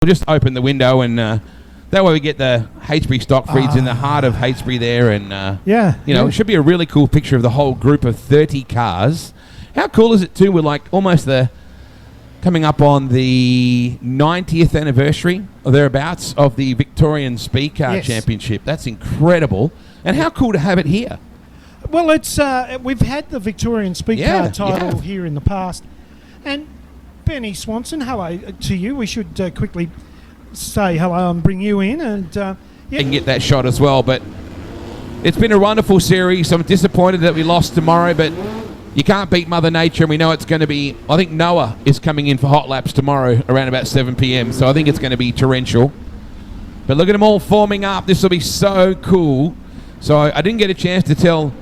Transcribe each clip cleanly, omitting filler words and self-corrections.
We'll just open the window and that way we get the Hastbury stock feeds in the heart of Hastbury there, and it should be a really cool picture of the whole group of 30 cars. How cool is it too? We're like almost coming up on the 90th anniversary or thereabouts of the Victorian Speedcar Championship. That's incredible, and how cool to have it here. Well, it's we've had the Victorian Speedcar title here in the past, and Benny Swanson, hello to you. We should quickly say hello and bring you in, and and get that shot as well. But it's been a wonderful series. I'm disappointed that we lost tomorrow, but you can't beat Mother Nature, and we know it's going to be, I think Noah is coming in for hot laps tomorrow around about 7 p.m, so I think it's going to be torrential. But look at them all forming up. This will be so cool. So I didn't get a chance to tell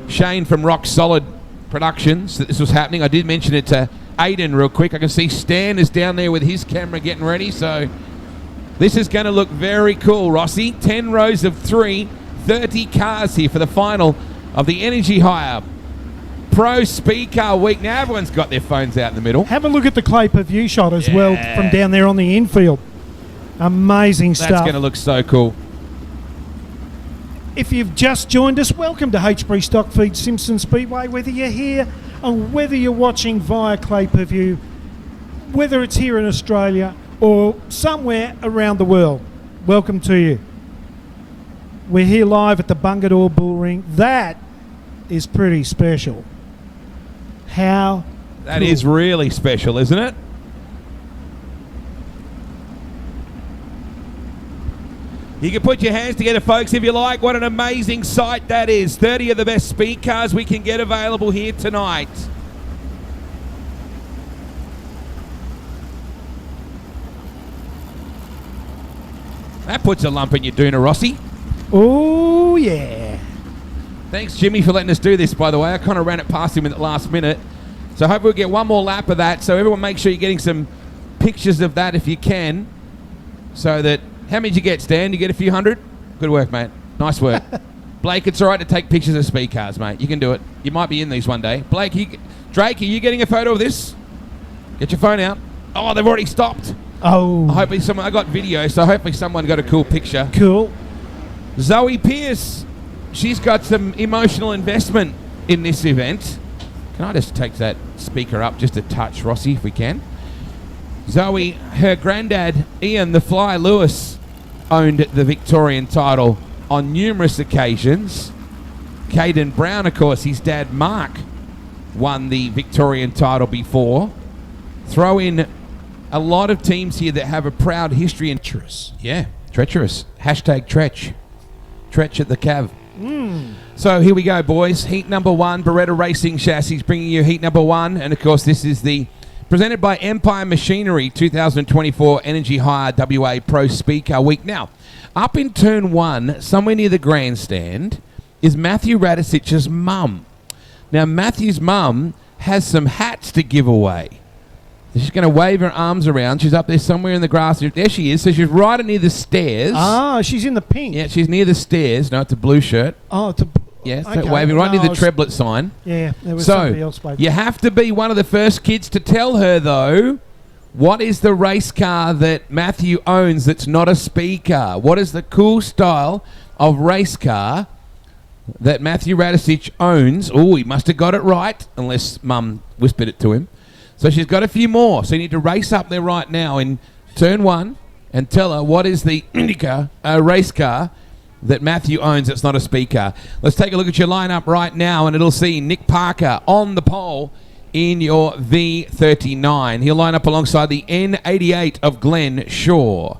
Shane from Rock Solid Productions that this was happening. I did mention it to Aiden real quick. I can see Stan is down there with his camera getting ready, so this is going to look very cool, Rossi. 10 rows of 3, 30 cars here for the final of the Energy Hire Pro Speedcar Week. Now everyone's got their phones out in the middle. Have a look at the clay per view shot as well from down there on the infield. Amazing stuff. That's going to look so cool. If you've just joined us, welcome to Hastbury Stock Feed Simpson Speedway. Whether you're here or whether you're watching via clay per view, whether it's here in Australia or somewhere around the world, welcome to you. We're here live at the Bungadore Bull Ring. That is pretty special. How that cool. Is really special, isn't it? You can put your hands together, folks, if you like. What an amazing sight that is. 30 of the best speed cars we can get available here tonight. That puts a lump in your doona, Rossi. Oh, yeah. Thanks, Jimmy, for letting us do this, by the way. I kind of ran it past him in the last minute. So I hope we'll get one more lap of that. So everyone make sure you're getting some pictures of that if you can. So that... How many did you get, Stan? You get a few hundred? Good work, mate. Nice work. Blake, it's all right to take pictures of speed cars, mate. You can do it. You might be in these one day. Blake, Drake, are you getting a photo of this? Get your phone out. Oh, they've already stopped. Oh. Hopefully someone... I got video, so hopefully someone got a cool picture. Cool. Zoe Pierce. She's got some emotional investment in this event. Can I just take that speaker up just a touch, Rossi, if we can? Zoe, her granddad, Ian the Fly Lewis, owned the Victorian title on numerous occasions. Caden Brown, of course, his dad, Mark, won the Victorian title before. Throw in a lot of teams here that have a proud history. And treacherous. Yeah, treacherous. Hashtag Tretch. Tretch at the Cav. So here we go, boys. Heat number 1, Beretta Racing Chassis bringing you heat number 1. And, of course, this is the presented by Empire Machinery 2024 Energy Hire WA Pro Speedcar Week. Now, up in turn 1, somewhere near the grandstand, is Matthew Radisic's mum. Now, Matthew's mum has some hats to give away. She's going to wave her arms around. She's up there somewhere in the grass. There she is. So she's right near the stairs. Ah, she's in the pink. Yeah, she's near the stairs. No, it's a blue shirt. Oh, it's a... Yeah, so waving right near the Treblet sign. Yeah, there was somebody else waving. You have to be one of the first kids to tell her, though, what is the race car that Matthew owns that's not a speed car? What is the cool style of race car that Matthew Radisic owns? Oh, he must have got it right, unless Mum whispered it to him. So she's got a few more. So you need to race up there right now in turn 1 and tell her what is the race car that Matthew owns that's not a speed car. Let's take a look at your lineup right now, and it'll see Nick Parker on the pole in your V39. He'll line up alongside the N88 of Glenn Shaw.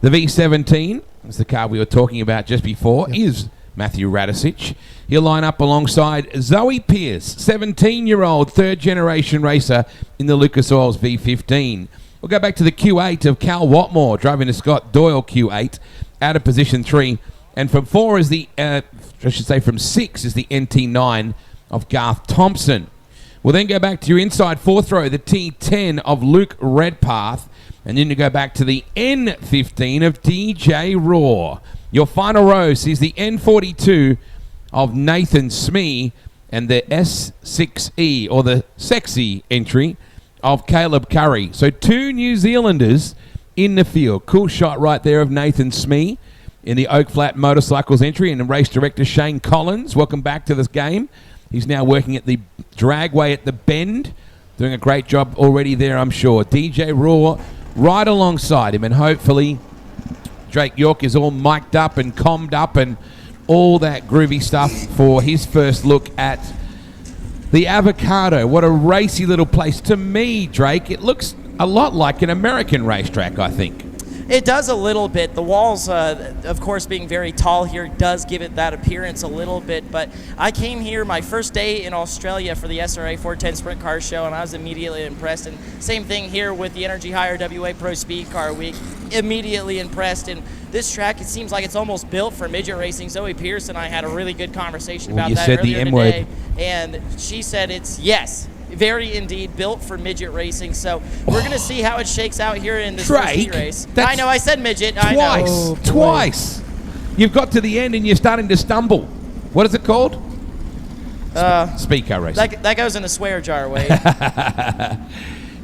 The V17, that's the car we were talking about just before, is Matthew Radisic. He'll line up alongside Zoe Pierce, 17-year-old third-generation racer in the Lucas Oils V15. We'll go back to the Q8 of Cal Watmore, driving a Scott Doyle Q8 out of position 3. And from 4 is from 6 is the NT9 of Garth Thompson. We'll then go back to your inside 4th row, the T10 of Luke Redpath. And then you go back to the N15 of DJ Raw. Your final row sees the N42 of Nathan Smee and the S6E, or the sexy entry, of Caleb Curry. So 2 New Zealanders in the field. Cool shot right there of Nathan Smee in the Oak Flat Motorcycles entry, and race director Shane Collins. Welcome back to this game. He's now working at the dragway at the Bend, doing a great job already there, I'm sure. DJ Raw right alongside him, and hopefully Drake York is all mic'd up and commed up and all that groovy stuff for his first look at the Avocado. What a racy little place. To me, Drake, it looks a lot like an American racetrack, I think. It does a little bit. The walls, of course, being very tall here does give it that appearance a little bit. But I came here my first day in Australia for the SRA 410 Sprint Car Show, and I was immediately impressed. And same thing here with the Energy Hire WA Pro Speed Car Week. Immediately impressed. And this track, it seems like it's almost built for midget racing. Zoe Pierce and I had a really good conversation about that earlier today. And she said it's yes. Very indeed built for midget racing. So we're going to see how it shakes out here in this first heat race. I know, I said midget. I know. Twice. You've got to the end and you're starting to stumble. What is it called? Speedcar racing. That goes in a swear jar, Wade.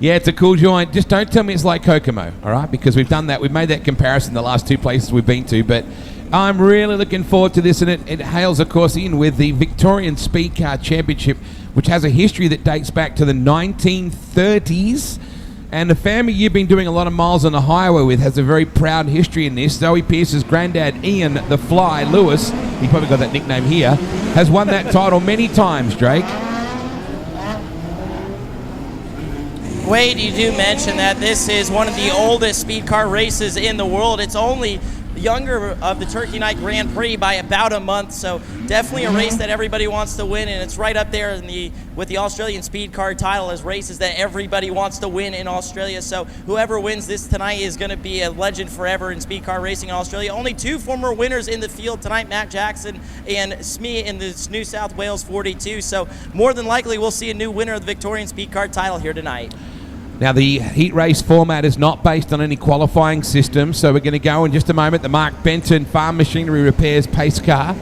Yeah, it's a cool joint. Just don't tell me it's like Kokomo, all right? Because we've done that. We've made that comparison the last two places we've been to. But I'm really looking forward to this. And it hails, of course, in with the Victorian Speedcar Championship, which has a history that dates back to the 1930s. And the family you've been doing a lot of miles on the highway with has a very proud history in this. Zoe Pierce's granddad, Ian the Fly Lewis, he probably got that nickname here, has won that title many times, Drake. Wade, you do mention that this is one of the oldest speed car races in the world. It's only younger of the Turkey Night Grand Prix by about a month, so definitely a race that everybody wants to win, and it's right up there in with the Australian Speed Car title as races that everybody wants to win in Australia. So whoever wins this tonight is going to be a legend forever in speed car racing in Australia. Only two former winners in the field tonight, Matt Jackson and Smee in the New South Wales 42, so more than likely we'll see a new winner of the Victorian Speed Car title here tonight. Now, the heat race format is not based on any qualifying system, so we're going to go in just a moment. The Mark Benton Farm Machinery Repairs pace car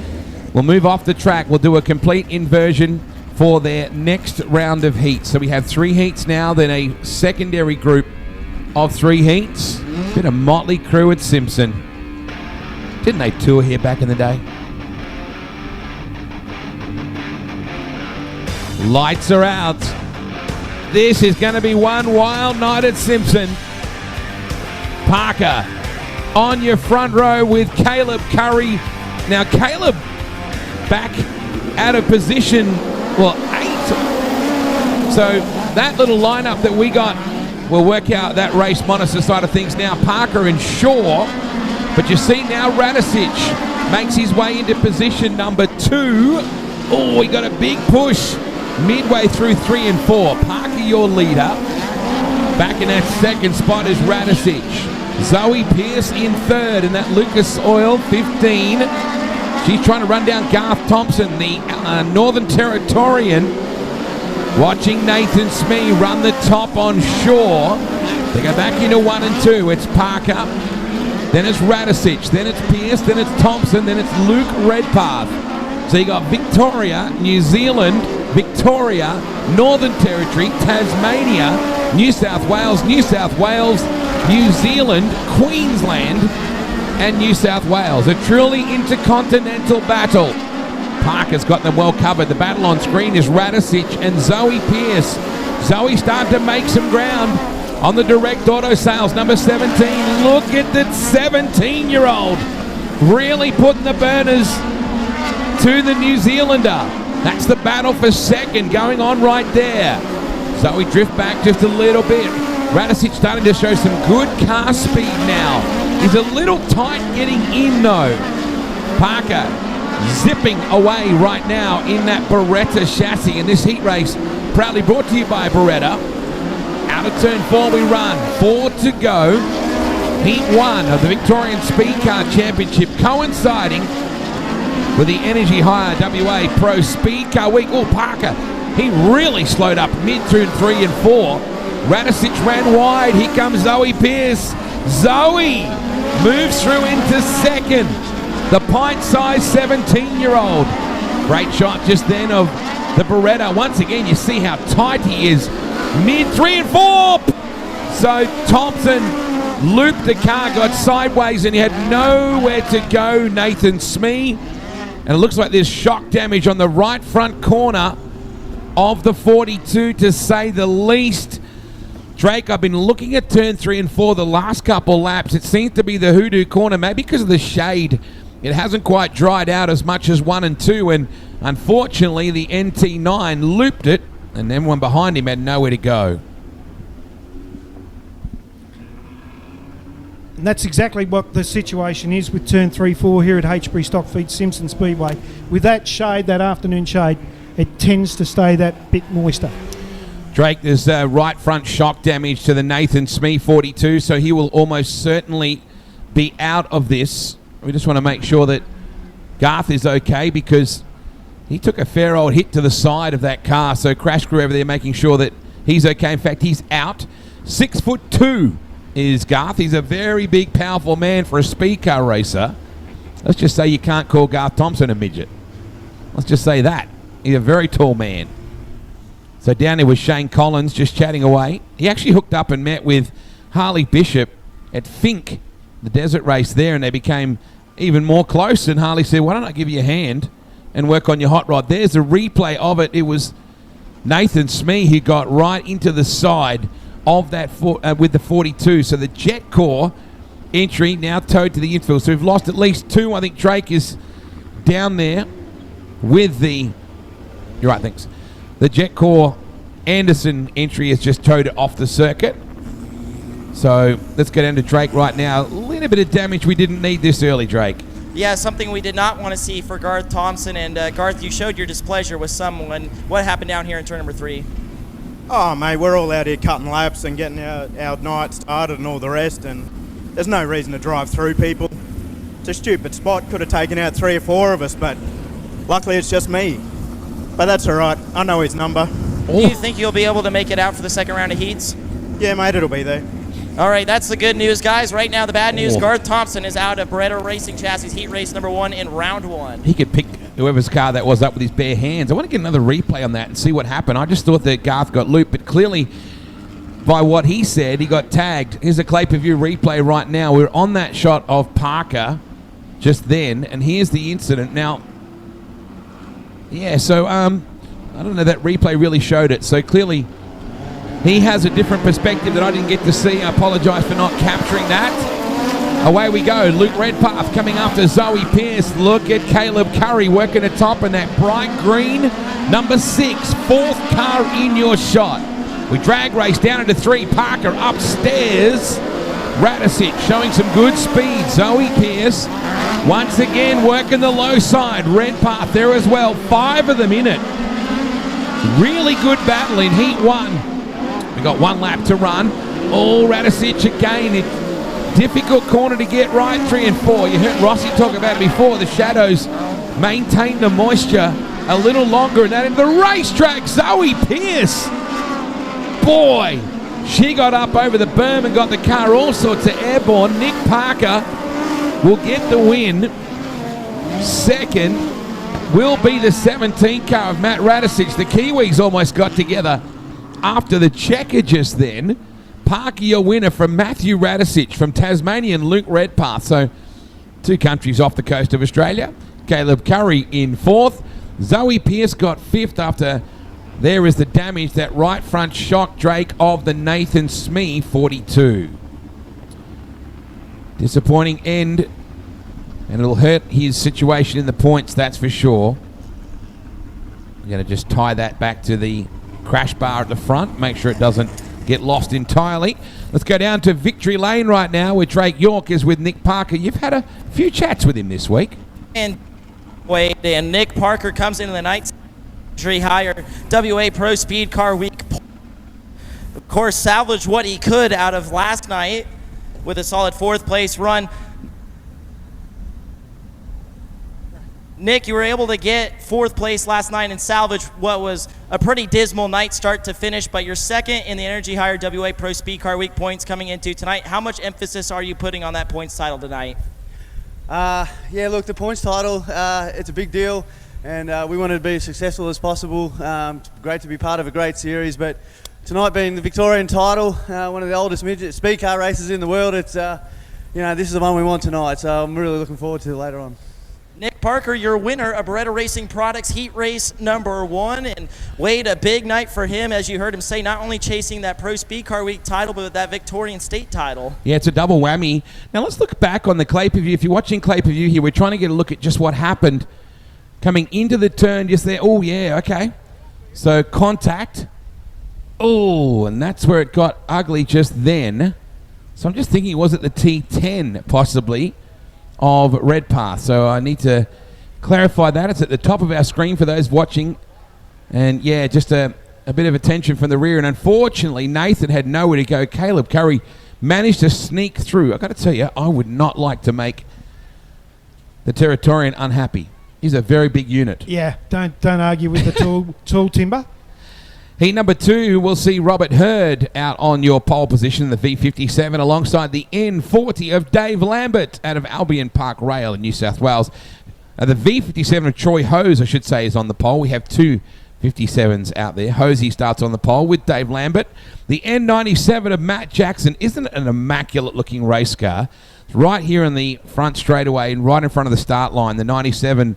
will move off the track. We'll do a complete inversion for their next round of heats. So we have 3 heats now, then a secondary group of 3 heats. Bit of motley crew at Simpson. Didn't they tour here back in the day? Lights are out. This is going to be one wild night at Simpson. Parker on your front row with Caleb Curry. Now, Caleb back out of position, 8. So that little lineup that we got, we'll work out that race monitor side of things now. Parker and Shaw. But you see now Radicic makes his way into position number 2. Oh, he got a big push midway through 3 and 4. Parker, your leader. Back in that second spot is Radicic. Zoe Pierce in 3rd in that Lucas Oil 15. She's trying to run down Garth Thompson, the Northern Territorian. Watching Nathan Smee run the top on Shaw. They go back into 1 and 2. It's Parker. Then it's Radicic. Then it's Pierce. Then it's Thompson. Then it's Luke Redpath. So you got Victoria, New Zealand, Victoria, Northern Territory, Tasmania, New South Wales, New Zealand, Queensland, and New South Wales. A truly intercontinental battle. Parker's got them well covered. The battle on screen is Radicic and Zoe Pierce. Zoe starting to make some ground on the direct auto sales, number 17. Look at that 17-year-old really putting the burners to the New Zealander. That's the battle for second going on right there. Zoe drift back just a little bit. Radicic starting to show some good car speed now. He's a little tight getting in though. Parker zipping away right now in that Beretta chassis. And this heat race proudly brought to you by Beretta. Out of turn 4 we run. 4 to go. Heat 1 of the Victorian Speed Car Championship coinciding with the Energy Hire WA Pro Speed Car Week. Oh, Parker, he really slowed up mid through 3 and 4. Radicic ran wide. Here comes Zoe Pierce. Zoe moves through into second. The pint-sized 17-year-old. Great shot just then of the Beretta. Once again, you see how tight he is. Mid 3 and 4. So Thompson looped the car, got sideways, and he had nowhere to go, Nathan Smee. And it looks like there's shock damage on the right front corner of the 42, to say the least. Drake, I've been looking at turn 3 and 4 the last couple laps. It seems to be the hoodoo corner, maybe because of the shade. It hasn't quite dried out as much as 1 and 2, and unfortunately the NT9 looped it, and everyone behind him had nowhere to go. And that's exactly what the situation is with turn 3-4 here at Hbury Stockfeed Simpson Speedway. With that shade, that afternoon shade, it tends to stay that bit moister. Drake, there's right front shock damage to the Nathan Smee 42, so he will almost certainly be out of this. We just want to make sure that Garth is okay, because he took a fair old hit to the side of that car, so crash crew over there making sure that he's okay. In fact, he's out. 6'2" is Garth. He's a very big, powerful man for a Speedcar racer. Let's just say you can't call Garth Thompson a midget. Let's just say that. He's a very tall man. So down there was Shane Collins just chatting away. He actually hooked up and met with Harley Bishop at Fink, the desert race there, and they became even more close. And Harley said, why don't I give you a hand and work on your hot rod? There's a replay of it. It was Nathan Smee who got right into the side of that with the 42. So the Jet Core entry now towed to the infield. So we've lost at least 2. I think Drake is down there with the... You're right, thanks. The Jet Core Anderson entry has just towed it off the circuit. So let's go down to Drake right now. A little bit of damage we didn't need this early, Drake. Yeah, something we did not want to see for Garth Thompson. And Garth, you showed your displeasure with someone. What happened down here in turn number 3? Oh, mate, we're all out here cutting laps and getting our night started and all the rest, and there's no reason to drive through people. It's a stupid spot. Could have taken out 3 or 4 of us, but luckily it's just me. But that's all right. I know his number. Do you think you'll be able to make it out for the second round of heats? Yeah, mate, it'll be there. All right, that's the good news, guys. Right now, the bad news, Garth Thompson is out of Beretta Racing Chassis heat race number 1 in round 1. He could pick whoever's car that was up with his bare hands. I want to get another replay on that and see what happened. I just thought that Garth got looped, but clearly, by what he said, he got tagged. Here's a Clay-per-view replay right now. We're on that shot of Parker just then, and here's the incident. Now, yeah, so I don't know, that replay really showed it. So clearly, he has a different perspective that I didn't get to see. I apologize for not capturing that. Away we go. Luke Redpath coming after Zoe Pierce. Look at Caleb Curry working the top in that bright green. Number 6, 4th car in your shot. We drag race down into 3. Parker upstairs. Radicic showing some good speed. Zoe Pierce once again working the low side. Redpath there as well. 5 of them in it. Really good battle in Heat 1. We got 1 lap to run. Radicic again. It's difficult corner to get right. 3 and 4. You heard Rossi talk about it before. The shadows maintain the moisture a little longer. And that in the racetrack, Zoe Pierce. Boy, she got up over the berm and got the car all sorts of airborne. Nick Parker will get the win. Second will be the 17 car of Matt Radicic. The Kiwis almost got together after the checker just then. Parker, your winner from Matthew Radicic from Tasmania and Luke Redpath. So 2 countries off the coast of Australia. Caleb Curry in 4th. Zoe Pierce got 5th after there is the damage, that right front shock, Drake, of the Nathan Smee 42. Disappointing end, and it'll hurt his situation in the points, that's for sure. I'm going to just tie that back to the crash bar at the front, make sure it doesn't get lost entirely. Let's go down to Victory Lane right now, where Drake York is with Nick Parker. You've had a few chats with him this week. And Nick Parker comes into the night higher WA Pro Speed Car Week. Of course, salvaged what he could out of last night with a solid 4th place run. Nick, you were able to get 4th place last night and salvage what was a pretty dismal night start to finish, but you're 2nd in the Energy Higher WA Pro Speed Car Week points coming into tonight. How much emphasis are you putting on that points title tonight? Yeah, look, the points title, it's a big deal, and we wanted to be as successful as possible. It's great to be part of a great series, but tonight being the Victorian title, one of the oldest midget Speedcar races in the world. It's this is the one we want tonight, so I'm really looking forward to it later on. Nick Parker, your winner of Beretta Racing Products Heat Race #1, and Wade, a big night for him, as you heard him say, not only chasing that Pro Speedcar Week title, but that Victorian state title. Yeah, it's a double whammy. Now let's look back on the Clay Per View. If you're watching Clay Per View here, we're trying to get a look at just what happened coming into the turn just there. Oh, yeah, okay. So contact. Oh, and that's where it got ugly just then. So I'm just thinking, was it the T10 possibly of Redpath? So I need to clarify that. It's at the top of our screen for those watching. And yeah, just a bit of attention from the rear. And unfortunately, Nathan had nowhere to go. Caleb Curry managed to sneak through. I've got to tell you, I would not like to make the Territorian unhappy. He's a very big unit. Yeah, don't argue with the tall timber. Heat number 2, we'll see Robert Hurd out on your pole position in the V57 alongside the N40 of Dave Lambert out of Albion Park Rail in New South Wales. The V57 of Troy Hose, I should say, is on the pole. We have 2 57s out there. Hosey starts on the pole with Dave Lambert. The N97 of Matt Jackson. Isn't it an immaculate-looking race car? It's right here in the front straightaway and right in front of the start line. The 97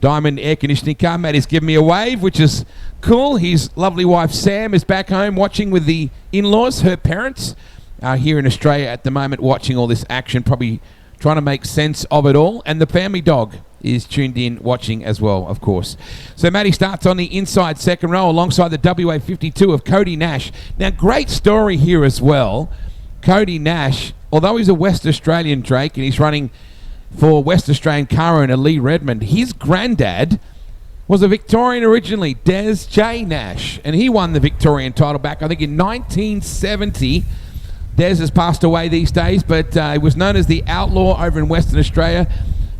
Diamond air conditioning car. Matt is giving me a wave, which is cool. His lovely wife Sam is back home watching with the in-laws. Her parents are here in Australia at the moment watching all this action, probably trying to make sense of it all. And the family dog is tuned in watching as well, of course. So Matty starts on the inside second row alongside the WA52 of Cody Nash. Now, great story here as well. Cody Nash, although he's a West Australian, Drake, and he's running for West Australian car owner Lee Redmond, his granddad was a Victorian originally, Des J. Nash, and he won the Victorian title back, I think, in 1970. Des has passed away these days, but he was known as the Outlaw over in Western Australia,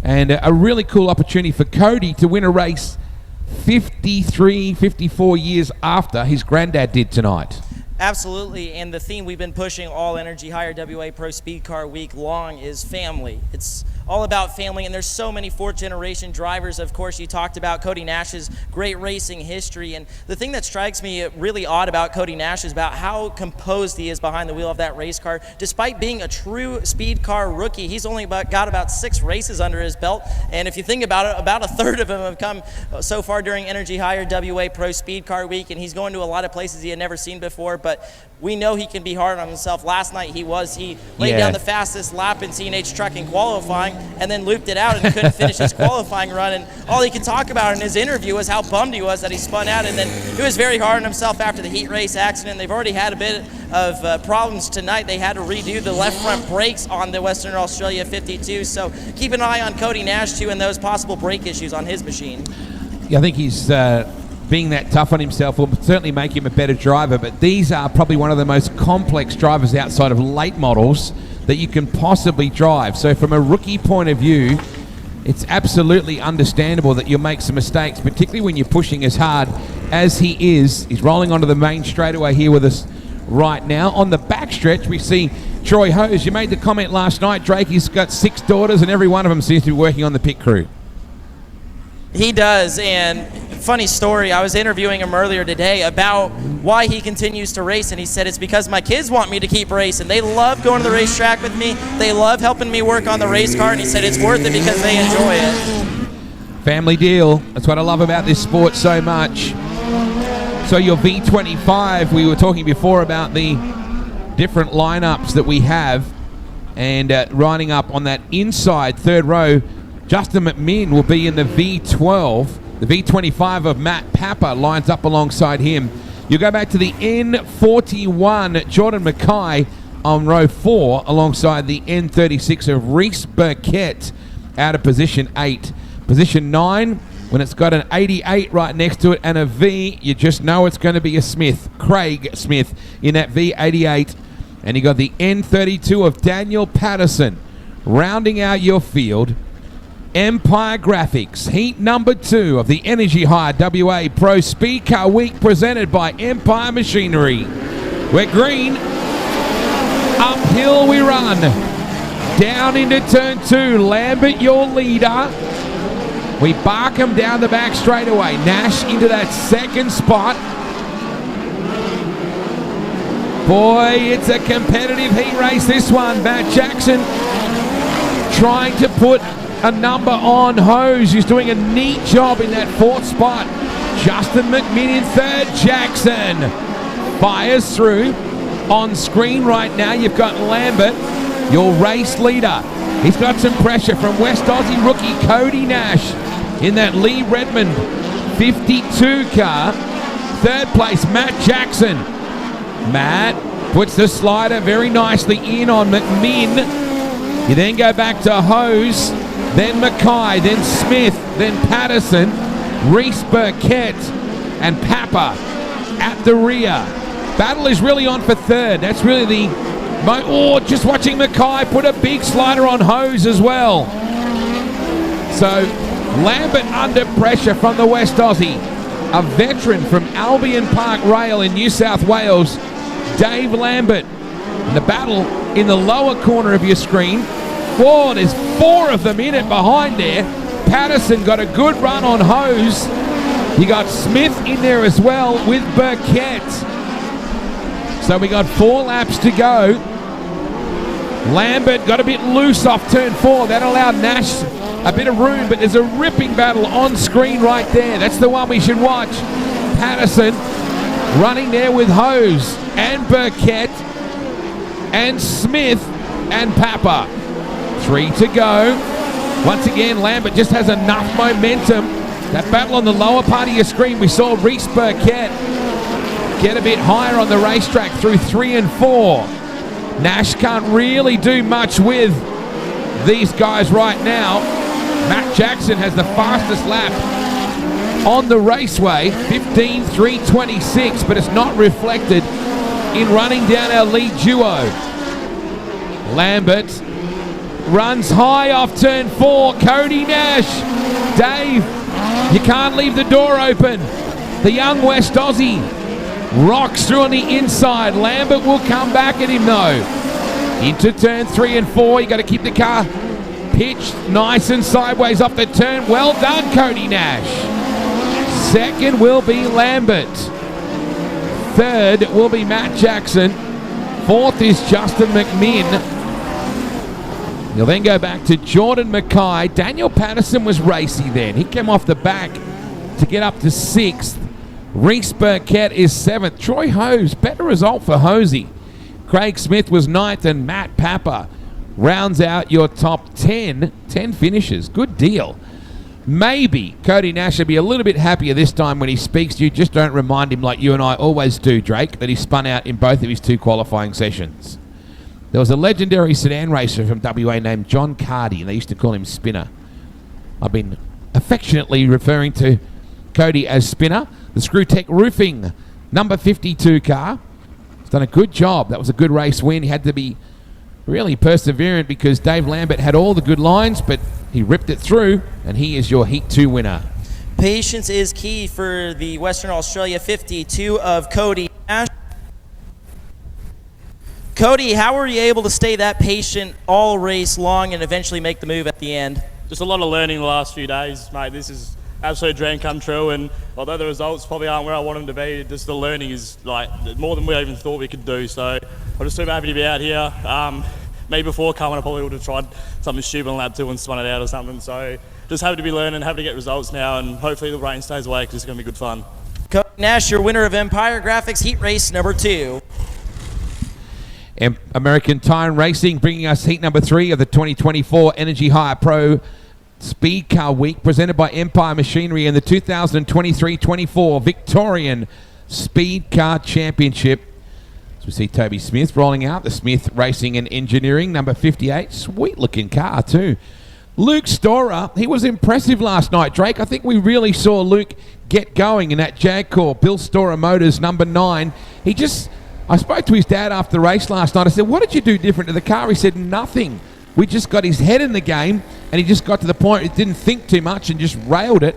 and a really cool opportunity for Cody to win a race 53, 54 years after his granddad did tonight. Absolutely, and the theme we've been pushing all Energy Higher WA Pro Speedcar Week long is family. It's all about family, and there's so many fourth-generation drivers. Of course, you talked about Cody Nash's great racing history, and the thing that strikes me really odd about Cody Nash is about how composed he is behind the wheel of that race car. Despite being a true speed car rookie, he's only got about 6 races under his belt, and if you think about it, about a third of them have come so far during Energy Higher WA Pro Speedcar Week, and he's going to a lot of places he had never seen before, but we know he can be hard on himself. Last night he laid down the fastest lap in CNH truck in qualifying and then looped it out and couldn't finish his qualifying run, and all he could talk about in his interview was how bummed he was that he spun out, and then he was very hard on himself after the heat race accident. They've already had a bit of problems tonight. They had to redo the left front brakes on the Western Australia 52, so keep an eye on Cody Nash too and those possible brake issues on his machine. Yeah, I think he's being that tough on himself will certainly make him a better driver, but these are probably one of the most complex drivers outside of late models that you can possibly drive. So from a rookie point of view, it's absolutely understandable that you'll make some mistakes, particularly when you're pushing as hard as he is. He's rolling onto the main straightaway here with us right now. On the backstretch, we see Troy Hose. You made the comment last night, Drake, he's got 6 daughters and every one of them seems to be working on the pit crew. He does, and funny story, I was interviewing him earlier today about why he continues to race, and he said it's because my kids want me to keep racing. They love going to the racetrack with me. They love helping me work on the race car, and he said it's worth it because they enjoy it. Family deal. That's what I love about this sport so much. So your V25, we were talking before about the different lineups that we have, and riding up on that inside third row, Justin McMinn will be in the V12. The V25 of Matt Papa lines up alongside him. You go back to the N41, Jordan Mackay on row 4 alongside the N36 of Reese Burkett out of position 8. Position 9, when it's got an 88 right next to it and a V, you just know it's going to be a Smith, Craig Smith, in that V88. And you got the N32 of Daniel Patterson rounding out your field. Empire Graphics, heat number 2 of the Energy High WA Pro Speedcar Week presented by Empire Machinery. We're green. Uphill we run. Down into turn 2. Lambert, your leader. We bark him down the back straightaway. Nash into that second spot. Boy, it's a competitive heat race, this one. Matt Jackson trying to put a number on Hose, who's doing a neat job in that 4th spot. Justin McMinn in 3rd. Jackson fires through. On screen right now, you've got Lambert, your race leader. He's got some pressure from West Aussie rookie Cody Nash in that Lee Redmond 52 car. 3rd place, Matt Jackson. Matt puts the slider very nicely in on McMinn. You then go back to Hose, then Mackay, then Smith, then Patterson, Reese Burkett, and Papa at the rear. Battle is really on for 3rd. That's really the... just watching Mackay put a big slider on Hose as well. So, Lambert under pressure from the West Aussie. A veteran from Albion Park Rail in New South Wales, Dave Lambert. The battle in the lower corner of your screen. There's 4 of them in it behind there. Patterson got a good run on Hose. You got Smith in there as well with Burkett. So we got 4 laps to go. Lambert got a bit loose off turn 4. That allowed Nash a bit of room, but there's a ripping battle on screen right there. That's the one we should watch. Patterson running there with Hose and Burkett and Smith and Papa. 3 to go. Once again, Lambert just has enough momentum. That battle on the lower part of your screen, we saw Reese Burkett get a bit higher on the racetrack through 3 and 4. Nash can't really do much with these guys right now. Matt Jackson has the fastest lap on the raceway, 15:3:26, but it's not reflected in running down our lead duo. Lambert runs high off turn 4. Cody Nash. Dave, you can't leave the door open. The young West Aussie rocks through on the inside. Lambert will come back at him though. Into turn 3 and 4. You got to keep the car pitched nice and sideways off the turn. Well done, Cody Nash. 2nd will be Lambert. 3rd will be Matt Jackson. 4th is Justin McMinn. You'll then go back to Jordan Mackay. Daniel Patterson was racy then. He came off the back to get up to 6th. Reese Burkett is 7th. Troy Hose, better result for Hosey. Craig Smith was 9th, and Matt Papa rounds out your top 10. 10 finishes. Good deal. Maybe Cody Nash will be a little bit happier this time when he speaks to you. Just don't remind him, like you and I always do, Drake, that he spun out in both of his 2 qualifying sessions. There was a legendary sedan racer from WA named John Cardy, and they used to call him Spinner. I've been affectionately referring to Cody as Spinner. The Screwtech Roofing number 52 car. He's done a good job. That was a good race win. He had to be really perseverant because Dave Lambert had all the good lines, but he ripped it through, and he is your Heat 2 winner. Patience is key for the Western Australia 52 of Cody Nash. Cody, how were you able to stay that patient all race long and eventually make the move at the end? Just a lot of learning the last few days, mate. This is absolute dream come true, and although the results probably aren't where I want them to be, just the learning is like more than we even thought we could do. So I'm just super happy to be out here. Me before coming, I probably would have tried something stupid on lap 2 and spun it out or something. So just happy to be learning, happy to get results now, and hopefully the rain stays away because it's going to be good fun. Cody Nash, your winner of Empire Graphics Heat Race number 2. American Tire Racing bringing us heat number 3 of the 2024 Energy Hire Pro Speedcar Week, presented by Empire Machinery in the 2023-24 Victorian Speedcar Championship. As we see Toby Smith rolling out, the Smith Racing and Engineering, number 58. Sweet looking car too. Luke Storer, he was impressive last night, Drake. I think we really saw Luke get going in that Jag-Core. Bill Storer Motors, number 9. I spoke to his dad after the race last night. I said, what did you do different to the car? He said, nothing. We just got his head in the game, and he just got to the point, he didn't think too much and just railed it.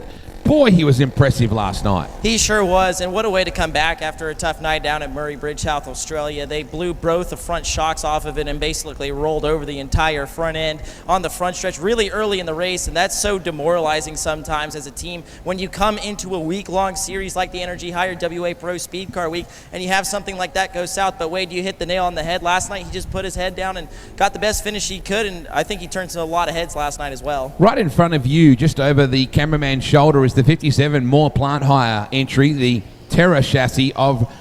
boy, he was impressive last night. He sure was, and what a way to come back after a tough night down at Murray Bridge, South Australia. They blew both the front shocks off of it and basically rolled over the entire front end on the front stretch really early in the race, and that's so demoralizing sometimes as a team when you come into a week-long series like the Energy Hire WA Pro Speedcar Week and you have something like that go south. But Wade, you hit the nail on the head. Last night he just put his head down and got the best finish he could, and I think he turned to a lot of heads last night as well. Right in front of you, just over the cameraman's shoulder, is the 57 More Plant Hire entry, the Terror chassis of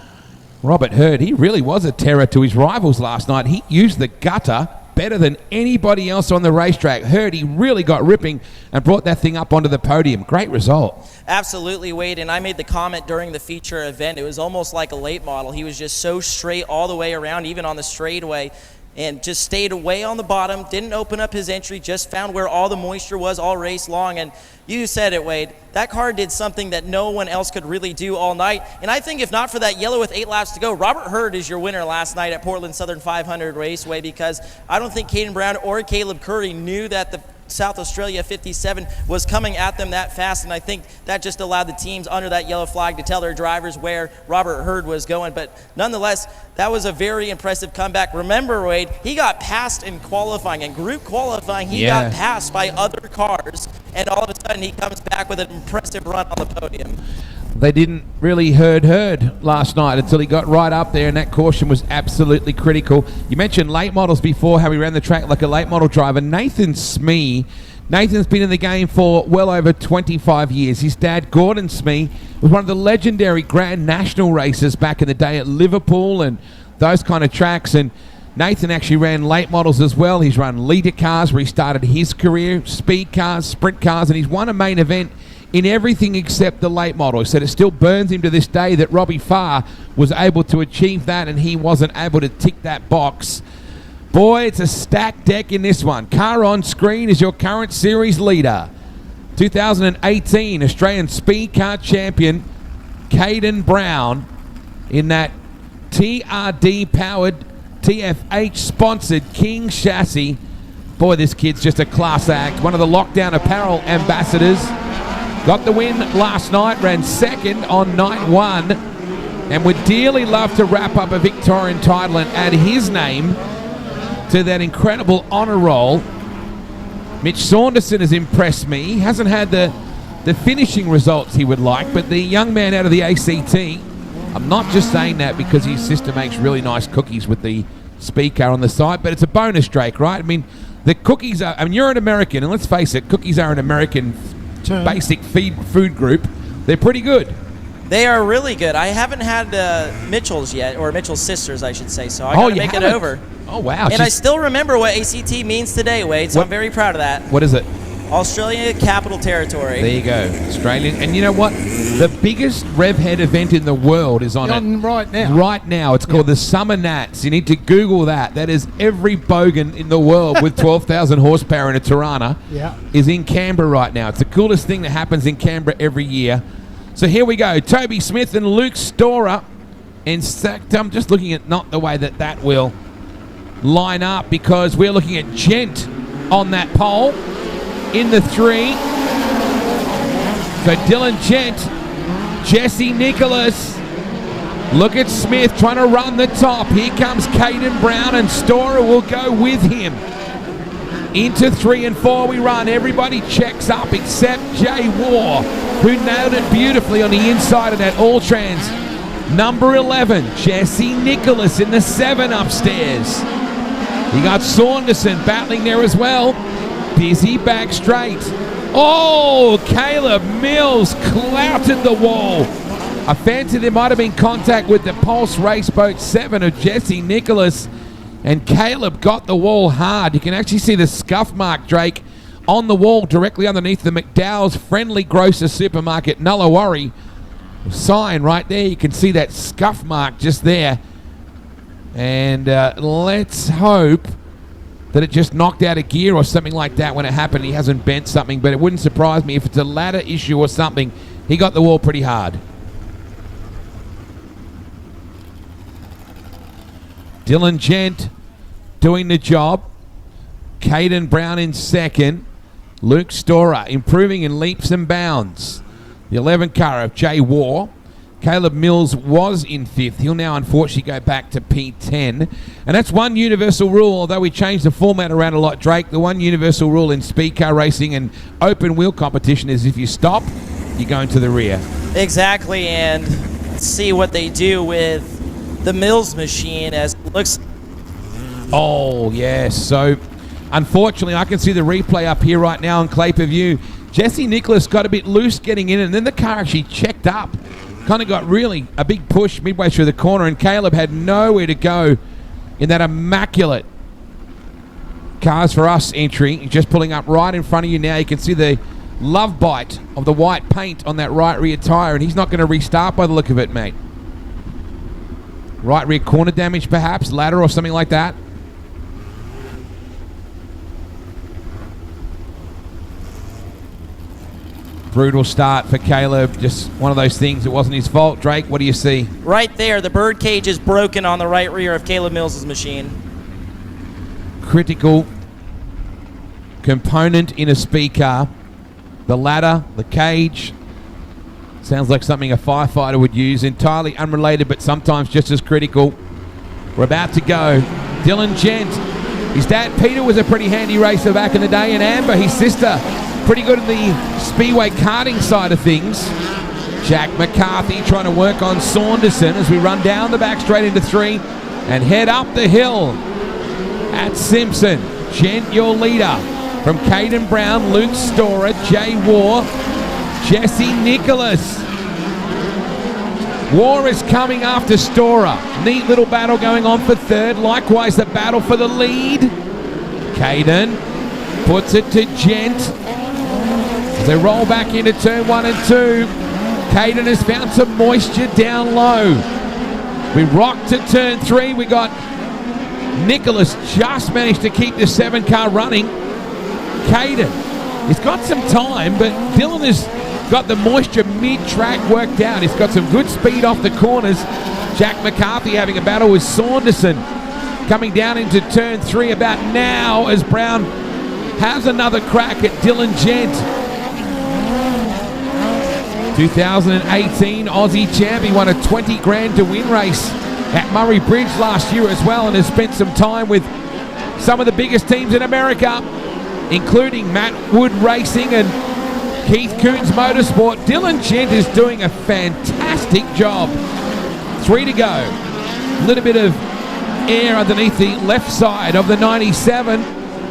Robert Hurd. He really was a terror to his rivals last night. He used the gutter better than anybody else on the racetrack. Hurd, he really got ripping and brought that thing up onto the podium. Great result. Absolutely, Wade, and I made the comment during the feature event. It was almost like a late model. He was just so straight all the way around, even on the straightaway, and just stayed away on the bottom, didn't open up his entry, just found where all the moisture was all race long. And you said it, Wade, that car did something that no one else could really do all night. And I think if not for that yellow with 8 laps to go, Robert Hurd is your winner last night at Portland Southern 500 Raceway, because I don't think Caden Brown or Caleb Curry knew that the South Australia 57 was coming at them that fast, and I think that just allowed the teams under that yellow flag to tell their drivers where Robert Hurd was going. But nonetheless, that was a very impressive comeback. Remember, Wade, he got passed in qualifying, and group qualifying, he got passed by other cars, and all of a sudden he comes back with an impressive run on the podium. They didn't really herd last night until he got right up there, and that caution was absolutely critical. You mentioned late models before, how he ran the track like a late model driver. Nathan Smee, Nathan's been in the game for well over 25 years. His dad, Gordon Smee, was one of the legendary Grand National racers back in the day at Liverpool and those kind of tracks. And Nathan actually ran late models as well. He's run leader cars where he started his career, speed cars, sprint cars, and he's won a main event in everything except the late model. He said it still burns him to this day that Robbie Farr was able to achieve that and he wasn't able to tick that box. Boy, it's a stacked deck in this one. Car on screen is your current series leader. 2018 Australian Speed Car champion Caden Brown in that TRD-powered, TFH-sponsored King chassis. Boy, this kid's just a class act. One of the Lockdown Apparel ambassadors. Got the win last night, ran second on night one, and would dearly love to wrap up a Victorian title and add his name to that incredible honour roll. Mitch Saunderson has impressed me. He hasn't had the finishing results he would like, but the young man out of the ACT, I'm not just saying that because his sister makes really nice cookies with the Speedcar on the side, but it's a bonus, Drake, right? I mean, the cookies are, I mean, you're an American, and let's face it, cookies are an American basic food group. They're pretty good. They are really good. I haven't had Mitchell's yet, or Mitchell's sisters, I should say, so I gotta make it over. Oh, wow. And I still remember what ACT means today, Wade, so I'm very proud of that. What is it? Australia Capital Territory. There you go, Australian. And you know what? The biggest RevHead event in the world is on it right now. Right now. It's called the Summer Nats. You need to Google that. That is every bogan in the world with 12,000 horsepower in a Tirana is in Canberra right now. It's the coolest thing that happens in Canberra every year. So here we go. Toby Smith and Luke Storer. In fact, I'm just looking at not the way that will line up, because we're looking at Gent on that pole. In the 3. So Dylan Gent, Jesse Nicholas. Look at Smith trying to run the top. Here comes Caden Brown, and Storer will go with him. Into 3 and 4 we run. Everybody checks up except Jay Waugh, who nailed it beautifully on the inside of that all-trans. Number 11, Jesse Nicholas in the 7 upstairs. You got Saunderson battling there as well. Busy back straight. Oh, Caleb Mills clouted the wall. I fancied there might have been contact with the Pulse Race Boat 7 of Jesse Nicholas, and Caleb got the wall hard. You can actually see the scuff mark, Drake, on the wall directly underneath the McDowell's Friendly Grocer Supermarket Nullawarre sign right there. You can see that scuff mark just there. And let's hope that it just knocked out a gear or something like that when it happened. He hasn't bent something, but it wouldn't surprise me if it's a ladder issue or something. He got the wall pretty hard. Dylan Gent doing the job. Caden Brown in second. Luke Storer improving in leaps and bounds. The 11 car of Jay War. Caleb Mills was in 5th. He'll now unfortunately go back to P10. And that's one universal rule, although we changed the format around a lot, Drake. The one universal rule in speed car racing and open wheel competition is if you stop, you're going to the rear. Exactly, and see what they do with the Mills machine as it looks. Oh, yes. So, unfortunately, I can see the replay up here right now on Clay Per View. Jesse Nicholas got a bit loose getting in, and then the car actually checked up. Kind of got really a big push midway through the corner, and Caleb had nowhere to go in that immaculate Cars For Us entry. Just pulling up right in front of you now. You can see the love bite of the white paint on that right rear tyre, and he's not going to restart by the look of it, mate. Right rear corner damage, perhaps, ladder or something like that. Brutal start for Caleb. Just one of those things. It wasn't his fault. Drake, what do you see? Right there, the bird cage is broken on the right rear of Caleb Mills' machine. Critical component in a speed car. The ladder, the cage. Sounds like something a firefighter would use. Entirely unrelated, but sometimes just as critical. We're about to go. Dylan Gent. His dad, Peter, was a pretty handy racer back in the day, and Amber, his sister, pretty good in the speedway karting side of things. Jack McCarthy trying to work on Saunderson as we run down the back straight into 3 and head up the hill at Simpson. Gent, your leader. From Caden Brown, Luke Storer, Jay War, Jesse Nicholas. War is coming after Storer. Neat little battle going on for 3rd. Likewise, the battle for the lead. Caden puts it to Gent. They roll back into turn 1 and 2. Caden has found some moisture down low. We rock to turn 3. We got Nicholas just managed to keep the 7 car running. Caden, he's got some time, but Dylan has got the moisture mid-track worked out. He's got some good speed off the corners. Jack McCarthy having a battle with Saunderson. Coming down into turn 3 about now as Brown has another crack at Dylan Gent. 2018 Aussie champ. He won a 20 grand to win race at Murray Bridge last year as well, and has spent some time with some of the biggest teams in America, including Matt Wood Racing and Keith Coons Motorsport. Dylan Gent is doing a fantastic job. 3 to go. A little bit of air underneath the left side of the 97.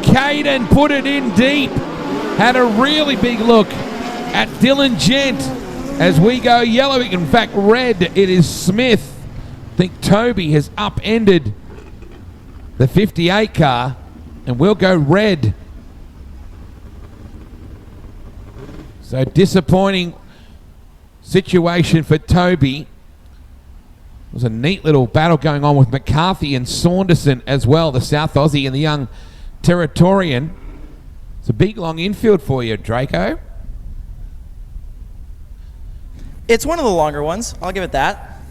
Caden put it in deep. Had a really big look at Dylan Gent as we go yellow. In fact, red, it is Smith. I think Toby has upended the 58 car, and we'll go red. So disappointing situation for Toby. There's a neat little battle going on with McCarthy and Saunderson as well, the South Aussie and the young Territorian. It's a big long infield for you, Draco. It's one of the longer ones. I'll give it that.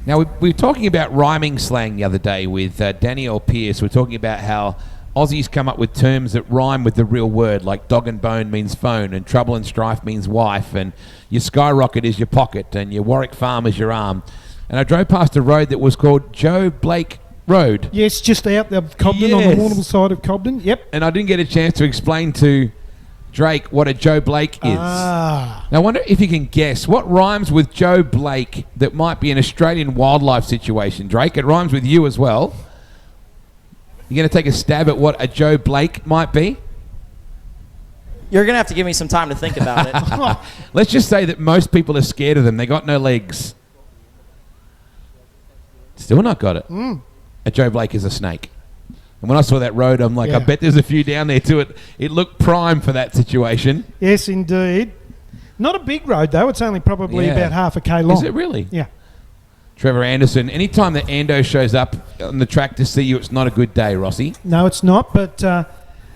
Now, we were talking about rhyming slang the other day with Danielle Pierce. We're talking about how Aussies come up with terms that rhyme with the real word, like dog and bone means phone, and trouble and strife means wife, and your skyrocket is your pocket, and your Warwick Farm is your arm. And I drove past a road that was called Joe Blake Road. Yes, just out of Cobden, on the Warrnambool side of Cobden. Yep. And I didn't get a chance to explain to Drake what a Joe Blake is. Now, I wonder if you can guess what rhymes with Joe Blake that might be an Australian wildlife situation. Drake, it rhymes with you as well. You going to take a stab at what a Joe Blake might be? You're going to have to give me some time to think about it. Let's just say that most people are scared of them. They got no legs. Still not got it. A Joe Blake is a snake. And when I saw that road, I'm like, I bet there's a few down there too. It looked prime for that situation. Yes, indeed. Not a big road, though. It's only probably about half a K long. Is it really? Yeah. Trevor Anderson, anytime that Ando shows up on the track to see you, it's not a good day, Rossi. No, it's not, but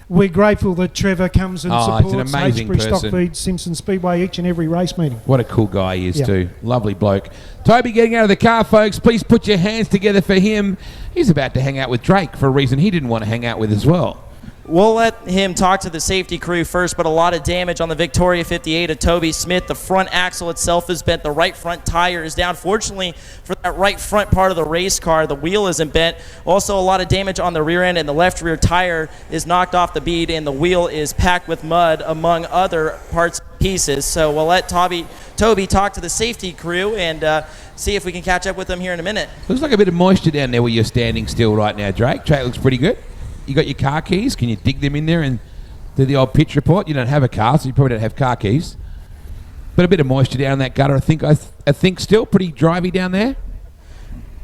we're grateful that Trevor comes and supports it's an amazing H3 person. Stockfeed Simpson Speedway each and every race meeting. What a cool guy he is too. Lovely bloke. Toby getting out of the car, folks. Please put your hands together for him. He's about to hang out with Drake for a reason he didn't want to hang out with as well. We'll let him talk to the safety crew first, but a lot of damage on the Victoria 58 of Toby Smith. The front axle itself is bent. The right front tire is down. Fortunately for that right front part of the race car, the wheel isn't bent. Also, a lot of damage on the rear end, and the left rear tire is knocked off the bead, and the wheel is packed with mud, among other parts and pieces. So we'll let Toby talk to the safety crew and see if we can catch up with them here in a minute. Looks like a bit of moisture down there where you're standing still right now, Drake. Track looks pretty good. You got your car keys. Can you dig them in there and do the old pitch report? You don't have a car, so you probably don't have car keys. But a bit of moisture down in that gutter. I think still pretty drivey down there.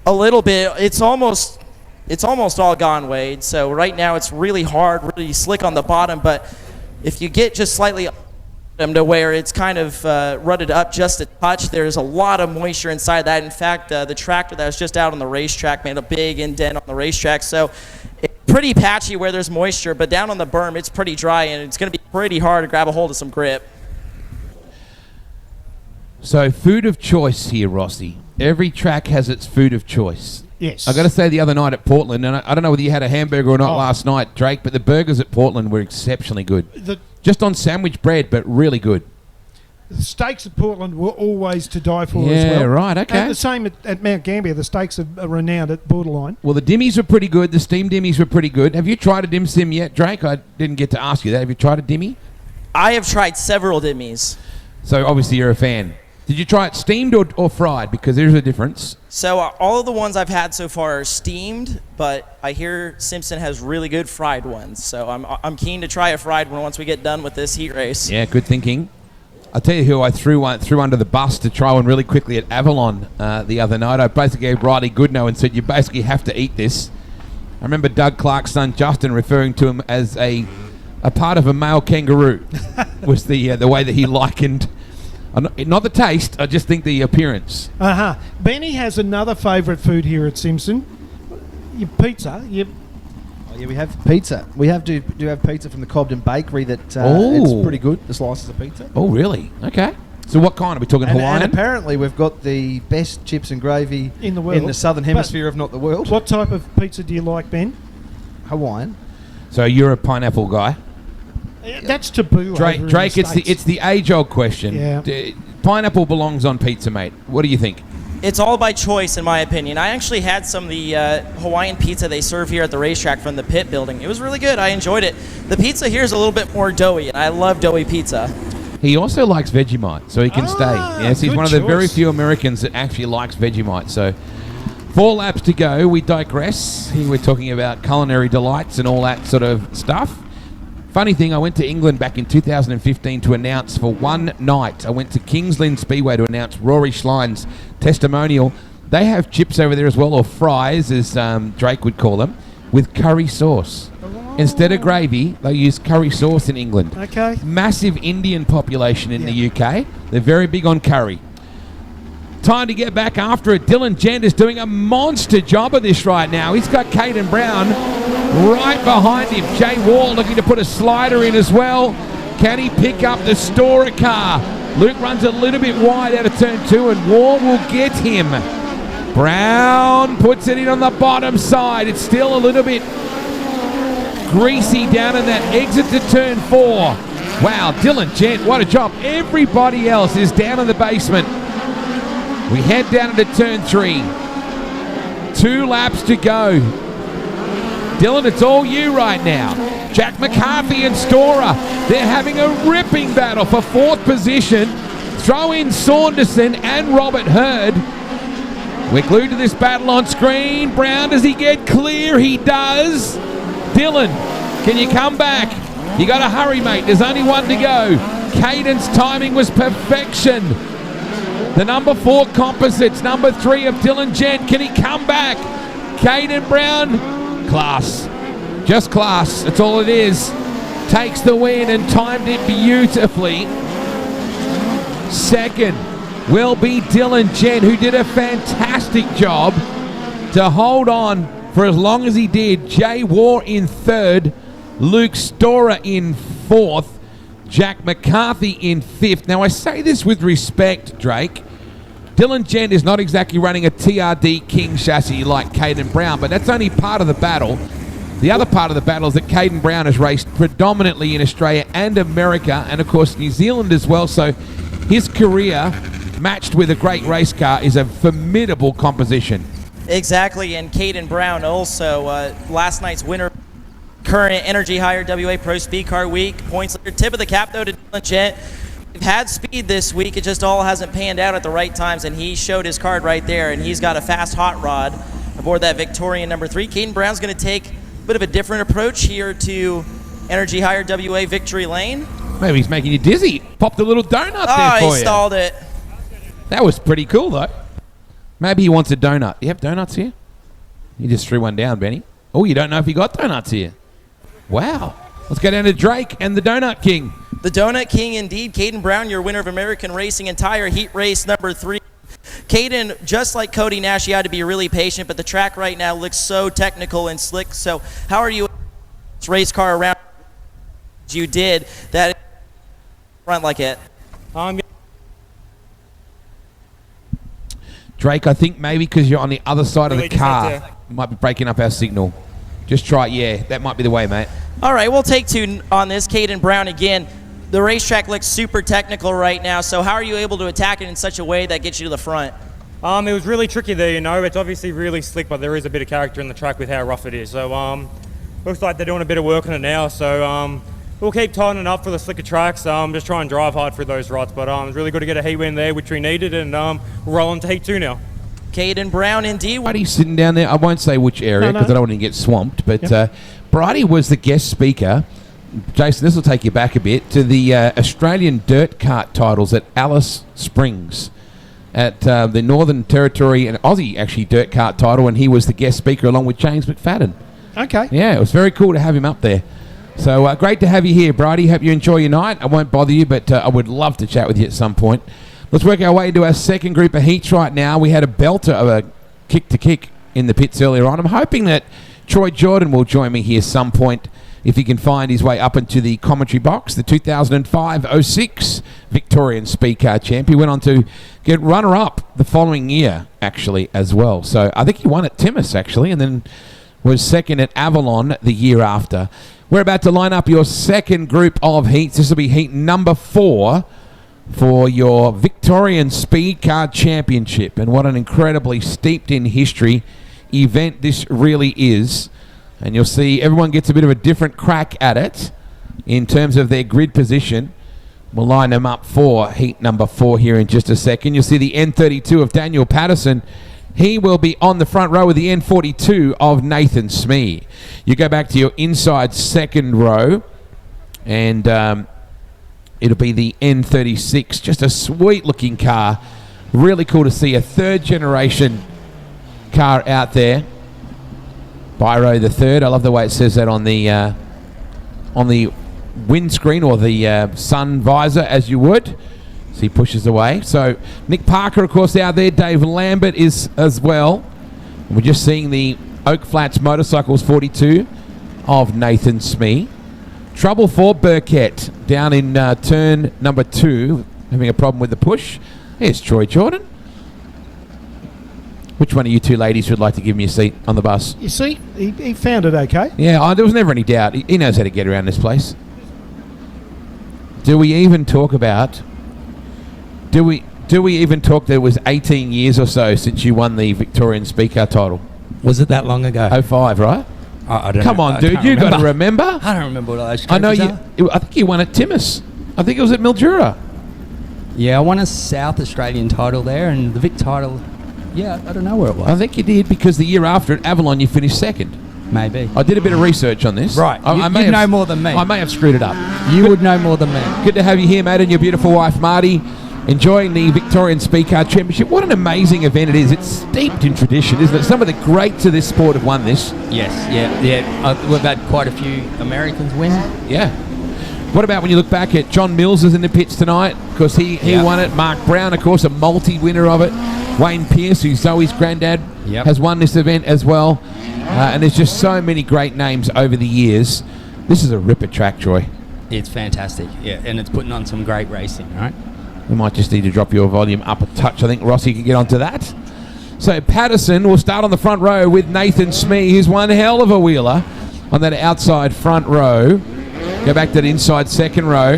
A little bit. It's almost all gone, Wade. So right now it's really hard, really slick on the bottom. But if you get just slightly to where it's kind of rutted up just a touch, there's a lot of moisture inside that. In fact, the tractor that was just out on the racetrack made a big indent on the racetrack. So it's pretty patchy where there's moisture, but down on the berm it's pretty dry, and it's going to be pretty hard to grab a hold of some grip. So food of choice here, Rossi. Every track has its food of choice. Yes. I got to say, the other night at Portland, and I don't know whether you had a hamburger or not last night, Drake, but the burgers at Portland were exceptionally good. Just on sandwich bread, but really good. The steaks at Portland were always to die for Yeah, as well. right, okay. And the same at Mount Gambier. The steaks are renowned at Borderline. Well, the dimmies were pretty good. The steamed dimmies were pretty good. Have you tried a dim sim yet, Drake? I didn't get to ask you that. Have you tried a dimmy? I have tried several dimmies. So obviously you're a fan. Did you try it steamed or fried? Because there's a difference. So all of the ones I've had so far are steamed, but I hear Simpson has really good fried ones. So I'm keen to try a fried one once we get done with this heat race. Yeah, good thinking. I'll tell you who I threw under the bus to try one really quickly at Avalon the other night. I basically gave Riley Goodnow and said, you basically have to eat this. I remember Doug Clark's son Justin referring to him as a part of a male kangaroo was the way that he likened. Not the taste, I just think the appearance. Benny has another favourite food here at Simpson. Your pizza. Yeah, we have pizza. We do have pizza from the Cobden Bakery that it's pretty good, the slices of pizza. Oh, really? Okay. So what kind? Are we talking Hawaiian? And apparently we've got the best chips and gravy in the world. In the Southern Hemisphere, if not the world. What type of pizza do you like, Ben? Hawaiian. So you're a pineapple guy? That's taboo. Drake, it's the age-old question. Yeah. Pineapple belongs on pizza, mate. What do you think? It's all by choice, in my opinion. I actually had some of the Hawaiian pizza they serve here at the racetrack from the pit building. It was really good. I enjoyed it. The pizza here is a little bit more doughy, and I love doughy pizza. He also likes Vegemite, so he can stay. Yes, he's one of the very few Americans that actually likes Vegemite. So 4 laps to go. We digress. Here we're talking about culinary delights and all that sort of stuff. Funny thing, I went to England back in 2015 to announce for one night. I went to Kings Lynn Speedway to announce Rory Schlien's testimonial. They have chips over there as well, or fries, as Drake would call them, with curry sauce. Instead of gravy, they use curry sauce in England. Okay. Massive Indian population in the UK. They're very big on curry. Time to get back after it. Dylan Gent is doing a monster job of this right now. He's got Caden Brown right behind him. Jay Wall looking to put a slider in as well. Can he pick up the Storer car? Luke runs a little bit wide out of turn 2 and Wall will get him. Brown puts it in on the bottom side. It's still a little bit greasy down in that exit to turn 4. Wow, Dylan Gent, what a job. Everybody else is down in the basement. We head down into turn 3. 2 laps to go. Dylan, it's all you right now. Jack McCarthy and Storer, they're having a ripping battle for 4th position. Throw in Saunderson and Robert Hurd. We're glued to this battle on screen. Brown, does he get clear? He does. Dylan, can you come back? You got to hurry, mate. There's only one to go. Caden's timing was perfection. The number 4 composites, number 3 of Dylan Gent. Can he come back? Caden Brown, class. Just class. That's all it is. Takes the win and timed it beautifully. 2nd will be Dylan Gent, who did a fantastic job to hold on for as long as he did. Jay War in 3rd. Luke Storer in 4th. Jack McCarthy in 5th. Now, I say this with respect, Drake. Dylan Gent is not exactly running a TRD King chassis like Caden Brown, but that's only part of the battle. The other part of the battle is that Caden Brown has raced predominantly in Australia and America, and of course New Zealand as well. So his career, matched with a great race car, is a formidable composition. Exactly, and Caden Brown also, last night's winner, current Energy Hire WA Pro Speedcar Week points leader. Tip of the cap though to Dylan Jett. We've had speed this week, it just all hasn't panned out at the right times, and he showed his card right there, and he's got a fast hot rod aboard that Victorian number 3. Caden Brown's going to take a bit of a different approach here to Energy Hire WA Victory Lane. Maybe he's making you dizzy. Popped a little donut there for you. He stalled it. That was pretty cool, though. Maybe he wants a donut. You have donuts here? You just threw one down, Benny. Oh, you don't know if you got donuts here. Wow. Let's go down to Drake and the Donut King. The Donut King, indeed. Caden Brown, your winner of American Racing Entire Heat Race number 3. Caden, just like Cody Nash, you had to be really patient, but the track right now looks so technical and slick. So how are you this race car around you did that front like it? Drake, I think maybe because you're on the other side of the car, might be breaking up our signal. Just try it. Yeah, that might be the way, mate. All right, we'll take 2 on this. Caden Brown again. The racetrack looks super technical right now, so how are you able to attack it in such a way that gets you to the front? It was really tricky there, you know. It's obviously really slick, but there is a bit of character in the track with how rough it is. So looks like they're doing a bit of work on it now. So we'll keep tightening up for the slicker tracks. Just try and drive hard through those ruts. But it's really good to get a heat win there, which we needed, and we're rolling to heat 2 now. Caden Brown, indeed. Bridie's sitting down there. I won't say which area because I don't want to get swamped. But Bridie was the guest speaker. Jason, this will take you back a bit to the Australian dirt kart titles at Alice Springs at the Northern Territory and Aussie actually dirt kart title, and he was the guest speaker along with James McFadden. Okay. Yeah, it was very cool to have him up there. So great to have you here, Bridie. Hope you enjoy your night. I won't bother you, but I would love to chat with you at some point. Let's work our way into our second group of heats right now. We had a belter of a kick-to-kick in the pits earlier on. I'm hoping that Troy Jordan will join me here some point if he can find his way up into the commentary box. The 2005-06 Victorian Speedcar champ. He went on to get runner-up the following year, actually, as well. So I think he won at Timmins, actually, and then was second at Avalon the year after. We're about to line up your second group of heats. This will be heat number 4 for your Victorian Speedcar Championship. And what an incredibly steeped in history event this really is. And you'll see everyone gets a bit of a different crack at it in terms of their grid position. We'll line them up for heat number 4 here in just a second. You'll see the N32 of Daniel Patterson. He will be on the front row with the N42 of Nathan Smee. You go back to your inside second row, and it'll be the N36. Just a sweet-looking car. Really cool to see a third-generation car out there. Byro the third. I love the way it says that on the windscreen or the sun visor, as you would. So he pushes away. So Nick Parker, of course, out there. Dave Lambert is as well. And we're just seeing the Oak Flats Motorcycles 42 of Nathan Smee. Trouble for Burkett down in turn number 2, having a problem with the push. Here's Troy Jordan. Which one of you two ladies would like to give me a seat on the bus? You see, he found it okay. Yeah, there was never any doubt. He knows how to get around this place. Do we even talk that it was 18 years or so since you won the Victorian Speedcar title? Was it that long ago? 05, right? I don't Come know. on, dude. You got to remember. I don't remember what those I know trophies you. are. I think you won at Timmins. I think it was at Mildura. Yeah, I won a South Australian title there, and the Vic title, yeah, I don't know where it was. I think you did because the year after at Avalon you finished second. Maybe. I did a bit of research on this. Right. You know more than me. I may have screwed it up. You would know more than me. Good to have you here, mate, and your beautiful wife, Marty, enjoying the Victorian Speedcar Championship. What an amazing event it is. It's steeped in tradition, isn't it? Some of the greats of this sport have won this. Yes, yeah. We've had quite a few Americans win. Yeah. What about when you look back at John Mills is in the pits tonight? Because he won it. Mark Brown, of course, a multi-winner of it. Wayne Pearce, who's Zoe's granddad, has won this event as well. And there's just so many great names over the years. This is a ripper track, Troy. It's fantastic, yeah, and it's putting on some great racing, right? We might just need to drop your volume up a touch. I think Rossi can get onto that. So Patterson will start on the front row with Nathan Smee, who's one hell of a wheeler. on that outside front row. Go back to that inside second row.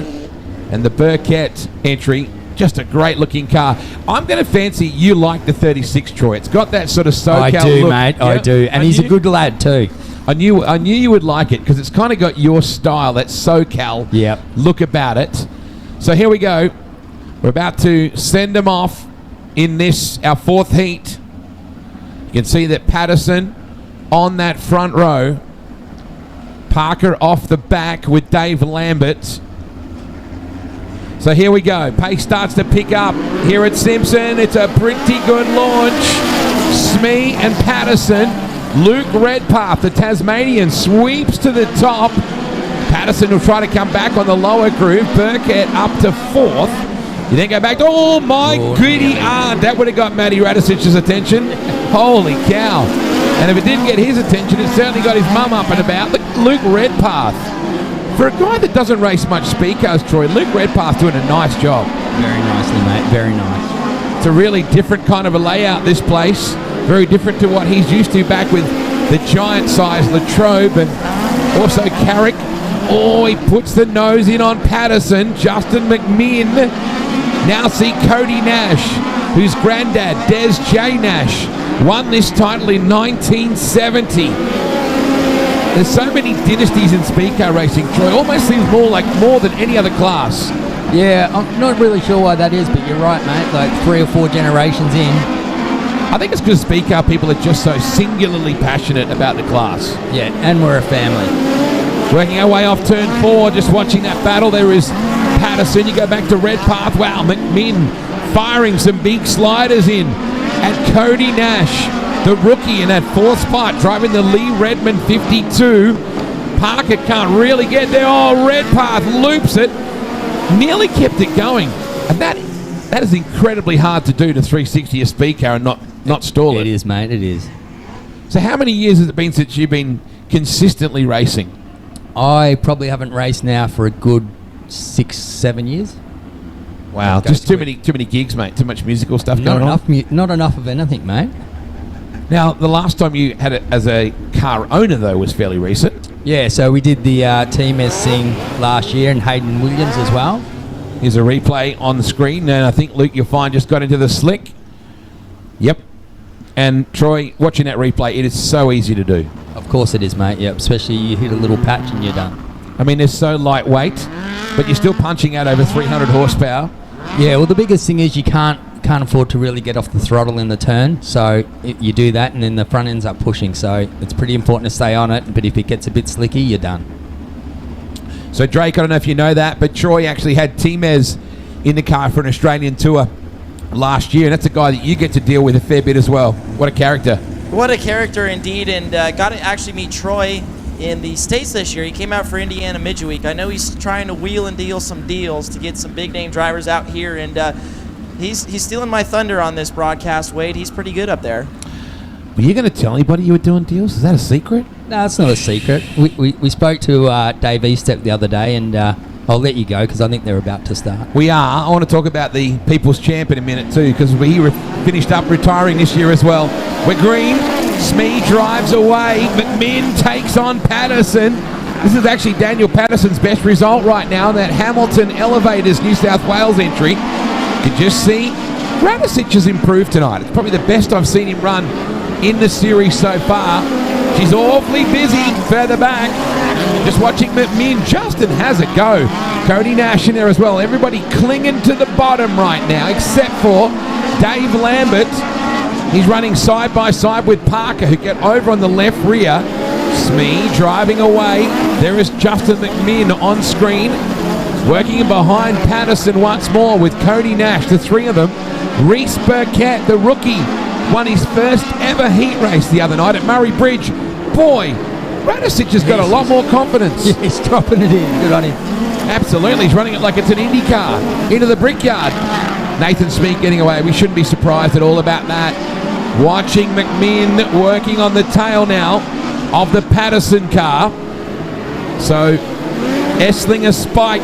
And the Burkett entry, just a great looking car. I'm going to fancy you like the 36, Troy. It's got that sort of SoCal I do, look. mate. Yeah? I do. And he's a good lad too. I knew you would like it because it's kind of got your style, that SoCal look about it. So here we go. We're about to send them off in this, our fourth heat. You can see that Patterson on that front row. Parker off the back with Dave Lambert. So here we go. Pace starts to pick up here at Simpson. It's a pretty good launch. Smee and Patterson. Luke Redpath, the Tasmanian, sweeps to the top. Patterson will try to come back on the lower groove. Burkett up to fourth. You then go back to, oh my goody aunt. That would have got Matty Radisic's attention. Holy cow. And if it didn't get his attention, it certainly got his mum up and about. Look, Luke Redpath. For a guy that doesn't race much Speedcars, Troy, Luke Redpath doing a nice job. Very nicely, mate. Very nice. It's a really different kind of a layout, this place. Very different to what he's used to back with the giant-sized Latrobe and also Carrick. Oh, he puts the nose in on Patterson. Justin McMinn. Now see Cody Nash, whose granddad, Des J. Nash, won this title in 1970. There's so many dynasties in Speedcar racing, Troy. Almost seems more than any other class. Yeah, I'm not really sure why that is, but you're right, mate. Like 3 or 4 generations in. I think it's because Speedcar people are just so singularly passionate about the class. Yeah, and we're a family. Working our way off turn 4, just watching that battle. There is Patterson. You go back to Redpath. Wow, McMinn firing some big sliders in. And Cody Nash, the rookie in that 4th spot, driving the Lee Redmond 52. Parker can't really get there. Oh, Redpath loops it. Nearly kept it going. And that is incredibly hard to do to 360 a Speedcar and not stall it. It is, mate. It is. So how many years has it been since you've been consistently racing? I probably haven't raced now for a good 6-7 years. Wow, just too many gigs, mate. Too much musical stuff going on. Not enough of anything, mate. Now, the last time you had it as a car owner, though, was fairly recent. Yeah, so we did the Team S thing last year and Hayden Williams as well. Here's a replay on the screen, and I think Luke, you'll find, just got into the slick. Yep. And Troy, watching that replay, it is so easy to do. Of course it is, mate. Yep, especially you hit a little patch and you're done. I mean, they're so lightweight, but you're still punching out over 300 horsepower. Yeah, well, the biggest thing is you can't afford to really get off the throttle in the turn, so you do that and then the front ends up pushing, so it's pretty important to stay on it, but if it gets a bit slicky, you're done. So Drake, I don't know if you know that, but Troy actually had Timez in the car for an Australian tour last year, and that's a guy that you get to deal with a fair bit as well. What a character. What a character indeed, and got to actually meet Troy in the States this year. He came out for Indiana Midweek. I know he's trying to wheel and deal some deals to get some big name drivers out here, and he's stealing my thunder on this broadcast, Wade. He's pretty good up there. Were you going to tell anybody you were doing deals? Is that a secret? No, it's not a secret. We spoke to Dave Eastep the other day, and I'll let you go because I think they're about to start. We are. I want to talk about the People's Champ in a minute too, because he finished up retiring this year as well. We're green. Smee drives away. McMinn takes on Patterson. This is actually Daniel Patterson's best result right now, that Hamilton Elevators New South Wales entry. You can just see Radicic has improved tonight. It's probably the best I've seen him run in the series so far. She's awfully busy further back. Just watching McMinn. Justin has a go. Cody Nash in there as well. Everybody clinging to the bottom right now, except for Dave Lambert. He's running side by side with Parker, who get over on the left rear. Smee driving away. There is Justin McMinn on screen. Working in behind Patterson once more with Cody Nash, the three of them. Reese Burkett, the rookie, won his first ever heat race the other night at Murray Bridge. Boy, Radicic has got a lot more confidence. Yeah, he's dropping it in. Good on him. Absolutely. He's running it like it's an Indy car. Into the brickyard. Nathan Smee getting away. We shouldn't be surprised at all about that. Watching McMinn working on the tail now of the Patterson car. So, Esslinger Spike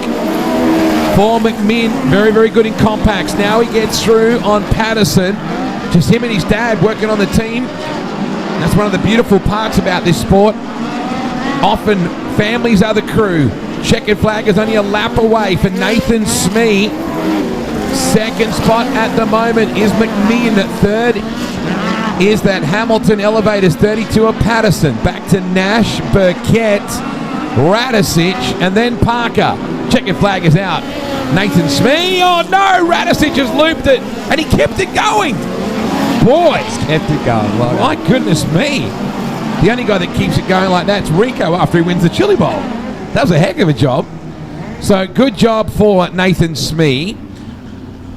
for McMinn. Very, very good in compacts. Now he gets through on Patterson. Just him and his dad working on the team. That's one of the beautiful parts about this sport. Often families are the crew. Checkered flag is only a lap away for Nathan Smee. Second spot at the moment is McMinn. Third is that Hamilton Elevators 32 of Patterson. Back to Nash, Burkett, Radicic, and then Parker. Checkered flag is out. Nathan Smee. Oh no, Radicic has looped it and he kept it going. Boys, Kept it going. Well my done. goodness me. The only guy that keeps it going like that's Rico after he wins the Chili Bowl. That was a heck of a job. So good job for Nathan Smee.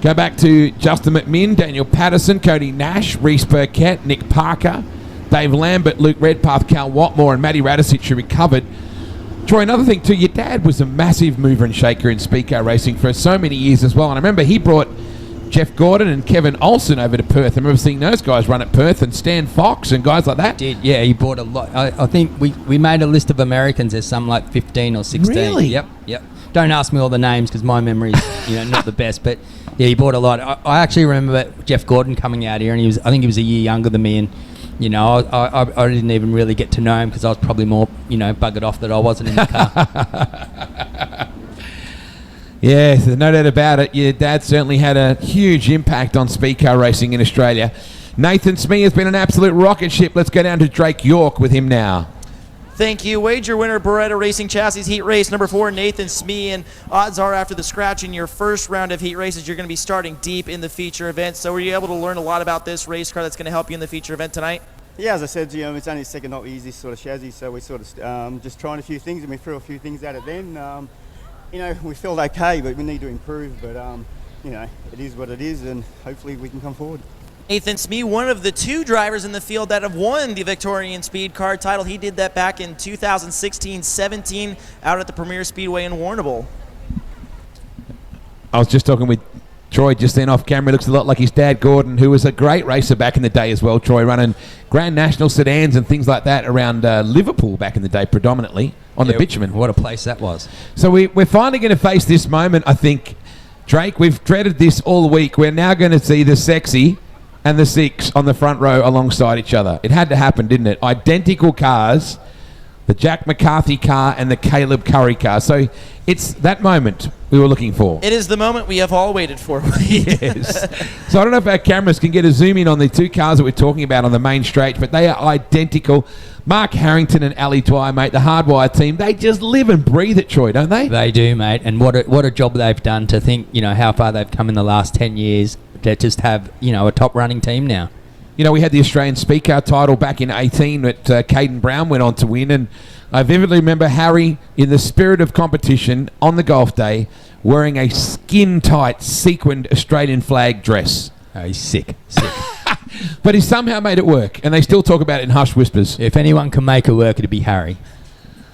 Go back to Justin McMinn, Daniel Patterson, Cody Nash, Reese Burkett, Nick Parker, Dave Lambert, Luke Redpath, Cal Watmore, and Matty Radicic, who recovered. Troy, another thing too, your dad was a massive mover and shaker in Speedcar racing for so many years as well. And I remember he brought Jeff Gordon and Kevin Olsen over to Perth. I remember seeing those guys run at Perth, and Stan Fox and guys like that. Yeah, he bought a lot. I think we made a list of Americans. There's some like 15 or 16. Really? Yep. Don't ask me all the names because my memory's not the best. But yeah, he bought a lot. I actually remember Jeff Gordon coming out here, and I think he was a year younger than me, and I didn't even really get to know him because I was probably more buggered off that I wasn't in the car. Yes, there's no doubt about it. Your dad certainly had a huge impact on Speedcar racing in Australia. Nathan Smee has been an absolute rocket ship. Let's go down to Drake York with him now. Thank you. Wager winner, Beretta Racing Chassis Heat Race number 4, Nathan Smee. And odds are after the scratch in your first round of heat races, you're going to be starting deep in the feature event. So were you able to learn a lot about this race car that's going to help you in the feature event tonight? Yeah, as I said, it's only the second not easy sort of chassis, so we sort of just trying a few things, and we threw a few things at it then. We felt okay, but we need to improve. But it is what it is, and hopefully we can come forward. Nathan Smee, one of the 2 drivers in the field that have won the Victorian Speedcar title. He did that back in 2016-17 out at the Premier Speedway in Warrnambool. I was just talking with Troy just then off camera. He looks a lot like his dad, Gordon, who was a great racer back in the day as well, Troy, running Grand National sedans and things like that around Liverpool back in the day, predominantly on the bitumen. What a place that was. So we're finally going to face this moment, I think. Drake, we've dreaded this all week. We're now going to see the Sexy and the 6 on the front row alongside each other. It had to happen, didn't it? Identical cars, the Jack McCarthy car and the Caleb Curry car. So it's that moment we were looking for. It is the moment we have all waited for. Yes. So I don't know if our cameras can get a zoom in on the 2 cars that we're talking about on the main straight, but they are identical. Mark Harrington and Ali Dwyer, mate, the Hardwire team, they just live and breathe it, Troy, don't they? They do, mate. And what a job they've done to think, how far they've come in the last 10 years to just have, a top running team now. We had the Australian Speedcar title back in 18 that Caden Brown went on to win, and I vividly remember Harry, in the spirit of competition on the golf day, wearing a skin-tight sequined Australian flag dress. Oh, he's sick. But he somehow made it work, and they still talk about it in hushed whispers. If anyone can make it work, it'd be Harry.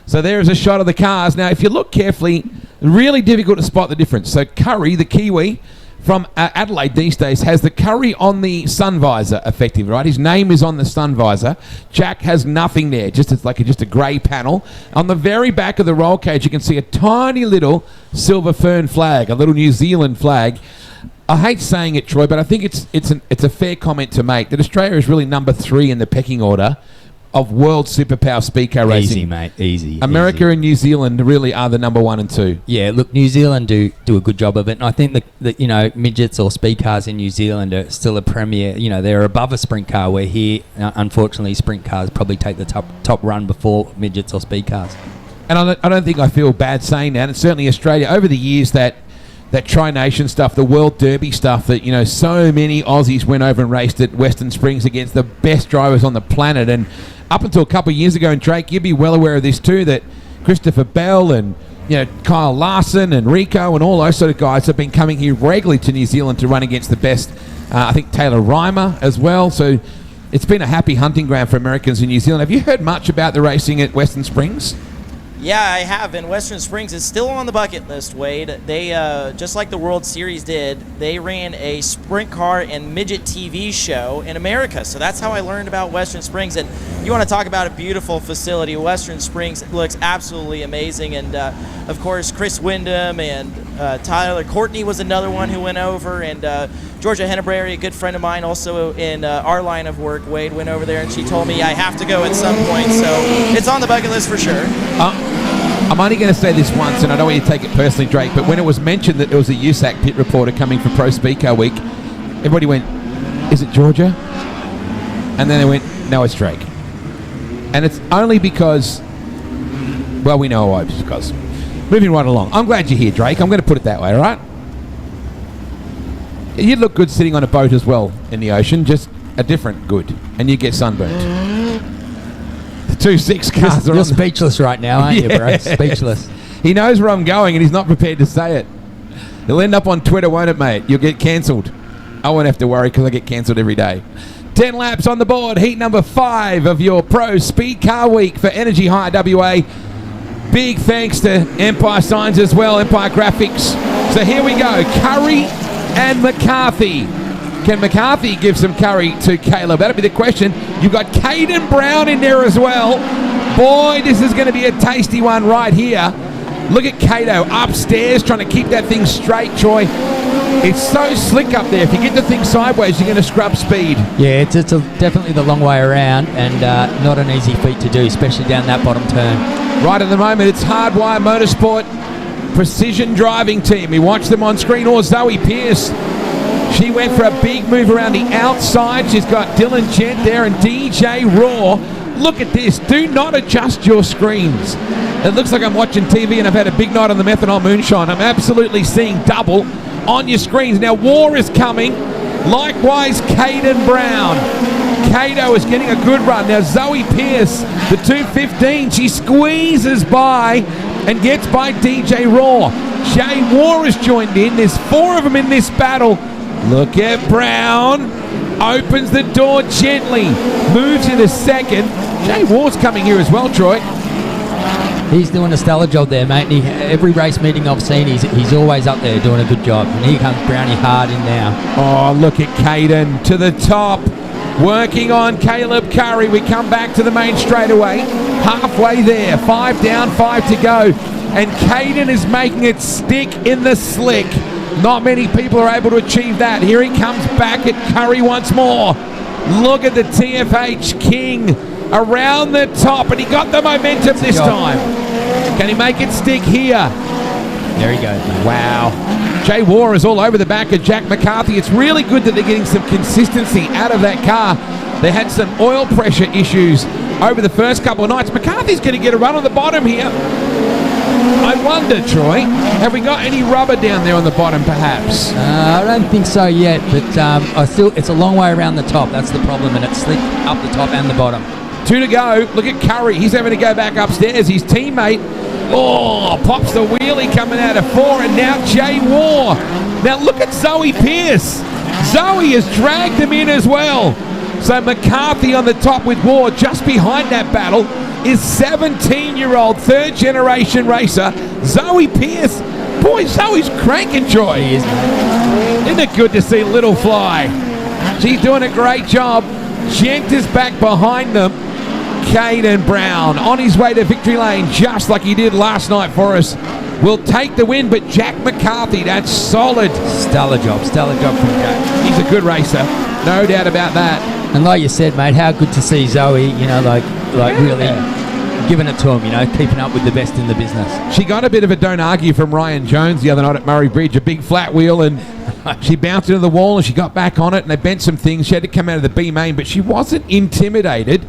So there is a shot of the cars. Now, if you look carefully, really difficult to spot the difference. So Curry, the Kiwi from Adelaide these days, has the Curry on the sun visor, effectively, right? His name is on the sun visor. Jack has nothing there, just a grey panel. On the very back of the roll cage, you can see a tiny little silver fern flag, a little New Zealand flag. I hate saying it, Troy, but I think it's a fair comment to make that Australia is really number 3 in the pecking order of world superpower Speedcar racing. Easy, mate. Easy. America and New Zealand really are the number 1 and 2. Yeah, look, New Zealand do a good job of it, and I think that midgets or speed cars in New Zealand are still a premier. They're above a sprint car. Where here, unfortunately, sprint cars probably take the top run before midgets or speed cars. And I don't think I feel bad saying that. And certainly Australia over the years that Tri-Nation stuff, the World Derby stuff that, so many Aussies went over and raced at Western Springs against the best drivers on the planet. And up until a couple of years ago, and Drake, you'd be well aware of this too, that Christopher Bell and Kyle Larson and Rico and all those sort of guys have been coming here regularly to New Zealand to run against the best. I think Taylor Reimer as well. So it's been a happy hunting ground for Americans in New Zealand. Have you heard much about the racing at Western Springs? Yeah, I have, and Western Springs is still on the bucket list, Wade. They, just like the World Series did, they ran a sprint car and midget TV show in America. So that's how I learned about Western Springs. And you want to talk about a beautiful facility. Western Springs looks absolutely amazing. And, of course, Chris Wyndham and Tyler Courtney was another one who went over. And Georgia Henneberry, a good friend of mine, also in our line of work, Wade, went over there, and she told me I have to go at some point. So it's on the bucket list for sure. I'm only going to say this once, and I don't want you to take it personally, Drake, but when it was mentioned that there was a USAC pit reporter coming for Pro Speedcar Week, everybody went, is it Georgia? And then they went, no, it's Drake. And it's only because, well, we know why, because. Moving right along. I'm glad you're here, Drake. I'm going to put it that way, all right? You'd look good sitting on a boat as well in the ocean, just a different good, and you get sunburnt. The 2.6 cars You're speechless right now, aren't you, bro? Speechless. He knows where I'm going, and he's not prepared to say it. He'll end up on Twitter, won't it, mate? You'll get cancelled. I won't have to worry because I get cancelled every day. 10 laps on the board. Heat number 5 of your Pro Speed Car Week for Energy Hire WA. Big thanks to Empire Signs as well, Empire Graphics. So here we go. Curry and McCarthy. Can McCarthy give some curry to Caleb? That'll be the question. You've got Caden Brown in there as well. Boy, this is going to be a tasty one right here. Look at Cato upstairs trying to keep that thing straight, Troy. It's so slick up there. If you get the thing sideways, you're going to scrub speed. Yeah, it's definitely the long way around and not an easy feat to do, especially down that bottom turn. Right at the moment, it's Hardwire Motorsport Precision Driving Team. We watch them on screen. Or Zoe Pierce. She went for a big move around the outside. She's got Dylan Gent there and DJ Raw. Look at this. Do not adjust your screens. It looks like I'm watching TV and I've had a big night on the methanol moonshine. I'm absolutely seeing double on your screens. Now, War is coming. Likewise, Caden Brown. Cato is getting a good run. Now, Zoe Pierce, the 215, she squeezes by and gets by DJ Raw. Jay War has joined in. There's 4 of them in this battle. Look at Brown. Opens the door gently. Moves into second. Jay War's coming here as well, Troy. He's doing a stellar job there, mate. Every race meeting I've seen, he's always up there doing a good job. And here comes Brownie hard in now. Oh, look at Caden to the top. Working on Caleb Curry. We come back to the main straightaway. Halfway there. 5 down, 5 to go. And Caden is making it stick in the slick. Not many people are able to achieve that. Here he comes back at Curry once more. Look at the TFH King around the top, and he got the momentum this time. Can he make it stick here? There he goes, mate. Wow. Jay War is all over the back of Jack McCarthy. It's really good that they're getting some consistency out of that car. They had some oil pressure issues over the first couple of nights. McCarthy's going to get a run on the bottom here. I wonder, Troy, have we got any rubber down there on the bottom, perhaps? I don't think so yet, but it's a long way around the top. That's the problem, and it's slick up the top and the bottom. 2 to go. Look at Curry. He's having to go back upstairs. His teammate, pops the wheelie coming out of 4, and now Jay War. Now look at Zoe Pierce. Zoe has dragged him in as well. So McCarthy on the top with War. Just behind that battle is 17-year-old third-generation racer Zoe Pierce. Boy, Zoe's cranking, Troy. He is, mate. Isn't it good to see Little Fly? She's doing a great job. Gent is back behind them. Caden Brown on his way to victory lane, just like he did last night for us. Will take the win, but Jack McCarthy, that's solid. Stellar job from Jack. He's a good racer, no doubt about that. And like you said, mate, how good to see Zoe, really giving it to him, keeping up with the best in the business. She got a bit of a don't argue from Ryan Jones the other night at Murray Bridge, a big flat wheel, and she bounced into the wall and she got back on it and they bent some things. She had to come out of the B main, but she wasn't intimidated.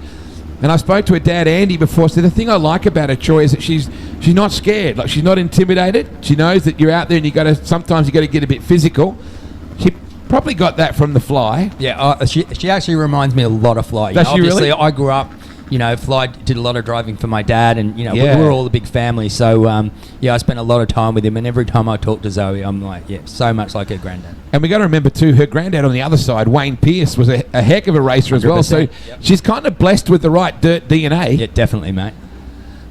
And I spoke to her dad, Andy, before. So the thing I like about her, Troy, is that she's not scared. Like, she's not intimidated. She knows that you're out there and sometimes you got to get a bit physical. She probably got that from the Fly. Yeah, she actually reminds me a lot of Fly. Does she obviously, really? I grew up, Fly did a lot of driving for my dad, and we're all a big family. So I spent a lot of time with him, and every time I talk to Zoe, I'm like, so much like her granddad. And we got to remember too, her granddad on the other side, Wayne Pierce, was a heck of a racer as well. So she's kind of blessed with the right dirt DNA. Yeah, definitely, mate.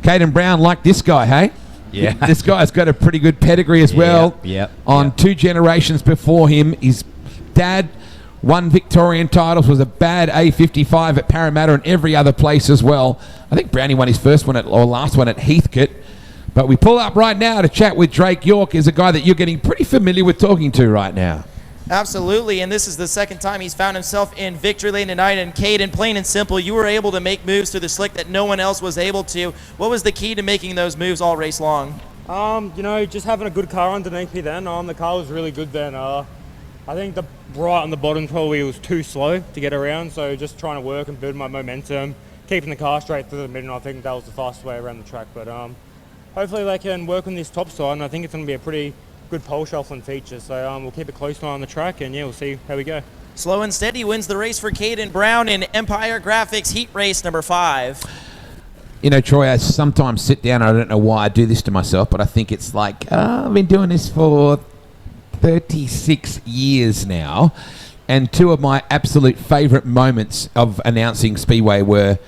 Caden Brown, like this guy, hey? Yeah. This guy's got a pretty good pedigree as well. Yep. On 2 generations before him, his dad won Victorian titles, was a bad A55 at Parramatta and every other place as well. I think Brownie won his first one or last one at Heathcote. But we pull up right now to chat with Drake York, is a guy that you're getting pretty familiar with talking to right now. Absolutely, and this is the second time he's found himself in victory lane tonight. And Caden, plain and simple, you were able to make moves through the slick that no one else was able to. What was the key to making those moves all race long? Just having a good car underneath me then. The car was really good then. I think the right on the bottom probably was too slow to get around, so just trying to work and build my momentum, keeping the car straight through the middle. I think that was the fastest way around the track. But hopefully they can work on this top side, and I think it's going to be a pretty good pole shuffling feature, so we'll keep a close eye on the track, and we'll see how we go. Slow and steady wins the race for Caden Brown in Empire Graphics Heat Race number 5. You know, Troy, I sometimes sit down, I don't know why I do this to myself, but I think it's like, I've been doing this for 36 years now, and 2 of my absolute favourite moments of announcing Speedway were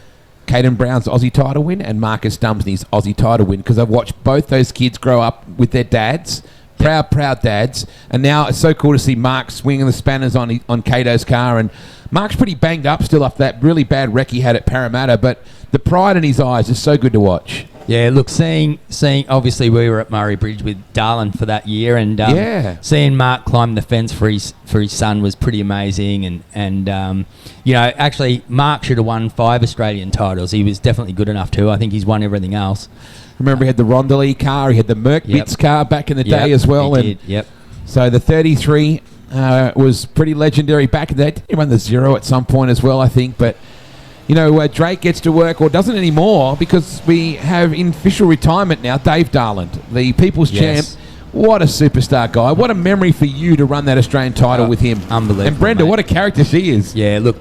Caden Brown's Aussie title win and Marcus Dumsney's Aussie title win, because I've watched both those kids grow up with their dads, proud dads, and now it's so cool to see Mark swinging the spanners on Cato's car, and Mark's pretty banged up still off that really bad wreck he had at Parramatta, but the pride in his eyes is so good to watch. Yeah, look, seeing obviously we were at Murray Bridge with Darlin for that year, and seeing Mark climb the fence for his son was pretty amazing, and actually Mark should have won 5 Australian titles. He was definitely good enough too. I think he's won everything else. Remember, he had the Rondelli car, he had the Merc Bits car back in the day as well. He did, yep. So the 33 was pretty legendary back in the day. He won the 0 at some point as well, I think. But, Drake gets to work, or doesn't anymore, because we have in official retirement now Dave Darland, the People's Champ. What a superstar guy. What a memory for you to run that Australian title with him. Unbelievable. And Brenda, mate. What a character she is. Yeah, look,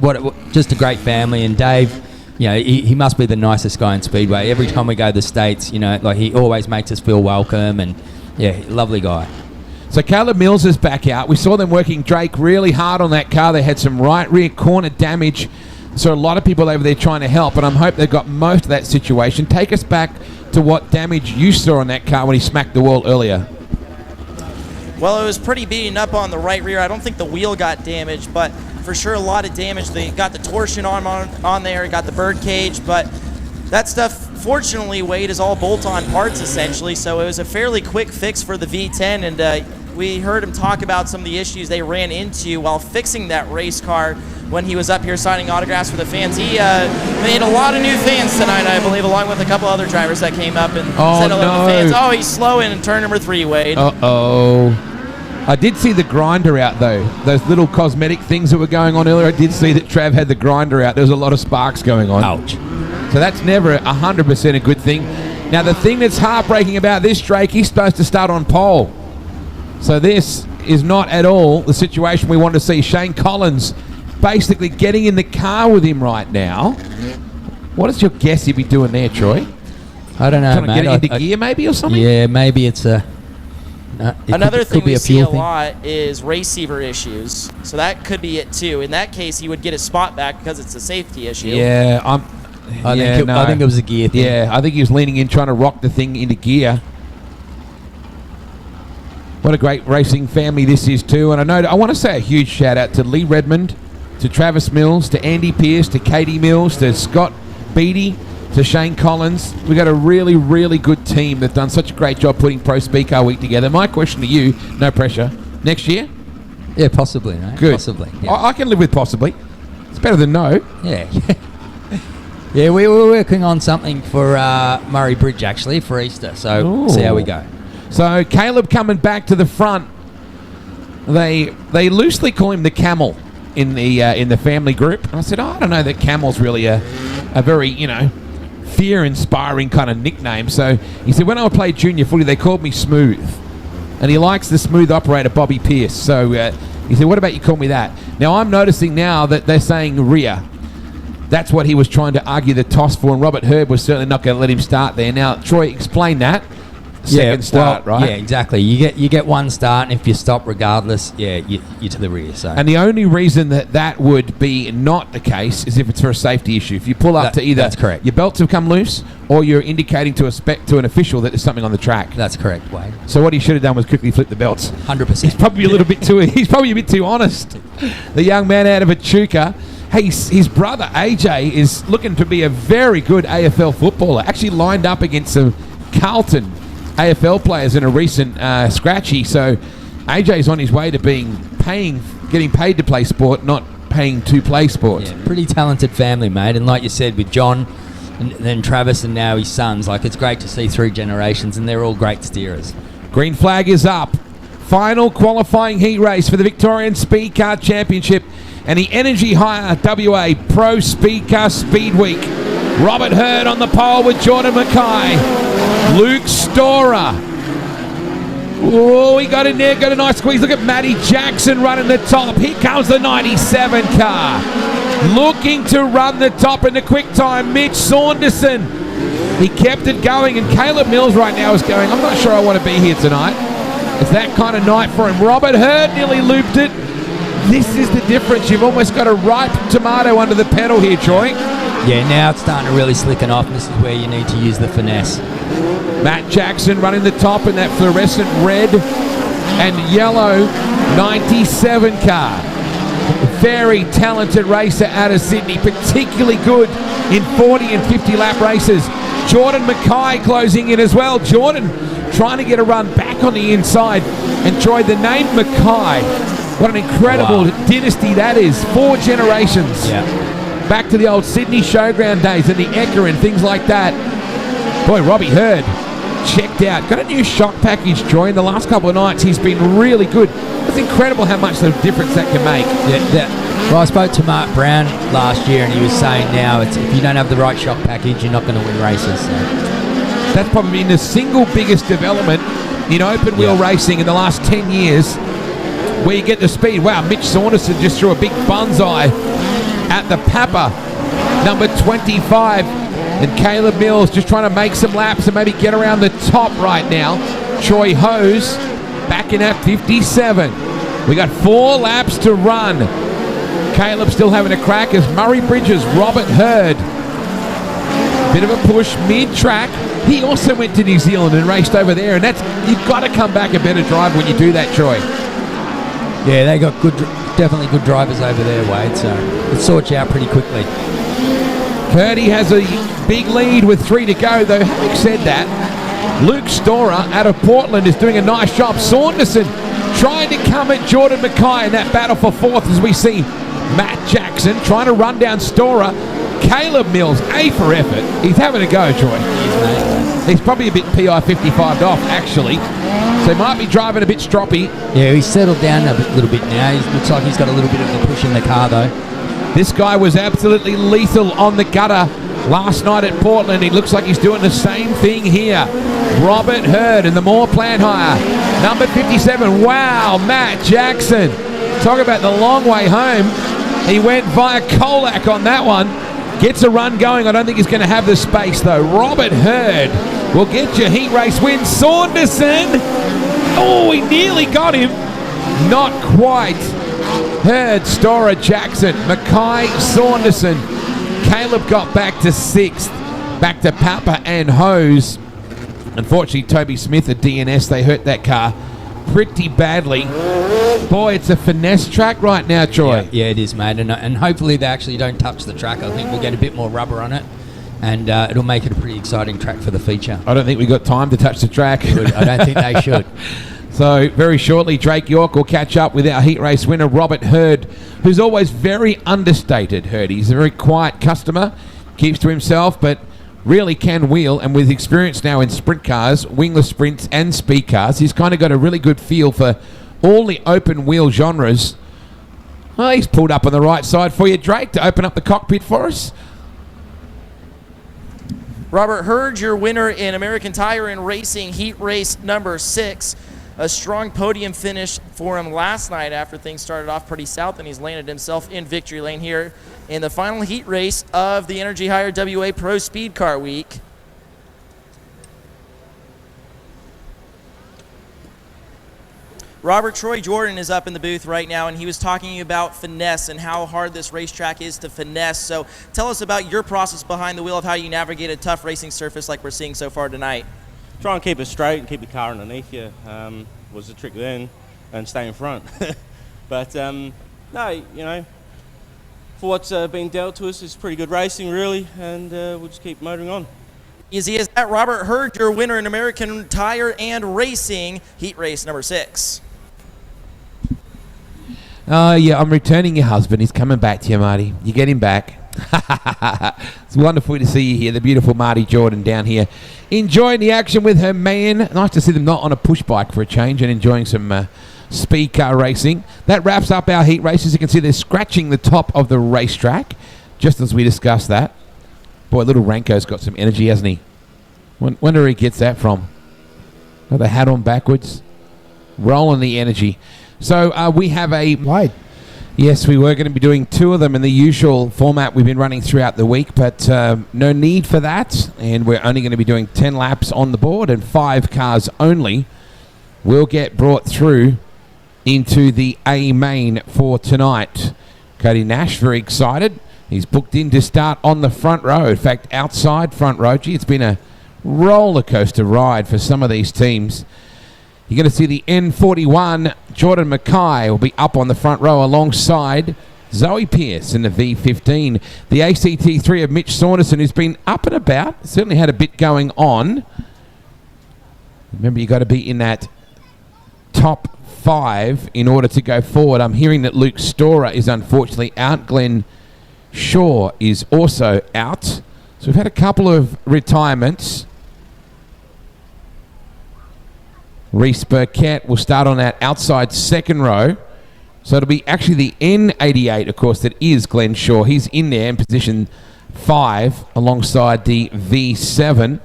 just a great family. And Dave, he must be the nicest guy in Speedway. Every time we go to the States, he always makes us feel welcome, and lovely guy. So Caleb Mills is back out. We saw them working Drake really hard on that car. They had some right rear corner damage, so a lot of people over there trying to help, and I hope they've got most of that situation. Take us back to what damage you saw on that car when he smacked the wall earlier. Well, it was pretty beaten up on the right rear. I don't think the wheel got damaged, but for sure a lot of damage. They got the torsion on there, got the bird cage, but that stuff, fortunately, Wade, is all bolt-on parts essentially, so it was a fairly quick fix for the V10, and we heard him talk about some of the issues they ran into while fixing that race car when he was up here signing autographs for the fans. He made a lot of new fans tonight, I believe, along with a couple other drivers that came up and said hello to the fans. Oh, he's slow in turn number 3, Wade. I did see the grinder out, though. Those little cosmetic things that were going on earlier, I did see that Trav had the grinder out. There was a lot of sparks going on. Ouch. So that's never 100% a good thing. Now, the thing that's heartbreaking about this, Drake, he's supposed to start on pole. So this is not at all the situation we want to see. Shane Collins basically getting in the car with him right now. What is your guess he'd be doing there, Troy? I don't know, Trying to get it into gear maybe or something? Yeah, maybe it's a... Another thing we see a lot is receiver issues. So that could be it too. In that case, he would get his spot back because it's a safety issue. Yeah, I think it was a gear thing. Yeah, I think he was leaning in trying to rock the thing into gear. What a great racing family this is too. And I want to say a huge shout out to Lee Redmond, to Travis Mills, to Andy Pearce, to Katie Mills, to Scott Beattie, to Shane Collins. We got a really, really good team that's done such a great job putting Pro Speedcar Week together. My question to you, no pressure, next year? Yeah, possibly, mate. Good. Possibly. Yeah. I can live with possibly. It's better than no. Yeah. Yeah, we were working on something for Murray Bridge, actually, for Easter. So, Ooh. See how we go. So, Caleb coming back to the front. They loosely call him the Camel in the family group. And I said, I don't know that Camel's really a very, fear-inspiring kind of nickname. So he said, when I played junior footy, they called me Smooth. And he likes the smooth operator, Bobby Pearce. So he said, what about you call me that? Now, I'm noticing now that they're saying rear. That's what he was trying to argue the toss for, and Robert Herb was certainly not going to let him start there. Now, Troy, explain that. second start, right? Yeah, exactly. You get one start, and if you stop regardless, you're to the rear. So. And the only reason that would be not the case is if it's for a safety issue. If you pull up to either that's correct. your belts have come loose or you're indicating to an official that there's something on the track. That's correct, Wade. So what he should have done was quickly flip the belts. 100%. He's probably a little bit too. He's probably a bit too honest. The young man out of Echuca. Hey, his brother AJ is looking to be a very good AFL footballer. Actually lined up against some Carlton AFL players in a recent scratchy. So AJ's on his way to getting paid to play sport, not paying to play sport. Yeah, pretty talented family, mate. And like you said, with John and then Travis and now his sons, like it's great to see 3 generations, and they're all great steerers. Green flag is up. Final qualifying heat race for the Victorian Speedcar Championship and the Energy Hire WA Pro Speedcar Speed Week. Robert Hurd on the pole with Jordan Mackay. Luke Storer. Oh, he got in there, got a nice squeeze. Look at Matty Jackson running the top. Here comes the 97 car. Looking to run the top in the quick time, Mitch Saunderson. He kept it going, and Caleb Mills right now is going, I'm not sure I want to be here tonight. It's that kind of night for him. Robert Hurd nearly looped it. This is the difference. You've almost got a ripe tomato under the pedal here, Troy. Yeah, now it's starting to really slicken off, and this is where you need to use the finesse. Matt Jackson running the top in that fluorescent red and yellow 97 car. Very talented racer out of Sydney, particularly good in 40 and 50 lap races. Jordan Mackay closing in as well. Jordan trying to get a run back on the inside. And Troy, the name Mackay, what an incredible dynasty that is. 4 generations. Yeah. Back to the old Sydney Showground days and the Ekka and things like that. Boy, Robbie Hurd checked out. Got a new shock package, Troy. In the last couple of nights, he's been really good. It's incredible how much of a difference that can make. Well, I spoke to Mark Brown last year, and he was saying now if you don't have the right shock package, you're not going to win races. So. That's probably been the single biggest development in open wheel racing in the last 10 years, where you get the speed. Wow, Mitch Saunderson just threw a big bullseye at the Papa, number 25. And Caleb Mills just trying to make some laps and maybe get around the top right now. Troy Hose back in at 57. We got 4 laps to run. Caleb still having a crack as Murray Bridges, Robert Hurd. Bit of a push mid-track. He also went to New Zealand and raced over there, and you've got to come back a better driver when you do that, Troy. Yeah, they got definitely good drivers over there, Wade, so it sorts you out pretty quickly. Purdy has a big lead with 3 to go, though. Having said that, Luke Storer out of Portland is doing a nice job. Saunderson trying to come at Jordan Mackay in that battle for 4th as we see Matt Jackson trying to run down Storer. Caleb Mills, A for effort. He's having a go, Troy. He's probably a bit PI 55'd off, actually. So he might be driving a bit stroppy. Yeah, he's settled down a little bit now. He looks like he's got a little bit of the push in the car, though. This guy was absolutely lethal on the gutter last night at Portland. He looks like he's doing the same thing here. Robert Hurd in the Moore Plant Hire. Number 57. Wow, Matt Jackson. Talk about the long way home. He went via Colac on that one. Gets a run going. I don't think he's going to have the space, though. Robert Hurd will get your heat race win. Saunderson. Oh, he nearly got him. Not quite. Hurd, Storer, Jackson, Mackay, Saunderson. Caleb got back to 6th. Back to Papa and Hose. Unfortunately, Toby Smith at DNS, they hurt that car pretty badly. Boy, it's a finesse track right now, Troy. Yeah, it is, mate. And hopefully they actually don't touch the track. I think we'll get a bit more rubber on it, and it'll make it a pretty exciting track for the feature. I don't think we got time to touch the track. I don't think they should. So very shortly, Drake York will catch up with our heat race winner, Robert Hurd, who's always very understated, Hurd. He's a very quiet customer, keeps to himself, but really can wheel, and with experience now in sprint cars, wingless sprints and speed cars, he's kind of got a really good feel for all the open wheel genres. Well, he's pulled up on the right side for you, Drake, to open up the cockpit for us. Robert Hurd, your winner in American Tire and Racing Heat Race number 6. A strong podium finish for him last night after things started off pretty south, and he's landed himself in victory lane here in the final heat race of the Energy Hire WA Pro Speed Car Week. Robert Troy Jordan is up in the booth right now, and he was talking about finesse and how hard this racetrack is to finesse. So tell us about your process behind the wheel of how you navigate a tough racing surface like we're seeing so far tonight. Try and keep it straight and keep the car underneath you was the trick then, and stay in front. But no, you know, for what's been dealt to us, it's pretty good racing really, and we'll just keep motoring on. Easy as that. Robert Hurd, your winner in American Tire and Racing Heat Race number 6. Yeah, I'm returning your husband. He's coming back to you, Marty. You get him back. It's wonderful to see you here, the beautiful Marty Jordan down here, enjoying the action with her man. Nice to see them not on a push bike for a change and enjoying some speed car racing. That wraps up our heat races. You can see they're scratching the top of the racetrack, just as we discussed that. Boy, little Ranko's got some energy, hasn't he? Wonder where he gets that from. Got the hat on backwards. Rolling the energy. So we have a... Wade. Yes, we were going to be doing 2 of them in the usual format we've been running throughout the week, but no need for that. And we're only going to be doing 10 laps on the board, and 5 cars only will get brought through into the A main for tonight. Cody Nash, very excited. He's booked in to start on the front row. In fact, outside front row. Gee, it's been a roller coaster ride for some of these teams. You're going to see the N41, Jordan Mackay, will be up on the front row alongside Zoe Pierce in the V15. The ACT3 of Mitch Saunderson, who's been up and about, certainly had a bit going on. Remember, you've got to be in that top 5 in order to go forward. I'm hearing that Luke Storer is unfortunately out. Glenn Shaw is also out. So we've had a couple of retirements. Reese Burkett will start on that outside second row. So it'll be actually the N88, of course, that is Glenn Shaw. He's in there in position 5 alongside the V7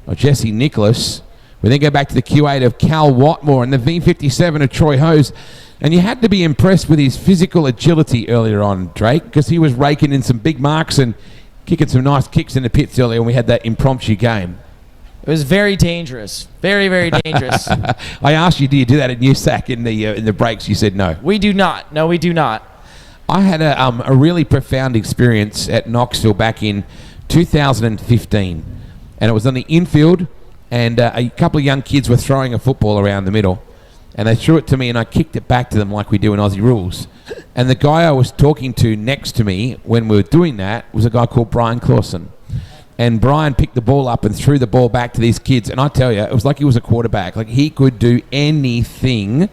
of Jesse Nicholas. We then go back to the Q8 of Cal Watmore and the V57 of Troy Hose. And you had to be impressed with his physical agility earlier on, Drake, because he was raking in some big marks and kicking some nice kicks in the pits earlier when we had that impromptu game. It was very dangerous. Very, very dangerous. I asked you, do you do that at USAC in the breaks? You said no. We do not. No, we do not. I had a really profound experience at Knoxville back in 2015. And it was on the infield, and a couple of young kids were throwing a football around the middle. And they threw it to me, and I kicked it back to them like we do in Aussie rules. And the guy I was talking to next to me when we were doing that was a guy called Brian Clausen. And Brian picked the ball up and threw the ball back to these kids. And I tell you, it was like he was a quarterback. Like he could do anything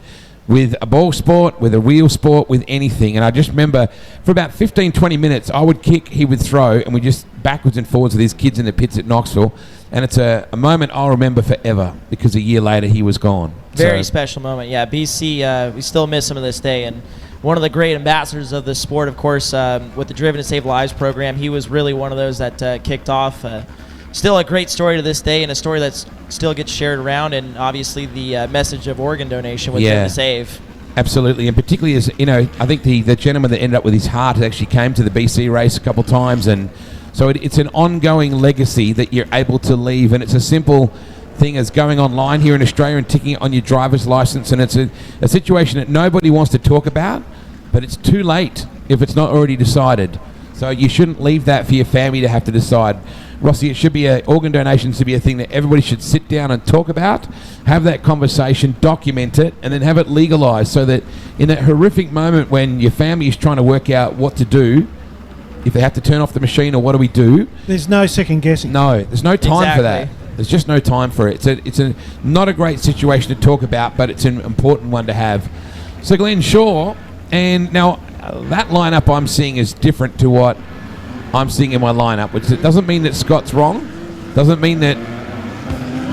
with a ball sport, with a wheel sport, with anything. And I just remember for about 15, 20 minutes, I would kick, he would throw, and we just backwards and forwards with these kids in the pits at Knoxville. And it's a moment I'll remember forever because a year later he was gone. Very special moment. Yeah, BC, we still miss him to this day. And one of the great ambassadors of the sport, of course, with the Driven to Save Lives program, he was really one of those that kicked off. Still a great story to this day, and a story that still gets shared around, and obviously the message of organ donation with Driven to Save. Absolutely, and particularly as, you know, I think the gentleman that ended up with his heart actually came to the BC race a couple of times, and so it's an ongoing legacy that you're able to leave, and it's a simple thing as going online here in Australia and ticking it on your driver's license, and it's a situation that nobody wants to talk about, but it's too late if it's not already decided. So you shouldn't leave that for your family to have to decide. Rossi, it should be organ donation should be a thing that everybody should sit down and talk about, have that conversation, document it, and then have it legalised so that in that horrific moment when your family is trying to work out what to do, if they have to turn off the machine or what do we do? There's no second guessing. No, there's no time for that. There's just no time for it. It's not a great situation to talk about, but it's an important one to have. So Glenn Shaw, and now that lineup I'm seeing is different to what I'm seeing in my lineup, which it doesn't mean that Scott's wrong. Doesn't mean that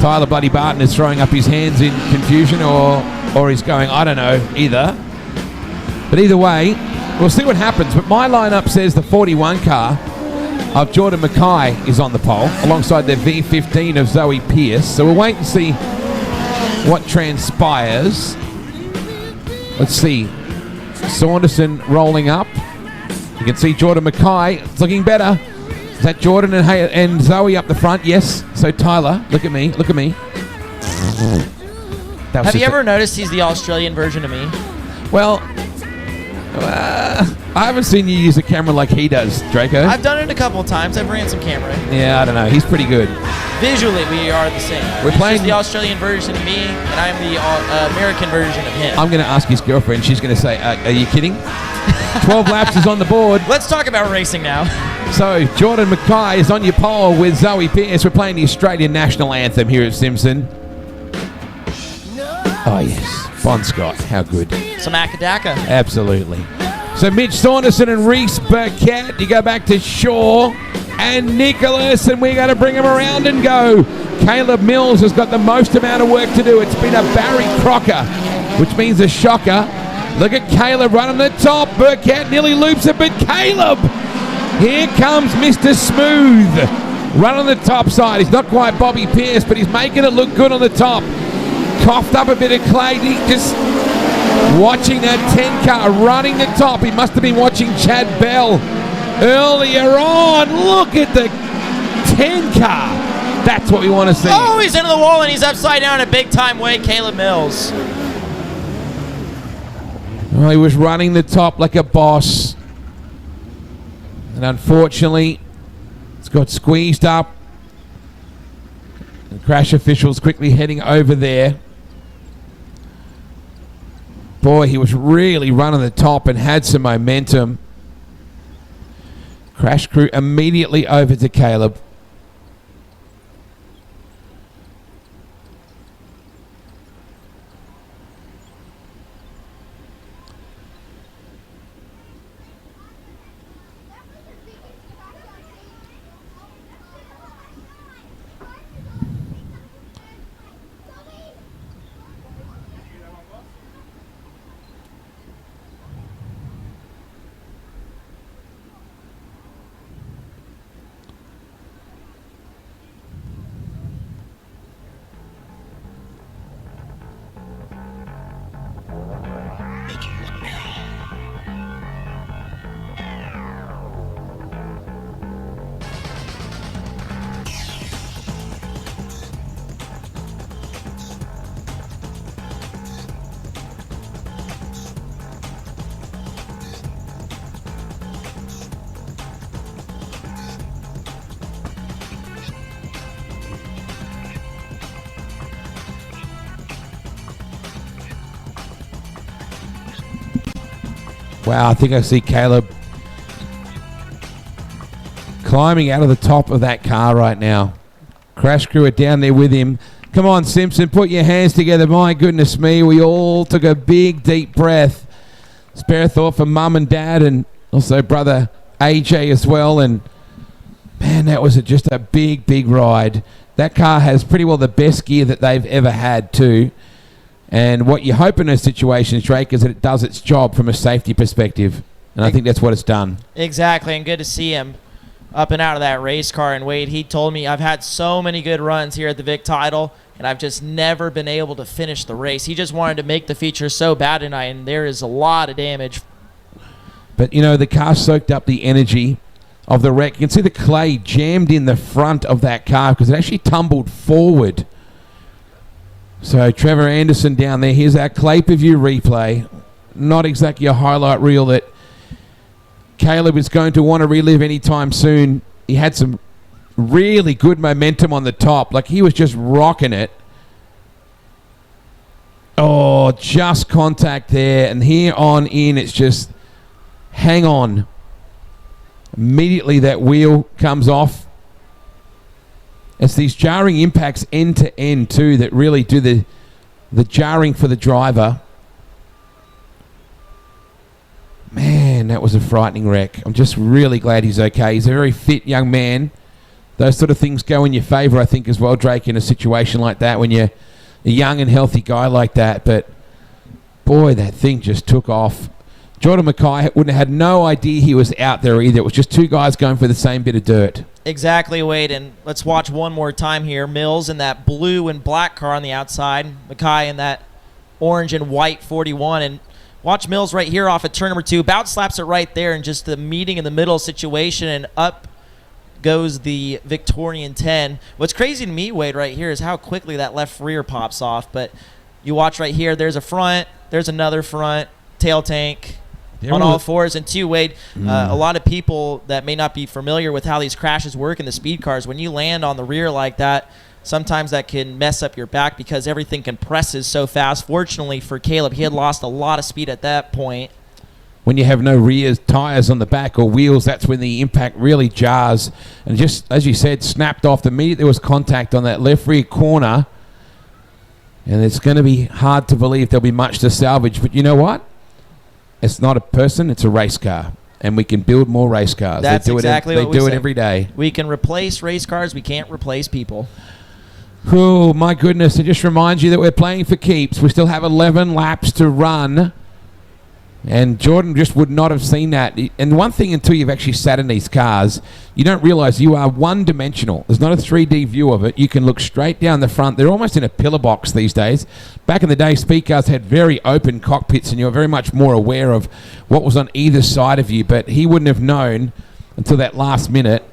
Tyler Bloody Barton is throwing up his hands in confusion or he's going, I don't know, either. But either way, we'll see what happens. But my lineup says the 41 car of Jordan Mackay is on the pole alongside the V15 of Zoe Pierce. So we'll wait and see what transpires. Let's see. Saunderson rolling up. You can see Jordan Mackay. It's looking better. Is that Jordan and Zoe up the front? Yes. So Tyler, look at me. Look at me. That was Have you just ever noticed he's the Australian version of me? Well, I haven't seen you use a camera like he does, Draco. I've done it a couple of times. I've ran some camera. Yeah, I don't know. He's pretty good. Visually, we are the same. We're He's playing just the Australian version of me, and I'm the American version of him. I'm going to ask his girlfriend. She's going to say, are you kidding? 12 laps is on the board. Let's talk about racing now. So, Jordan Mackay is on your pole with Zoe Pearce. We're playing the Australian national anthem here at Simpson. Oh, yes. Bon Scott. How good. Some Akadaka. Absolutely. So, Mitch Saunderson and Reese Burkett. You go back to Shaw and Nicholas, and we're going to bring them around and go. Caleb Mills has got the most amount of work to do. It's been a Barry Crocker, which means a shocker. Look at Caleb running the top. Burkett nearly loops it, but Caleb! Here comes Mr. Smooth. Run on the top side. He's not quite Bobby Pearce, but he's making it look good on the top. Coughed up a bit of clay. He just watching that 10 car running the top. He must have been watching Chad Bell earlier on. Look at the 10 car. That's what we want to see. Oh, he's into the wall and he's upside down in a big time way. Caleb Mills. Well, he was running the top like a boss. And unfortunately, it's got squeezed up. And crash officials quickly heading over there. Boy, he was really running the top and had some momentum. Crash crew immediately over to Caleb. Wow, I think I see Caleb climbing out of the top of that car right now. Crash crew are down there with him. Come on, Simpson, put your hands together. My goodness me, we all took a big, deep breath. Spare thought for Mum and Dad and also brother AJ as well. And, man, that was just a big, big ride. That car has pretty well the best gear that they've ever had too. And what you hope in a situation, Drake, is that it does its job from a safety perspective. And I think that's what it's done. Exactly, and good to see him up and out of that race car. And Wade, he told me, I've had so many good runs here at the Vic title, and I've just never been able to finish the race. He just wanted to make the feature so bad tonight, and there is a lot of damage. But, you know, the car soaked up the energy of the wreck. You can see the clay jammed in the front of that car because it actually tumbled forward. So Trevor Anderson down there. Here's our clay per view replay. Not exactly a highlight reel that Caleb is going to want to relive anytime soon. He had some really good momentum on the top. Like, he was just rocking it. Oh, just contact there. And here on in, it's just hang on. Immediately that wheel comes off. It's these jarring impacts end to end too that really do the jarring for the driver. Man, that was a frightening wreck. I'm just really glad he's okay. He's a very fit young man. Those sort of things go in your favour, I think, as well, Drake, in a situation like that when you're a young and healthy guy like that. But, boy, that thing just took off. Jordan Mackay wouldn't have had no idea he was out there either. It was just two guys going for the same bit of dirt. Exactly, Wade, and let's watch one more time here. Mills in that blue and black car on the outside. Mackay in that orange and white 41. And watch Mills right here off at turn number 2. About slaps it right there in just the meeting in the middle situation, and up goes the Victorian 10. What's crazy to me, Wade, right here is how quickly that left rear pops off. But You watch right here. There's a front. There's another front. Tail tank. There On was- all fours. And two, Wade, a lot of people that may not be familiar with how these crashes work in the speed cars, when you land on the rear like that, sometimes that can mess up your back because everything compresses so fast. Fortunately for Caleb, he had lost a lot of speed at that point. When you have no rear tires on the back or wheels, that's when the impact really jars. And just, as you said, snapped off. The minute there was contact on that left rear corner, and it's going to be hard to believe there'll be much to salvage. But you know what? It's not a person, it's a race car. And we can build more race cars. That's they do exactly it, what They we do it say. every day. We can replace race cars. We can't replace people. Oh, my goodness. It just reminds you that we're playing for keeps. We still have 11 laps to run. And Jordan just would not have seen that. And one thing, until you've actually sat in these cars, you don't realize you are one-dimensional. There's not a 3D view of it. You can look straight down the front. They're almost in a pillar box these days. Back in the day, speed cars had very open cockpits, and you were very much more aware of what was on either side of you. But he wouldn't have known until that last minute.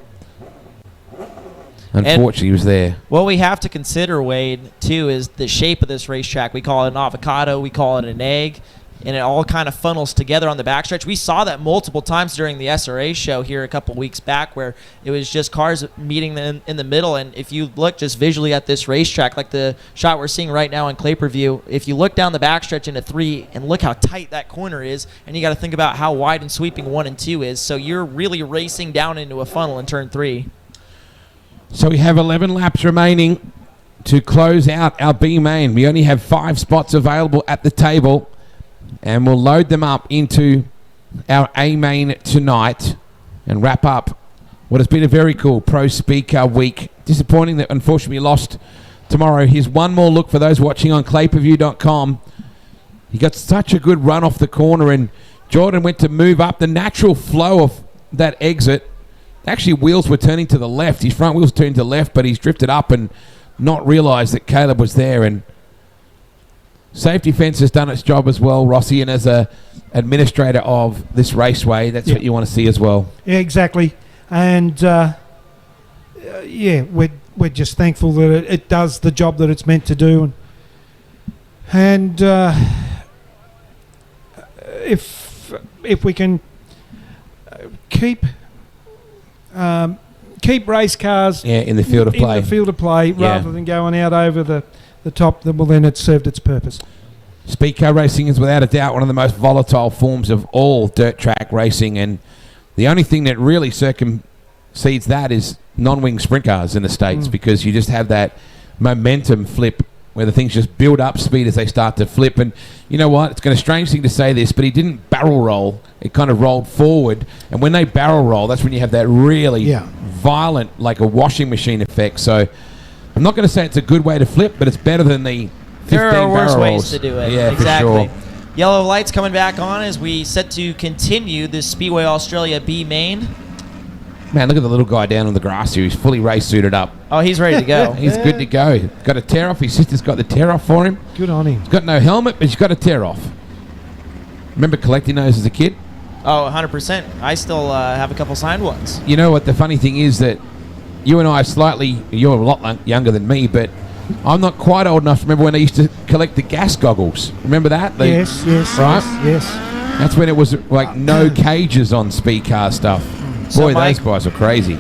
Unfortunately, he was there. What we have to consider, Wade, too, is the shape of this racetrack. We call it an avocado. We call it an egg. And it all kind of funnels together on the backstretch. We saw that multiple times during the SRA show here a couple weeks back, where it was just cars meeting in the middle. And if you look just visually at this racetrack, like the shot we're seeing right now in Clay-Per-View, if you look down the backstretch into 3 and look how tight that corner is, and you got to think about how wide and sweeping 1 and 2 is. So you're really racing down into a funnel in turn 3. So we have 11 laps remaining to close out our B main. We only have 5 spots available at the table. And we'll load them up into our A main tonight and wrap up what has been a very cool Pro Speedcar week. Disappointing that unfortunately we lost tomorrow. Here's one more look for those watching on clayperview.com. He got such a good run off the corner, and Jordan went to move up the natural flow of that exit. Actually, wheels were turning to the left. His front wheels turned to the left, but he's drifted up and not realized that Caleb was there. And safety fence has done its job as well, Rossi, and as a administrator of this raceway, that's what you want to see as well. Yeah, exactly. And we're just thankful that it does the job that it's meant to do. And if we can keep race cars in the field of play, rather than going out over the top, then it's served its purpose. Speedcar racing is without a doubt one of the most volatile forms of all dirt track racing, and the only thing that really circumcedes that is non-wing sprint cars in the States, because you just have that momentum flip where the things just build up speed as they start to flip. And you know what? It's going to strange thing to say this, but he didn't barrel roll. It kind of rolled forward, and when they barrel roll, that's when you have that really violent, like a washing machine effect. So I'm not going to say it's a good way to flip, but it's better than the 15 There are worse barrel ways rolls. to do it. Yeah, exactly. for sure. Yellow lights coming back on as we set to continue this Speedway Australia B main. Man, look at the little guy down on the grass here. He's fully race suited up. Oh, he's ready to go. He's good to go. Got a tear off. His sister's got the tear off for him. Good on him. He's got no helmet, but he's got a tear off. Remember collecting those as a kid? Oh, 100%. I still have a couple signed ones. You know what the funny thing is, that you and I are you're a lot younger than me, but I'm not quite old enough to remember when they used to collect the gas goggles. Remember that? Yes. Yes. That's when it was like no cages on speed car stuff. So Boy, Mike, those guys are crazy.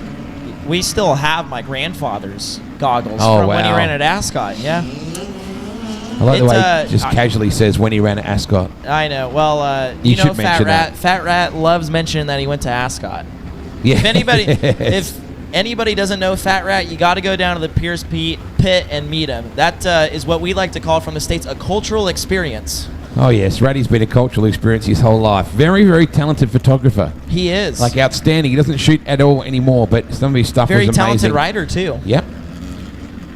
We still have my grandfather's goggles Oh, from when he wow. ran at Ascot, yeah. I like the It's, way he just casually says when he ran at Ascot. I know. Well, You you know, should mention that. Fat Rat loves mentioning that he went to Ascot. Yeah. If anybody doesn't know Fat Rat, you got to go down to the Pierce Pit and meet him. That is what we like to call from the States a cultural experience. Oh, yes. Ratty's been a cultural experience his whole life. Very, very talented photographer. He is. Like outstanding. He doesn't shoot at all anymore, but some of his stuff Very was amazing. talented writer, too. Yep.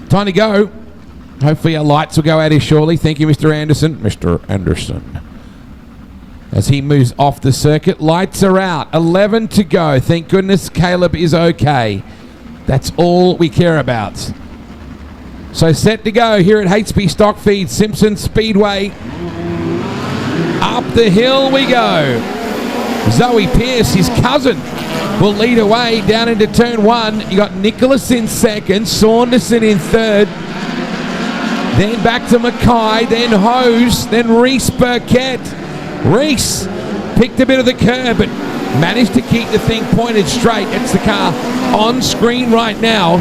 Time to go. Hopefully our lights will go out here shortly. Thank you, Mr. Anderson. Mr. Anderson. As he moves off the circuit, lights are out. 11 to go. Thank goodness Caleb is okay. That's all we care about. So set to go here at HP Stock Feed, Simpson Speedway. Up the hill we go. Zoe Pierce, his cousin, will lead away down into turn 1. You got Nicholas in second, Saunderson in third. then back to Mackay, then Hose, then Reese Burkett. Reese picked a bit of the curb, but managed to keep the thing pointed straight. It's the car on screen right now.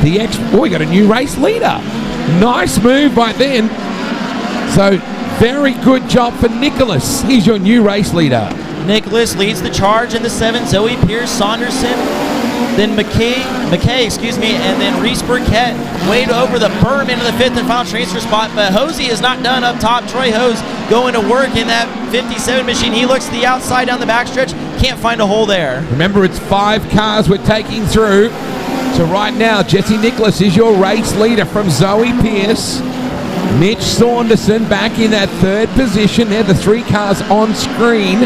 We got a new race leader. Nice move by then. So, very good job for Nicholas. He's your new race leader. Nicholas leads the charge in the 7. Zoe Pierce, Saunderson, then McKay, and then Reese Burkett way over the berm into the 5th and final transfer spot. But Hosey is not done up top. Troy Hose going to work in that 57 machine. He looks to the outside down the backstretch. Can't find a hole there. Remember, it's 5 cars we're taking through. So right now, Jesse Nicholas is your race leader from Zoe Pierce. Mitch Saunderson back in that 3rd position. They're the 3 cars on screen.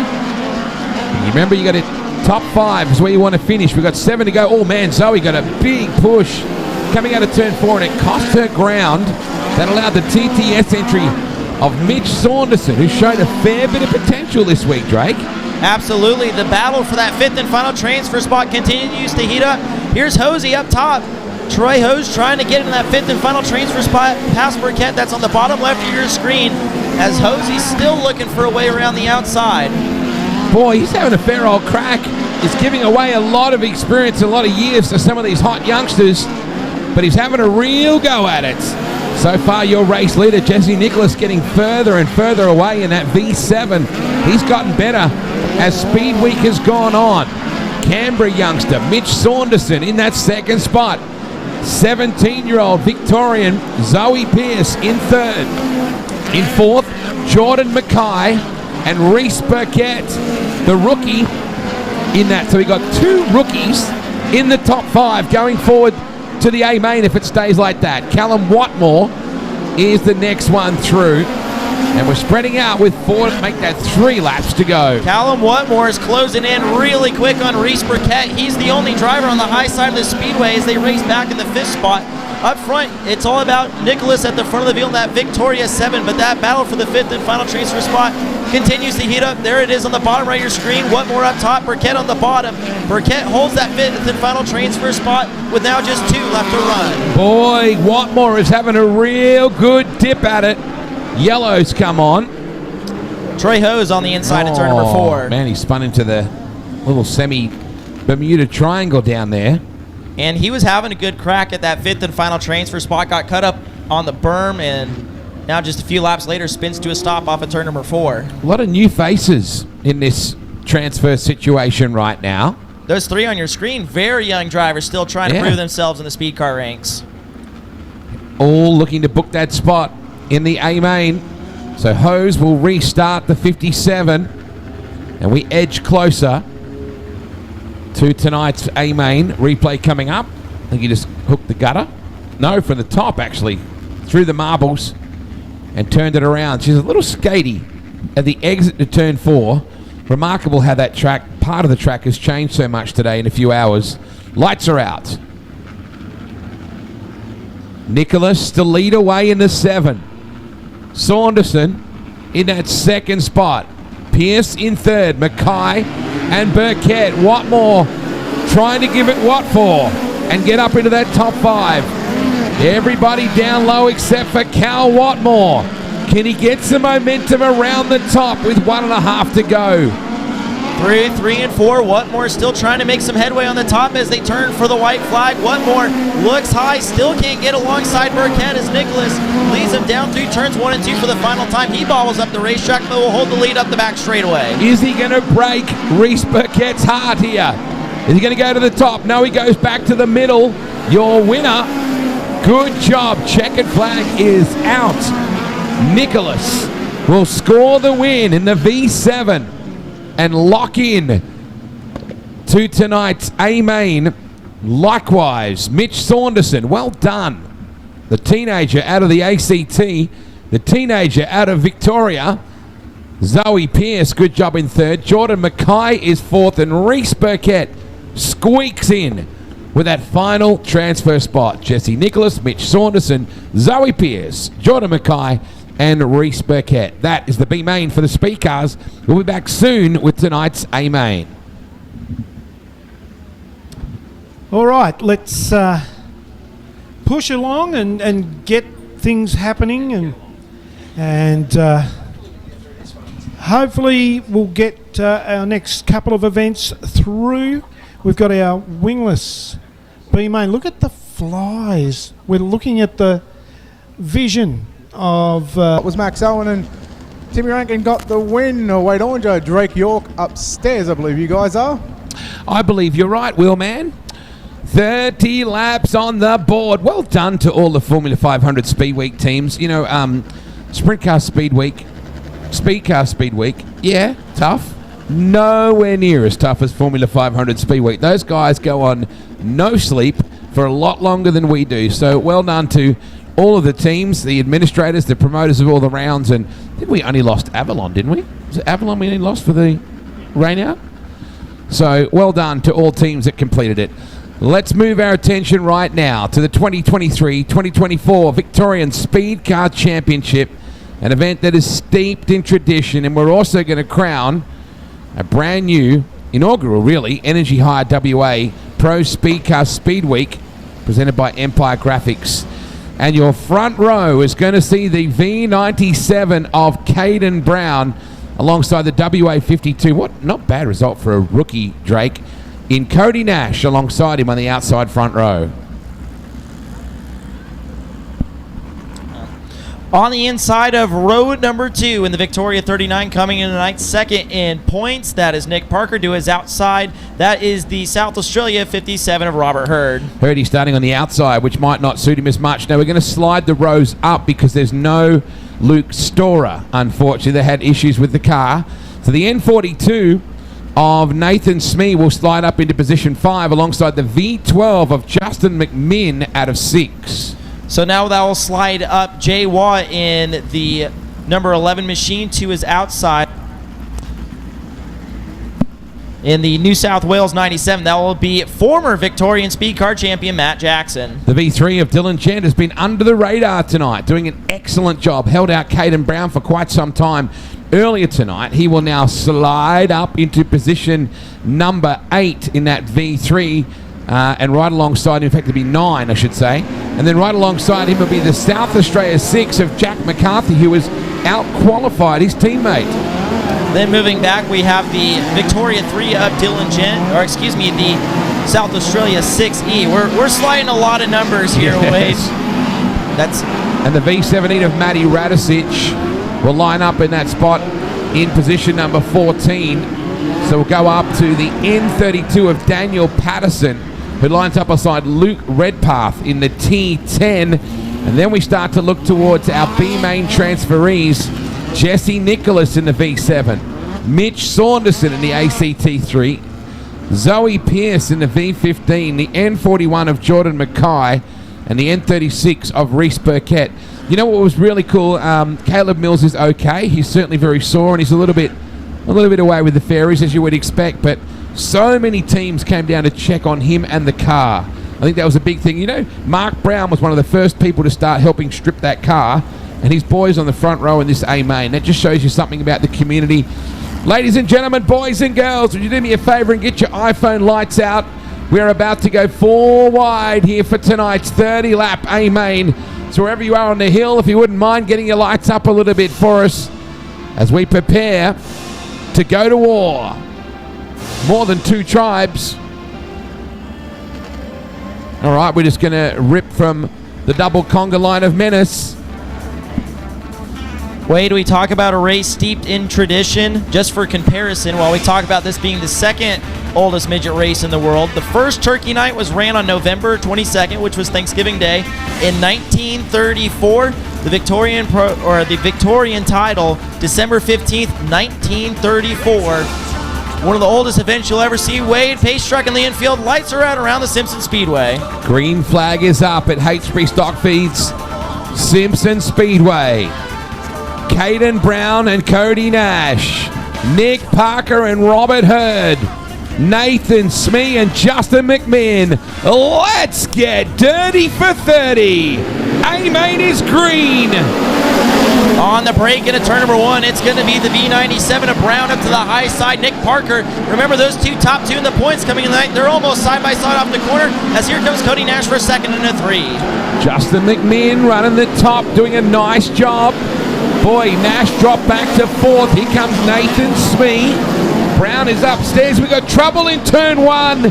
Remember, you got a top 5 is where you want to finish. We've got 7 to go. Oh, man, Zoe got a big push coming out of turn 4, and it cost her ground. That allowed the TTS entry of Mitch Saunderson, who's shown a fair bit of potential this week, Drake. Absolutely. The battle for that 5th and final transfer spot continues to heat up. Here's Hosey up top. Troy Hose trying to get in that 5th and final transfer spot past Burkett. That's on the bottom left of your screen, as Hosey's still looking for a way around the outside. Boy, he's having a fair old crack. He's giving away a lot of experience, a lot of years to some of these hot youngsters, but he's having a real go at it. So far, your race leader, Jesse Nicholas, getting further and further away in that V7. He's gotten better as Speed Week has gone on. Canberra youngster Mitch Saunderson in that 2nd spot. 17-year-old Victorian Zoe Pierce in 3rd. In 4th, Jordan Mackay and Reese Burkett, the rookie, in that. So we got 2 rookies in the top 5 going forward to the A main if it stays like that. Callum Watmore is the next one through. And we're spreading out with 4 to make that 3 laps to go. Callum Watmore is closing in really quick on Reese Burkett. He's the only driver on the high side of the speedway as they race back in the 5th spot. Up front, it's all about Nicholas at the front of the field in that Victoria 7, but that battle for the 5th and final transfer spot continues to heat up. There it is on the bottom right of your screen. Watmore up top, Burkett on the bottom. Burkett holds that 5th and final transfer spot with now just 2 left to run. Boy, Watmore is having a real good dip at it. Yellows come on. Troy Hose on the inside of turn number 4. Man, he spun into the little semi-Bermuda triangle down there. And he was having a good crack at that 5th and final transfer spot. Got cut up on the berm, and now just a few laps later spins to a stop off of turn number 4. A lot of new faces in this transfer situation right now. Those 3 on your screen, very young drivers still trying to prove themselves in the speed car ranks. All looking to book that spot in the A main. So Hose will restart the 57, and we edge closer to tonight's A main. Replay coming up. I think he just hooked the gutter. No, from the top actually, through the marbles and turned it around. She's a little skatey at the exit to turn 4. Remarkable how that track, part of the track, has changed so much today in a few hours. Lights are out. Nicholas to lead away in the 7. Saunderson in that 2nd spot. Pierce in 3rd. Mackay and Burkett. Watmore trying to give it what for and get up into that top 5. Everybody down low except for Cal Watmore. Can he get some momentum around the top with 1.5 to go? 3 and 4. Watmore still trying to make some headway on the top as they turn for the white flag. Watmore looks high, still can't get alongside Burkett as Nicholas leads him down through turns 1 and 2 for the final time. He bobbles up the racetrack, but will hold the lead up the back straightaway. Is he going to break Reese Burkett's heart here? Is he going to go to the top? No, he goes back to the middle. Your winner. Good job. Checkered flag is out. Nicholas will score the win in the V7 and lock in to tonight's A main. Likewise, Mitch Saunderson, well done. The teenager out of the ACT, the teenager out of Victoria. Zoe Pierce, good job in 3rd. Jordan Mackay is 4th, and Reese Burkett squeaks in with that final transfer spot. Jesse Nicholas, Mitch Saunderson, Zoe Pierce, Jordan Mackay, and Reese Burkett. That is the B main for the Speedcars. We'll be back soon with tonight's A main. All right, let's push along and get things happening, and hopefully we'll get our next couple of events through. We've got our wingless B-main. Look at the flies. We're looking at the vision of... It was Max Owen and Timmy Rankin got the win. Wade Orange, Drake York upstairs, I believe you guys are. I believe you're right, Wheelman. 30 laps on the board. Well done to all the Formula 500 Speed Week teams. You know, Sprint Car Speed Week, Speedcar Speed Week, yeah, tough. Nowhere near as tough as Formula 500 Speed Week. Those guys go on no sleep for a lot longer than we do. So well done to all of the teams, the administrators, the promoters of all the rounds. And I think we only lost Avalon, didn't we? Was it Avalon we only lost for the rain out? So well done to all teams that completed it. Let's move our attention right now to the 2023-2024 Victorian Speedcar Championship, an event that is steeped in tradition, and we're also going to crown a brand new, inaugural really, Energy Hire WA Pro Speedcar Speed Week presented by Empire Graphics. And your front row is going to see the V97 of Caden Brown alongside the WA52. What not bad result for a rookie, Drake, in Cody Nash alongside him on the outside front row. On the inside of row number 2 in the Victoria 39, coming in tonight, second in points. That is Nick Parker. To his outside, that is the South Australia 57 of Robert Hurd. Hurdy starting on the outside, which might not suit him as much. Now we're going to slide the rows up because there's no Luke Storer, unfortunately. They had issues with the car. So the N42 of Nathan Smee will slide up into position 5 alongside the V12 of Justin McMinn out of 6. So now that will slide up Jay Watt in the number 11 machine to his outside. In the New South Wales 97, that will be former Victorian Speedcar champion Matt Jackson. The V3 of Dylan Chand has been under the radar tonight, doing an excellent job. Held out Caden Brown for quite some time earlier tonight. He will now slide up into position number 8 in that V3. And right alongside him, in fact, it'll be 9, I should say. And then right alongside him will be the South Australia 6 of Jack McCarthy, who has out-qualified his teammate. Then moving back, we have the Victoria 3 of Dylan the South Australia 6E. We're sliding a lot of numbers here, yes. Wade. And the V17 of Matty Radicic will line up in that spot in position number 14. So we'll go up to the N32 of Daniel Patterson, who lines up beside Luke Redpath in the T10. And then we start to look towards our B-main transferees. Jesse Nicholas in the V7. Mitch Saunderson in the ACT3. Zoe Pierce in the V15. The N41 of Jordan Mackay. And the N36 of Reese Burkett. You know what was really cool? Caleb Mills is okay. He's certainly very sore and he's a little bit away with the fairies, as you would expect, but so many teams came down to check on him and the car. I think that was a big thing. You know, Mark Brown was one of the first people to start helping strip that car, and his boys on the front row in this A-main. That just shows you something about the community. Ladies and gentlemen, boys and girls, would you do me a favor and get your iPhone lights out? We're about to go 4 wide here for tonight's 30-lap A-main. So wherever you are on the hill, if you wouldn't mind getting your lights up a little bit for us as we prepare to go to war. More than 2 tribes. All right, we're just going to rip from the double conga line of menace. Wade, we talk about a race steeped in tradition. Just for comparison, while we talk about this being the second oldest midget race in the world, the first Turkey Night was ran on November 22nd, which was Thanksgiving Day. In 1934, the Victorian title, December 15th, 1934. One of the oldest events you'll ever see. Wade, pace truck in the infield, lights are out around the Simpson Speedway. Green flag is up at H3 Stock Feeds Simpson Speedway. Caden Brown and Cody Nash, Nick Parker and Robert Hurd, Nathan Smee and Justin McMinn. Let's get dirty for 30. A-main is green. On the break into turn number 1, it's going to be the V97 of Brown up to the high side. Nick Parker, remember those top two in the points coming in the night. They're almost side by side off the corner as here comes Cody Nash for a second and a 3. Justin McMinn running the top, doing a nice job. Boy, Nash dropped back to 4th. Here comes Nathan Smee. Brown is upstairs. We got trouble in turn 1.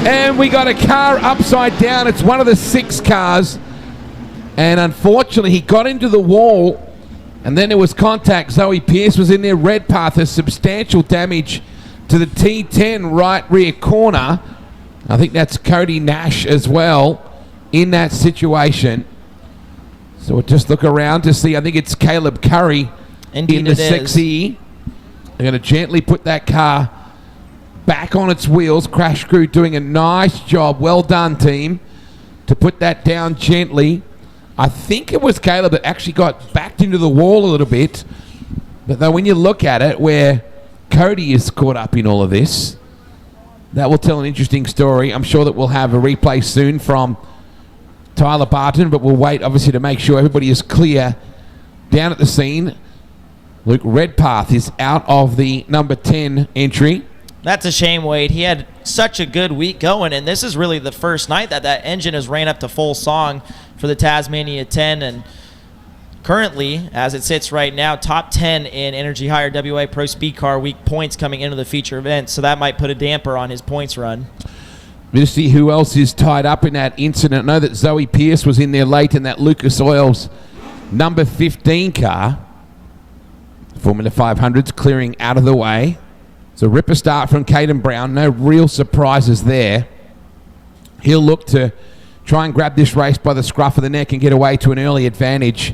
And we got a car upside down. It's one of the 6 cars. And unfortunately, he got into the wall. And then there was contact. Zoe Pierce was in there. Redpath has substantial damage to the T10 right rear corner. I think that's Cody Nash as well in that situation. So we'll just look around to see. I think it's Caleb Curry in the 6E. They're going to gently put that car back on its wheels. Crash Crew doing a nice job. Well done, team, to put that down gently. I think it was Caleb that actually got backed into the wall a little bit. But then when you look at it, where Cody is caught up in all of this, that will tell an interesting story. I'm sure that we'll have a replay soon from Tyler Barton, but we'll wait, obviously, to make sure everybody is clear down at the scene. Luke Redpath is out of the number 10 entry. That's a shame, Wade. He had such a good week going, and this is really the first night that engine has ran up to full song for the Tasmania 10, and currently, as it sits right now, top 10 in Energy Hire WA Pro Speedcar Week points coming into the feature event, so that might put a damper on his points run. We'll see who else is tied up in that incident. I know that Zoe Pierce was in there late in that Lucas Oil's number 15 car. Formula 500's clearing out of the way. So ripper start from Caden Brown. No real surprises there. He'll look to try and grab this race by the scruff of the neck and get away to an early advantage.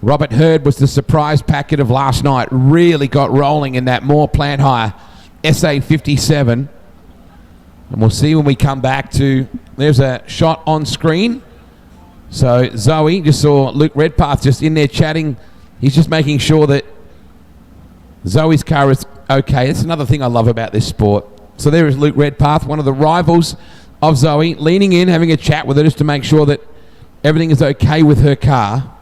Robert Hurd was the surprise packet of last night. Really got rolling in that Moore Plant Hire SA57. And we'll see when we come back to... There's a shot on screen. So Zoe, just saw Luke Redpath just in there chatting. He's just making sure that Zoe's car is okay. That's another thing I love about this sport. So there is Luke Redpath, one of the rivals of Zoe, leaning in, having a chat with her just to make sure that everything is okay with her car.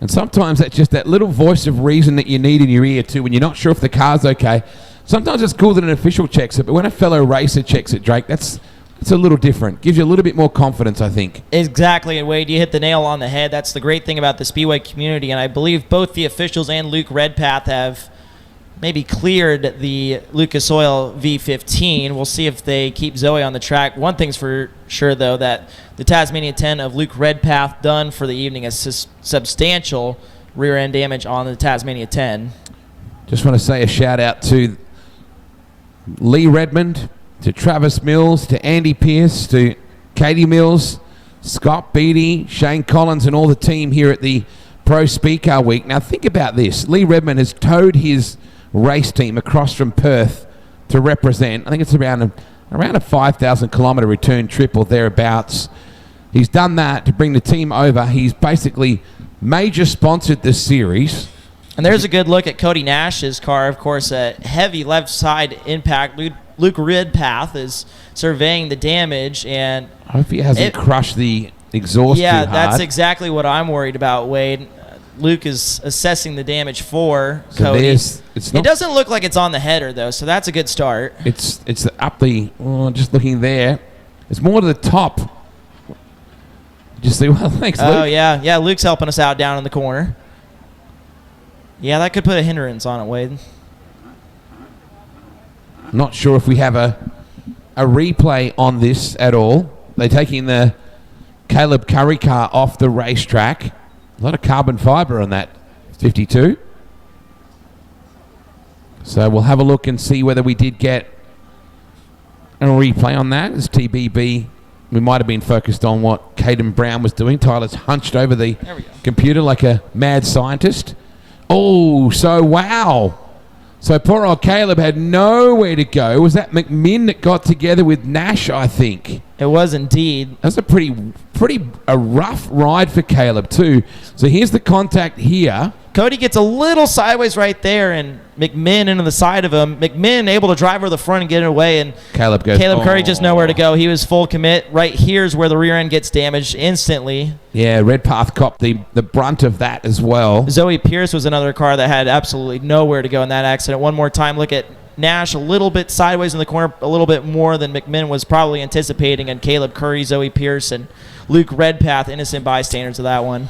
And sometimes that's just that little voice of reason that you need in your ear too when you're not sure if the car's okay. Sometimes it's cool that an official checks it, but when a fellow racer checks it, Drake, it's a little different. Gives you a little bit more confidence, I think. Exactly, and Wade, you hit the nail on the head. That's the great thing about the Speedway community, and I believe both the officials and Luke Redpath have maybe cleared the Lucas Oil V15. We'll see if they keep Zoe on the track. One thing's for sure, though, that the Tasmania 10 of Luke Redpath done for the evening is substantial rear-end damage on the Tasmania 10. Just want to say a shout-out to Lee Redmond, to Travis Mills, to Andy Pierce, to Katie Mills, Scott Beattie, Shane Collins, and all the team here at the Pro Speedcar Week. Now, think about this. Lee Redmond has towed his race team across from Perth to represent. I think it's around a 5,000 kilometre return trip or thereabouts. He's done that to bring the team over. He's basically major sponsored this series. And there's a good look at Cody Nash's car. Of course, a heavy left side impact. Luke Redpath is surveying the damage, and I hope he hasn't crushed the exhaust too hard. Yeah, that's exactly what I'm worried about, Wade. Luke is assessing the damage for Cody. It doesn't look like it's on the header, though, so that's a good start. It's up the... Oh, just looking there. It's more to the top. Just see... Well, thanks, Luke. Oh, yeah. Yeah, Luke's helping us out down in the corner. Yeah, that could put a hindrance on it, Wade. Not sure if we have a replay on this at all. They're taking the Caleb Curry car off the racetrack. A lot of carbon fibre on that 52. So we'll have a look and see whether we did get a replay on that. As TBB, we might have been focused on what Caden Brown was doing. Tyler's hunched over the computer like a mad scientist. Oh, so wow. So poor old Caleb had nowhere to go. Was that McMinn that got together with Nash, I think? It was indeed. That's a pretty rough ride for Caleb too. So here's the contact here. Cody gets a little sideways right there, and McMinn into the side of him. McMinn able to drive over the front and get it away, and Caleb Curry just nowhere to go. He was full commit. Right here's where the rear end gets damaged instantly. Yeah, Redpath copped the brunt of that as well. Zoe Pierce was another car that had absolutely nowhere to go in that accident. One more time, look at Nash a little bit sideways in the corner, a little bit more than McMinn was probably anticipating, and Caleb Curry, Zoe Pierce, and Luke Redpath, innocent bystanders of that one.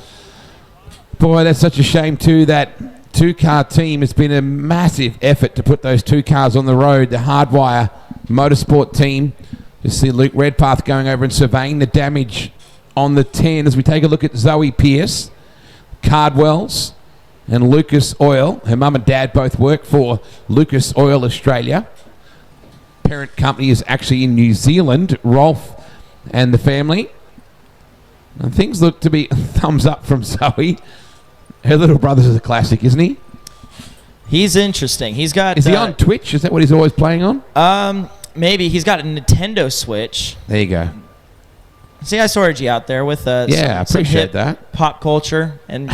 Boy, that's such a shame too. That two-car team has been a massive effort to put those two cars on the road. The Hardwire Motorsport team. You see Luke Redpath going over and surveying the damage on the 10 as we take a look at Zoe Pierce, Cardwell's, and Lucas Oil. Her mum and dad both work for Lucas Oil Australia. Parent company is actually in New Zealand, Rolf and the family. And things look to be thumbs up from Zoe. Her little brother's is a classic, isn't he? He's interesting. He's got... Is he on Twitch? Is that what he's always playing on? Maybe. He's got a Nintendo Switch. There you go. See, I saw Reggie out there with I appreciate that. Pop culture. And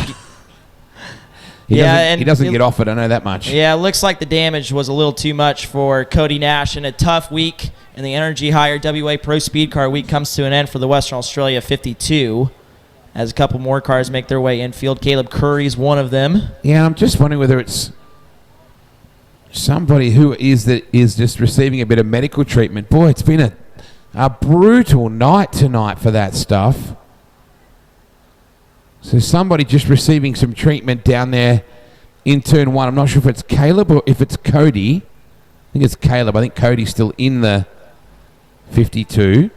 he doesn't get off it, I know that much. Yeah, it looks like the damage was a little too much for Cody Nash in a tough week. And the Energy Higher WA Pro Speed Car week comes to an end for the Western Australia 52. As a couple more cars make their way infield. Caleb Curry's one of them. Yeah, I'm just wondering whether it's somebody who is just receiving a bit of medical treatment. Boy, it's been a brutal night tonight for that stuff. So somebody just receiving some treatment down there in turn one. I'm not sure if it's Caleb or if it's Cody. I think it's Caleb. I think Cody's still in the 52. It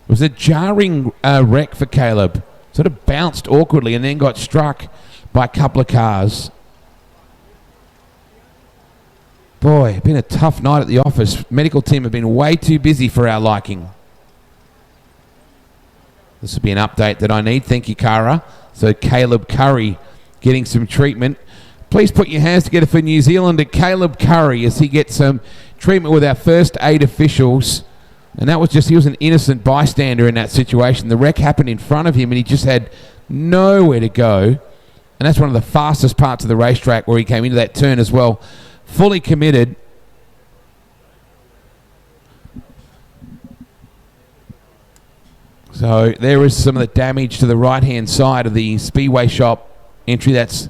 was a jarring wreck for Caleb. Sort of bounced awkwardly and then got struck by a couple of cars. Boy, it's been a tough night at the office. Medical team have been way too busy for our liking. This will be an update that I need. Thank you, Cara. So Caleb Curry getting some treatment. Please put your hands together for New Zealand and Caleb Curry as he gets some treatment with our first aid officials. And that was he was an innocent bystander in that situation. The wreck happened in front of him and he just had nowhere to go. And that's one of the fastest parts of the racetrack where he came into that turn as well. Fully committed. So there is some of the damage to the right-hand side of the Speedway Shop entry. That's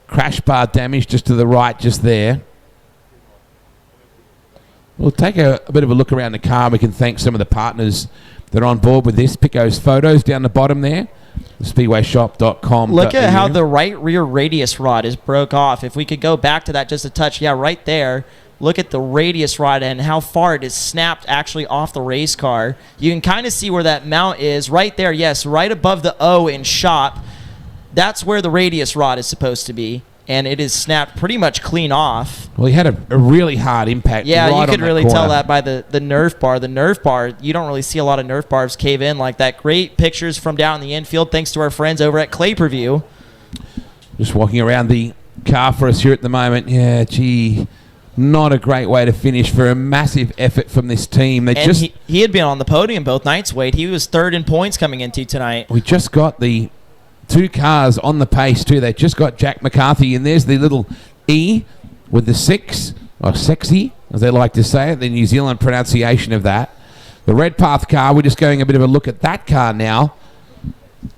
crash bar damage just to the right, just there. We'll take a bit of a look around the car. We can thank some of the partners that are on board with this. Pico's photos down the bottom there. Speedwayshop.com. Look at how the right rear radius rod is broke off. If we could go back to that just a touch. Yeah, right there. Look at the radius rod and how far it is snapped actually off the race car. You can kind of see where that mount is. Right there, yes, right above the O in shop. That's where the radius rod is supposed to be. And it is snapped pretty much clean off. Well, he had a really hard impact. Yeah, right you could really corner. tell that by the Nerf bar. The Nerf bar, you don't really see a lot of Nerf bars cave in like that. Great pictures from down in the infield thanks to our friends over at Clay Preview. Just walking around the car for us here at the moment. Yeah, gee, not a great way to finish for a massive effort from this team. He had been on the podium both nights, Wade. He was third in points coming into tonight. We just got the two cars on the pace too. They just got Jack McCarthy, and there's the little E with the 6, or sexy, as they like to say it, the New Zealand pronunciation of that. The Redpath car, we're just going a bit of a look at that car now.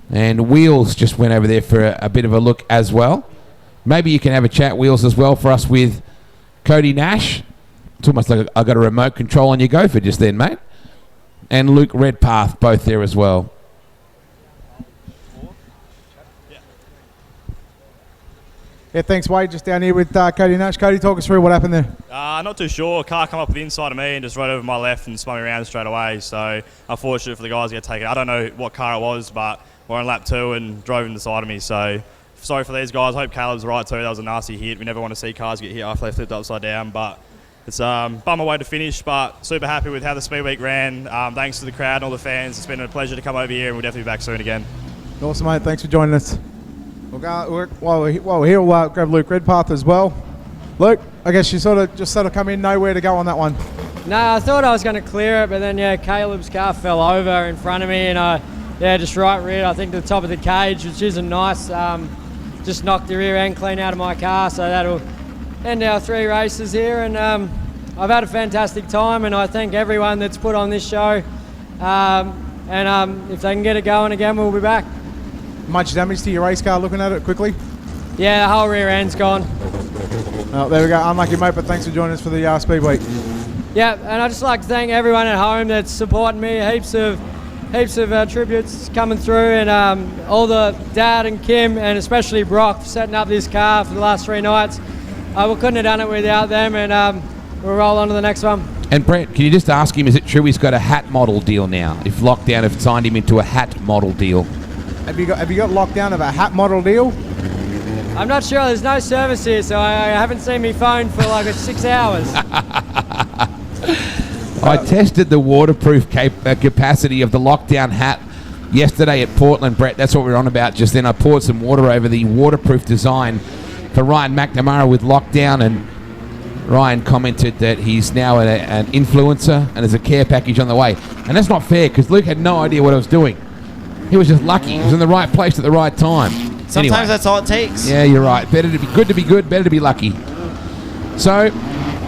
And Wheels just went over there for a bit of a look as well. Maybe you can have a chat, Wheels, as well for us with Cody Nash. It's almost like I got a remote control on your gopher just then, mate. And Luke Redpath, both there as well. Yeah, thanks, Wade. Just down here with Cody Nash. Cody, talk us through what happened there. Not too sure. Car come up with the inside of me and just right over my left and spun me around straight away. So unfortunate for the guys to get taken. I don't know what car it was, but we're on lap 2 and drove in the side of me. So sorry for these guys. Hope Caleb's right too. That was a nasty hit. We never want to see cars get hit after they flipped upside down. But it's a bummer way to finish, but super happy with how the Speed Week ran. Thanks to the crowd and all the fans. It's been a pleasure to come over here, and we'll definitely be back soon again. Awesome, mate. Thanks for joining us. While we're here, we'll grab Luke Redpath as well. Luke, I guess you sort of come in, nowhere to go on that one. No, I thought I was going to clear it, but then Caleb's car fell over in front of me, and just right rear, I think, to the top of the cage, which isn't nice. Just just knocked the rear end clean out of my car, so that'll end our 3 races here. And I've had a fantastic time, and I thank everyone that's put on this show. And if they can get it going again, we'll be back. Much damage to your race car looking at it quickly? Yeah, the whole rear end's gone. Oh, there we go. Unlucky, mate, but thanks for joining us for the Speed Week. Yeah, and I'd just like to thank everyone at home that's supporting me. Heaps of tributes coming through, and all the Dad and Kim, and especially Brock, for setting up this car for the last 3 nights. We couldn't have done it without them, and we'll roll on to the next one. And Brett, can you just ask him, is it true he's got a hat model deal now? If Lockdown have signed him into a hat model deal? Have you got Lockdown of a hat model deal? I'm not sure. There's no service here, so I haven't seen my phone for like 6 hours. I tested the waterproof capacity of the Lockdown hat yesterday at Portland, Brett. That's what we were on about just then. I poured some water over the waterproof design for Ryan McNamara with Lockdown, and Ryan commented that he's now an influencer and there's a care package on the way. And that's not fair, because Luke had no idea what I was doing. He was just lucky. He was in the right place at the right time. Sometimes anyway, that's all it takes. Yeah, you're right. Better to be good to be good, better to be lucky. So,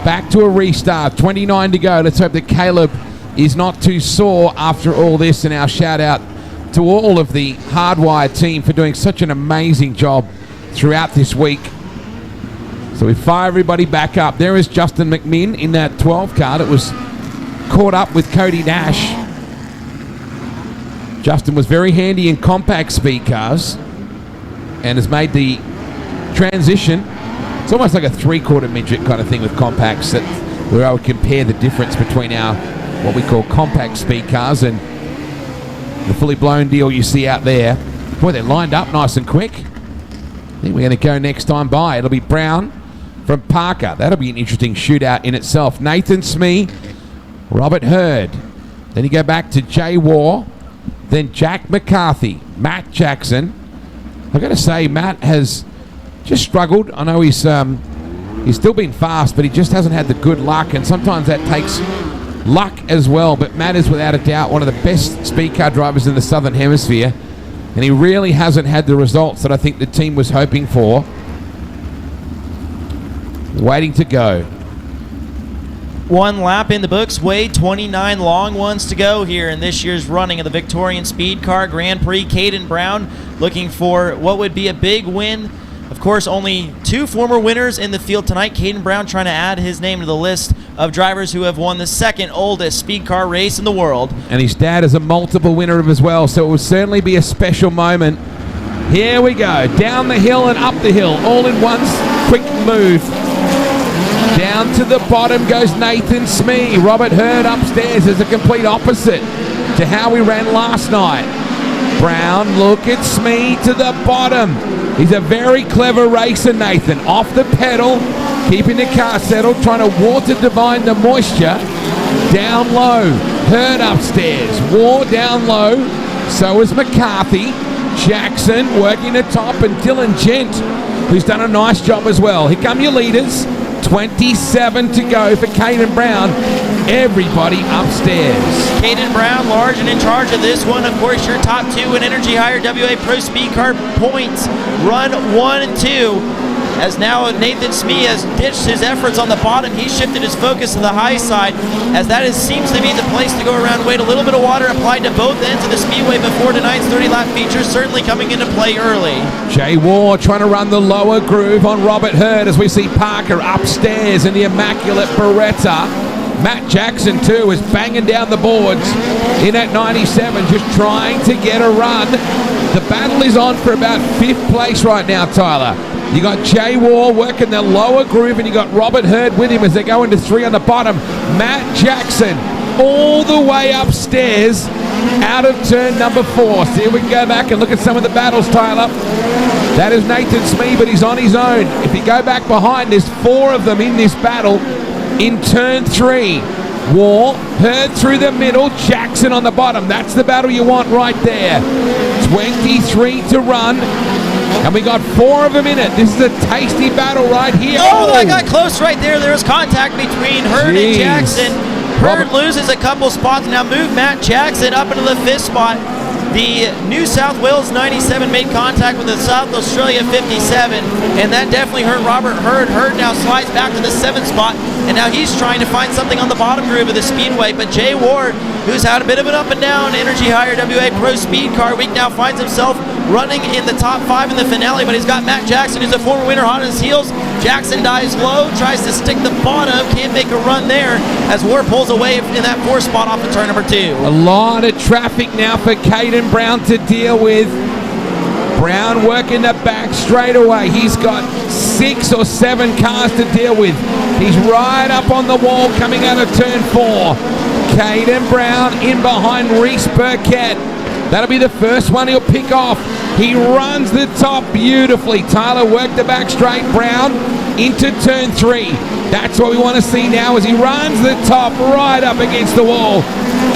back to a restart. 29 to go. Let's hope that Caleb is not too sore after all this. And our shout out to all of the Hardwire team for doing such an amazing job throughout this week. So we fire everybody back up. There is Justin McMinn in that 12 car that was caught up with Cody Nash. Justin was very handy in compact speed cars and has made the transition. It's almost like a 3/4 midget kind of thing with compacts, that where I would compare the difference between our what we call compact speed cars and the fully blown deal you see out there. Boy, they're lined up nice and quick. I think we're going to go next time by. It'll be Brown from Parker. That'll be an interesting shootout in itself. Nathan Smee, Robert Hurd. Then you go back to Jay Waugh. Then Jack McCarthy, Matt Jackson. I've got to say, Matt has just struggled. I know he's still been fast, but he just hasn't had the good luck, and sometimes that takes luck as well. But Matt is without a doubt one of the best speed car drivers in the Southern Hemisphere, and he really hasn't had the results that I think the team was hoping for. Waiting to go. 1 lap in the books, Wade. 29 long ones to go here in this year's running of the Victorian Speed Car Grand Prix. Caden Brown looking for what would be a big win. Of course, only 2 former winners in the field tonight. Caden Brown trying to add his name to the list of drivers who have won the 2nd oldest speed car race in the world. And his dad is a multiple winner of as well, so it will certainly be a special moment. Here we go, down the hill and up the hill, all in one quick move. Down to the bottom goes Nathan Smee. Robert Hurd upstairs is a complete opposite to how we ran last night. Brown, look at Smee to the bottom. He's a very clever racer, Nathan. Off the pedal, keeping the car settled, trying to water divine the moisture. Down low, Hurd upstairs. Waugh down low, so is McCarthy. Jackson working the top, and Dylan Gent, who's done a nice job as well. Here come your leaders. 27 to go for Caden Brown. Everybody upstairs. Caden Brown, large and in charge of this one. Of course, your top 2 in Energy Higher WA Pro Speed Car points. Run 1 and 2. As now Nathan Smee has ditched his efforts on the bottom. He's shifted his focus to the high side, as that seems to be the place to go around. Wade, a little bit of water applied to both ends of the speedway before tonight's 30-lap feature, certainly coming into play early. Jay Waugh trying to run the lower groove on Robert Hurd, as we see Parker upstairs in the immaculate Beretta. Matt Jackson too is banging down the boards in at 97, just trying to get a run. The battle is on for about 5th place right now, Tyler. You got Jay Waugh working the lower groove, and you got Robert Hurd with him as they go into 3 on the bottom. Matt Jackson all the way upstairs out of turn number 4. See if we can go back and look at some of the battles, Tyler. That is Nathan Smee, but he's on his own. If you go back behind, there's 4 of them in this battle in turn 3. Waugh, Hurd through the middle, Jackson on the bottom. That's the battle you want right there. 23 to run. And we got 4 of them in it. This is a tasty battle right here. Oh, that got close right there. There was contact between Hurd and Jackson. Hurd loses a couple spots. Now move Matt Jackson up into the 5th spot. The New South Wales 97 made contact with the South Australia 57, and that definitely hurt Robert Hurd. Hurd now slides back to the 7th spot, and now he's trying to find something on the bottom groove of the Speedway. But Jay Ward, who's had a bit of an up and down Energy Higher WA Pro Speed Car week, now finds himself running in the top 5 in the finale. But he's got Matt Jackson, who's a former winner, hot on his heels. Jackson dives low, tries to stick the bottom, can't make a run there as Ward pulls away in that 4th spot off of turn number 2. A lot of traffic now for Caden Brown to deal with. Brown working the back straight away. He's got 6 or 7 cars to deal with. He's right up on the wall coming out of turn 4. Caden Brown in behind Reese Burkett. That'll be the first one he'll pick off. He runs the top beautifully. Tyler worked the back straight. Brown into turn 3. That's what we want to see now as he runs the top right up against the wall.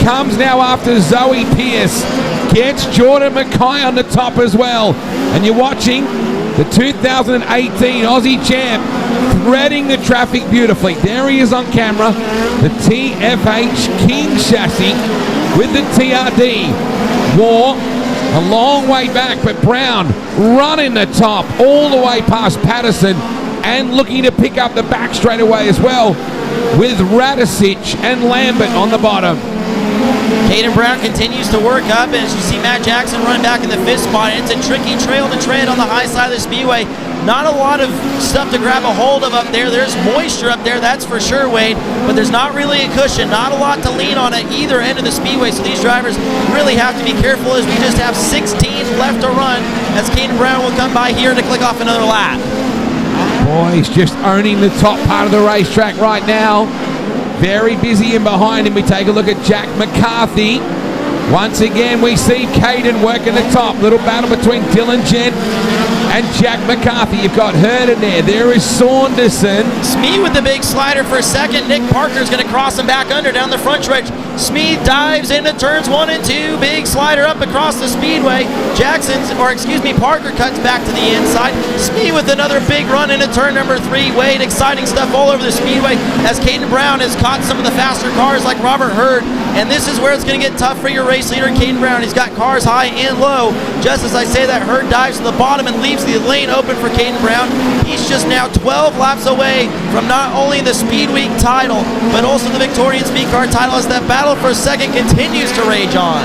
Comes now after Zoe Pierce. Gets Jordan Mackay on the top as well. And you're watching the 2018 Aussie champ threading the traffic beautifully. There he is on camera. The TFH King chassis with the TRD. War a long way back, but Brown running the top all the way past Patterson and looking to pick up the back straight away as well with Radicic and Lambert on the bottom. Caden Brown continues to work up, and as you see Matt Jackson run back in the 5th spot, and it's a tricky trail to tread on the high side of the Speedway. Not a lot of stuff to grab a hold of up there. There's moisture up there, that's for sure, Wade, but there's not really a cushion, not a lot to lean on at either end of the Speedway, so these drivers really have to be careful as we just have 16 left to run as Caden Brown will come by here to click off another lap. Boy, he's just owning the top part of the racetrack right now. Very busy in behind him. We take a look at Jack McCarthy. Once again, we see Caden working the top. Little battle between Dylan Gent and Jack McCarthy. You've got Hurd in there. There is Saunderson. Smee with the big slider for a second. Nick Parker's going to cross him back under down the front stretch. Smee dives into turns 1 and 2. Big slider up across the Speedway. Parker cuts back to the inside. Smee with another big run into turn number 3. Wade, exciting stuff all over the Speedway as Caden Brown has caught some of the faster cars like Robert Hurd. And this is where it's going to get tough for your race leader, Caden Brown. He's got cars high and low. Just as I say that, Hurd dives to the bottom and leaves the lane open for Caden Brown. He's just now 12 laps away from not only the Speed Week title, but also the Victorian Speedcar title as that battle for second continues to rage on.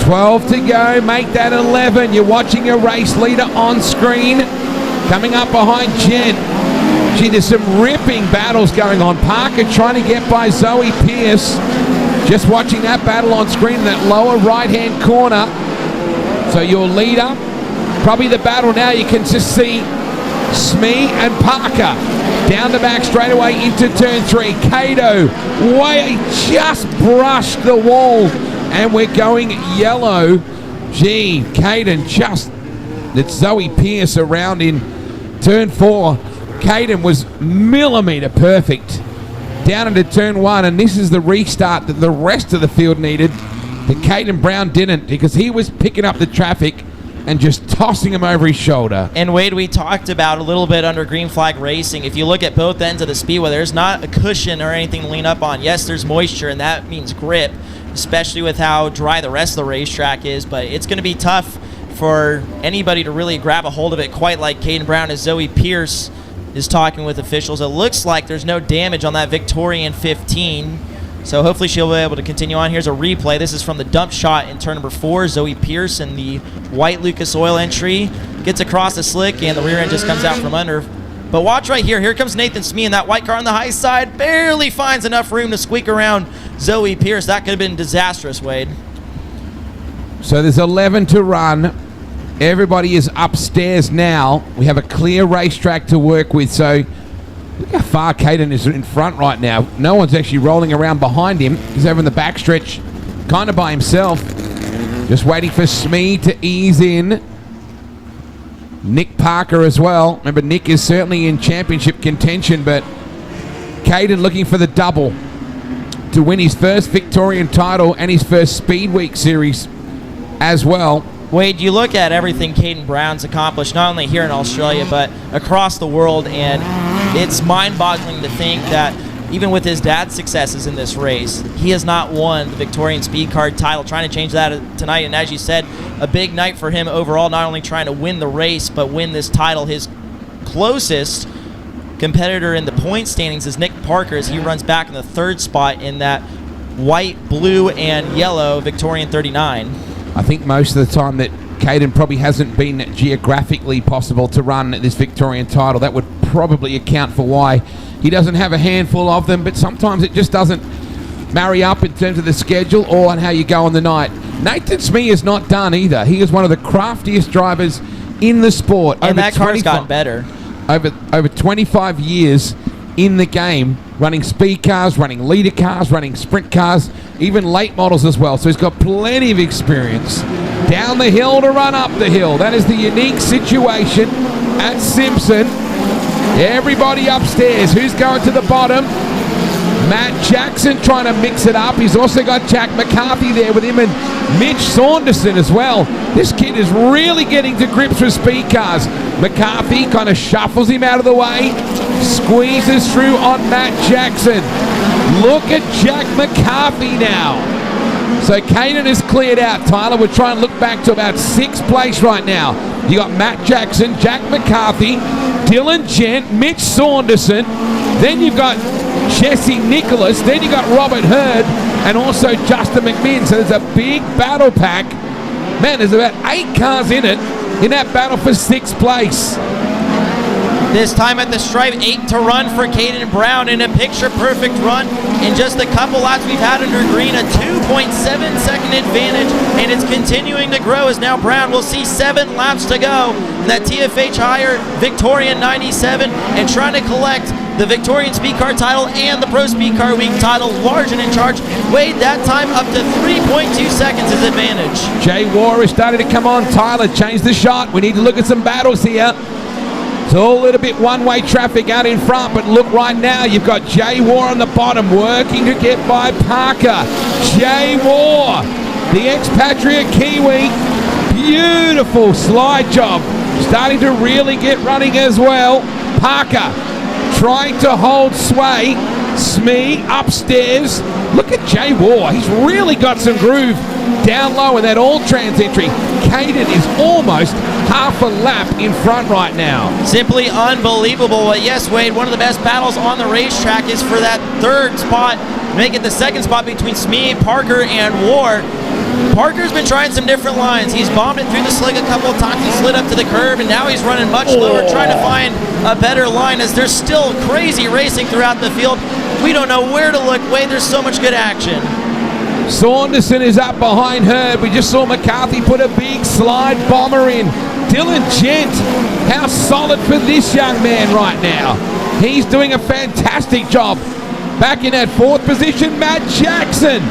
12 to go, make that 11. You're watching a race leader on screen. Coming up behind Jen. Gee, there's some ripping battles going on. Parker trying to get by Zoe Pierce. Just watching that battle on screen in that lower right-hand corner. So your leader, probably the battle now, you can just see Smee and Parker down the back straight away into turn 3. Cato, way just brushed the wall, and we're going yellow. Gee, Caden just, it's Zoe Pierce around in turn 4. Caden was millimetre perfect down into turn 1, and this is the restart that the rest of the field needed, that Caden Brown didn't, because he was picking up the traffic and just tossing him over his shoulder. And Wade, we talked about a little bit under green flag racing. If you look at both ends of the Speedway, there's not a cushion or anything to lean up on. Yes, there's moisture, and that means grip, especially with how dry the rest of the racetrack is, but it's going to be tough for anybody to really grab a hold of it quite like Caden Brown as Zoe Pierce is talking with officials. It looks like there's no damage on that Victorian 15, so hopefully she'll be able to continue on. Here's a replay. This is from the dump shot in turn number 4. Zoe Pierce in the white Lucas Oil entry gets across the slick, and the rear end just comes out from under. But watch right here. Here comes Nathan Smee in that white car on the high side. Barely finds enough room to squeak around Zoe Pierce. That could have been disastrous, Wade. So there's 11 to run. Everybody is upstairs now. We have a clear racetrack to work with. So look how far Caden is in front right now. No one's actually rolling around behind him. He's over in the backstretch, kind of by himself. Just waiting for Smee to ease in. Nick Parker as well. Remember, Nick is certainly in championship contention, but Caden looking for the double to win his first Victorian title and his first Speed Week series as well. Wade, you look at everything Caden Brown's accomplished, not only here in Australia, but across the world, and it's mind-boggling to think that even with his dad's successes in this race, he has not won the Victorian Speed Car title. Trying to change that tonight, and as you said, a big night for him overall, not only trying to win the race, but win this title. His closest competitor in the point standings is Nick Parker, as he runs back in the 3rd spot in that white, blue, and yellow Victorian 39. I think most of the time that Caden probably hasn't been geographically possible to run this Victorian title. That would probably account for why he doesn't have a handful of them, but sometimes it just doesn't marry up in terms of the schedule or on how you go on the night. Nathan Smee is not done either. He is one of the craftiest drivers in the sport. And that car's gotten better. Over 25 years in the game, running speed cars, running leader cars, running sprint cars, even late models as well. So he's got plenty of experience. Down the hill to run up the hill. That is the unique situation at Simpson. Everybody upstairs. Who's going to the bottom? Matt Jackson trying to mix it up. He's also got Jack McCarthy there with him and Mitch Saunderson as well. This kid is really getting to grips with speed cars. McCarthy kind of shuffles him out of the way, squeezes through on Matt Jackson. Look at Jack McCarthy now. So Caden is cleared out. Tyler, we're trying to look back to about 6th place right now. You got Matt Jackson, Jack McCarthy, Dylan Gent, Mitch Saunderson. Then you've got Jesse Nicholas. Then you got Robert Hurd and also Justin McMinn. So there's a big battle pack. Man, there's about 8 cars in it in that battle for 6th place. This time at the stripe, 8 to run for Caden Brown in a picture-perfect run. In just a couple laps we've had under green, a 2.7-second advantage, and it's continuing to grow as now Brown will see 7 laps to go. That TFH higher Victorian 97 and trying to collect the Victorian Speed Car title and the Pro Speed Car Week title. Large and in charge. Wade that time up to 3.2 seconds his advantage. Jay War is starting to come on. Tyler, change the shot. We need to look at some battles here. It's all a little bit one-way traffic out in front, but look right now, you've got Jay War on the bottom working to get by Parker. Jay War, the expatriate Kiwi, beautiful slide job, starting to really get running as well. Parker trying to hold sway. Smee upstairs. Look at Jay War. He's really got some groove down low in that all-trans entry. Caden is almost half a lap in front right now. Simply unbelievable. But yes, Wade, one of the best battles on the racetrack is for that 3rd spot, making the 2nd spot between Smee, Parker, and War. Parker's been trying some different lines. He's bombed it through the slig a couple of times. He slid up to the curb, and now he's running much lower, trying to find a better line as there's still crazy racing throughout the field. We don't know where to look. Wade, there's so much good action. Saunderson is up behind her. We just saw McCarthy put a big slide bomber in. Dylan Gent, how solid for this young man right now. He's doing a fantastic job. Back in that 4th position, Matt Jackson.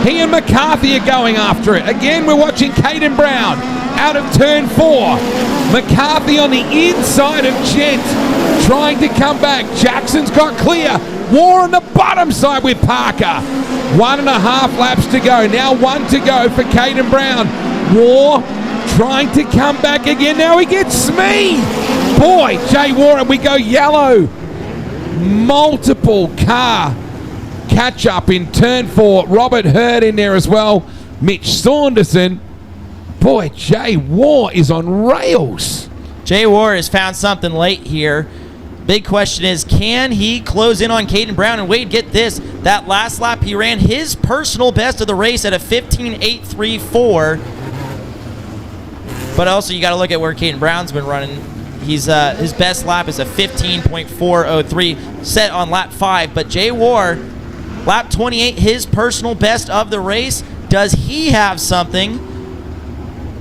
He and McCarthy are going after it. Again, we're watching Caden Brown out of turn 4. McCarthy on the inside of Gent trying to come back. Jackson's got clear. War on the bottom side with Parker. 1.5 laps to go. Now 1 to go for Caden Brown. War trying to come back again. Now he gets Smee. Boy, Jay War, and we go yellow. Multiple car catch up in turn 4. Robert Hurd in there as well. Mitch Saunderson. Boy, Jay War is on rails. Jay War has found something late here. Big question is, can he close in on Caden Brown? And Wade, get this, that last lap he ran his personal best of the race at a 15.834. But also you got to look at where Caden Brown's been running. He's his best lap is a 15.403 set on lap 5. But Jay War, lap 28, his personal best of the race. Does he have something?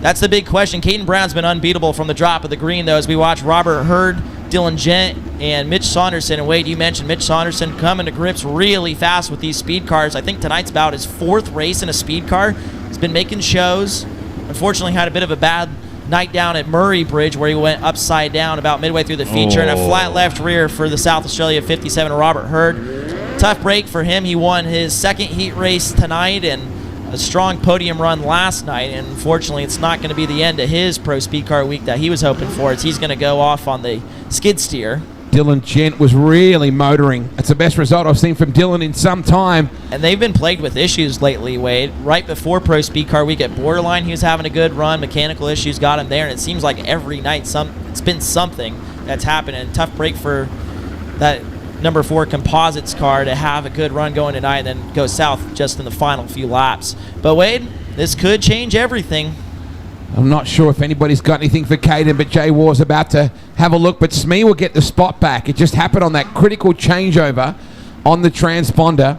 That's the big question. Caden Brown's been unbeatable from the drop of the green, though, as we watch Robert Hurd, Dylan Gent, and Mitch Saunderson. And Wade, you mentioned Mitch Saunderson coming to grips really fast with these speed cars. I think tonight's about his 4th race in a speed car. He's been making shows. Unfortunately, had a bit of a bad night down at Murray Bridge where he went upside down about midway through the feature and a flat left rear for the South Australia 57 Robert Hurd. Tough break for him. He won his 2nd heat race tonight and a strong podium run last night, and unfortunately it's not going to be the end of his Pro Speed Car Week that he was hoping for, as he's going to go off on the skid steer. Dylan Gent was really motoring. That's the best result I've seen from Dylan in some time. And they've been plagued with issues lately, Wade. Right before Pro Speed Car Week at Borderline, he was having a good run. Mechanical issues got him there, and it seems like every night it's been something that's happening. Tough break for that number 4 Composites car to have a good run going tonight and then go south just in the final few laps. But Wade, this could change everything. I'm not sure if anybody's got anything for Caden, but Jay War's about to have a look. But Smee will get the spot back. It just happened on that critical changeover on the transponder.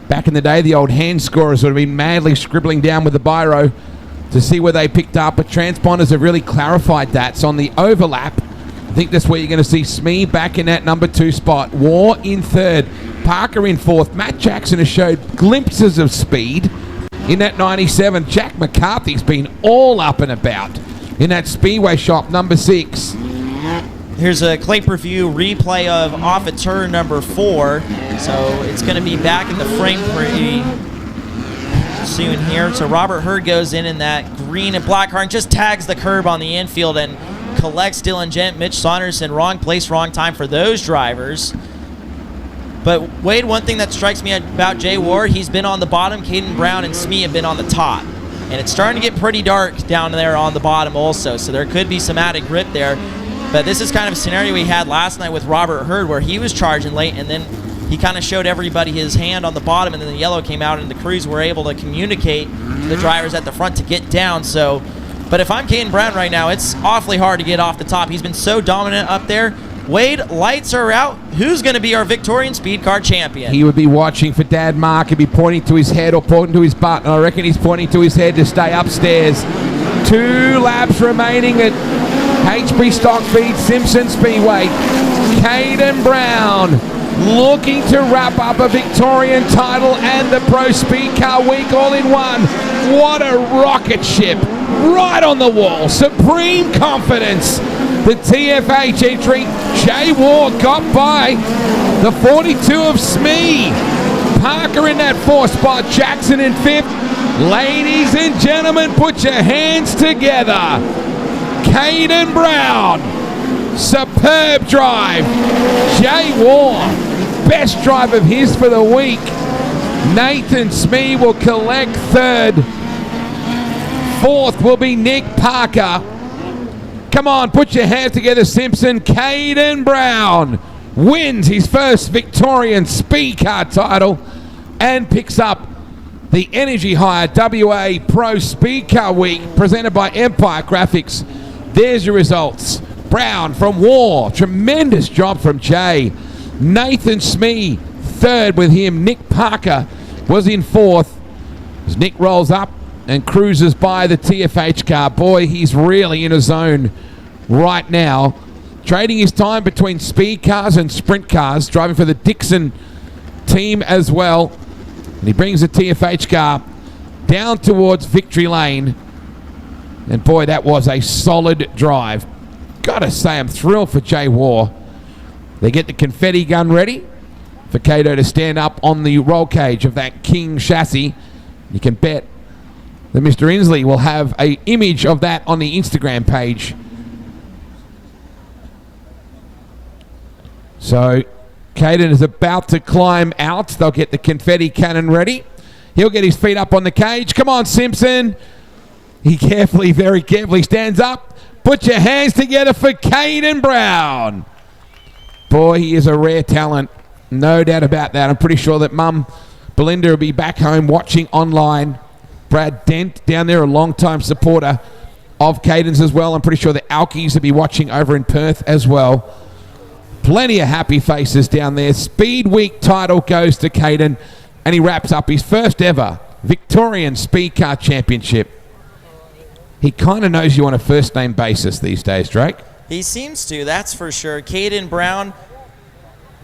Back in the day, the old hand scorers would have been madly scribbling down with the biro to see where they picked up. But transponders have really clarified that. So on the overlap, I think that's where you're going to see Smee back in that number 2 spot. War in 3rd. Parker in 4th. Matt Jackson has showed glimpses of speed in that 97. Jack McCarthy's been all up and about in that Speedway shop, number 6. Here's a Clay Preview replay of off at turn number 4. So it's going to be back in the frame pretty soon here. So Robert Hurd goes in that green and black car and just tags the curb on the infield and collects Dylan Gent, Mitch Saunderson. Wrong place, wrong time for those drivers. But Wade, one thing that strikes me about Jay War, he's been on the bottom. Caden Brown and Smee have been on the top. And it's starting to get pretty dark down there on the bottom also. So there could be some added grip there. But this is kind of a scenario we had last night with Robert Hurd where he was charging late and then he kind of showed everybody his hand on the bottom and then the yellow came out and the crews were able to communicate to the drivers at the front to get down. So, but if I'm Caden Brown right now, it's awfully hard to get off the top. He's been so dominant up there. Wade, lights are out. Who's going to be our Victorian Speed Car champion? He would be watching for Dad Mark. He'd be pointing to his head or pointing to his butt. And I reckon he's pointing to his head to stay upstairs. 2 laps remaining at HB Stock Feed Simpson Speedway. Caden Brown looking to wrap up a Victorian title and the Pro Speed Car Week all in one. What a rocket ship. Right on the wall. Supreme confidence. The TFH entry. Jay War got by the 42 of Smee. Parker in that 4th spot. Jackson in 5th. Ladies and gentlemen, put your hands together. Caden Brown. Superb drive. Jay War. Best drive of his for the week. Nathan Smee will collect 3rd. 4th will be Nick Parker. Come on, put your hands together, Simpson. Caden Brown wins his first Victorian Speed Car title and picks up the Energy Hire WA Pro Speed Car Week presented by Empire Graphics. There's your results. Brown from War. Tremendous job from Jay. Nathan Smee, 3rd with him. Nick Parker was in 4th. As Nick rolls up and cruises by the TFH car. Boy, he's really in a zone right now. Trading his time between speed cars and sprint cars. Driving for the Dixon team as well. And he brings the TFH car down towards victory lane. And boy, that was a solid drive. Gotta say, I'm thrilled for Jay War. They get the confetti gun ready for Cato to stand up on the roll cage of that King chassis. You can bet that Mr. Inslee will have an image of that on the Instagram page. So Caden is about to climb out. They'll get the confetti cannon ready. He'll get his feet up on the cage. Come on, Simpson. He carefully, very carefully stands up. Put your hands together for Caden Brown. Boy, he is a rare talent. No doubt about that. I'm pretty sure that Mum Belinda will be back home watching online. Brad Dent down there, a long-time supporter of Caden's as well. I'm pretty sure the Alkies will be watching over in Perth as well. Plenty of happy faces down there. Speed Week title goes to Caden, and he wraps up his first ever Victorian Speed Car Championship. He kind of knows you on a first-name basis these days, Drake. He seems to, that's for sure. Caden Brown,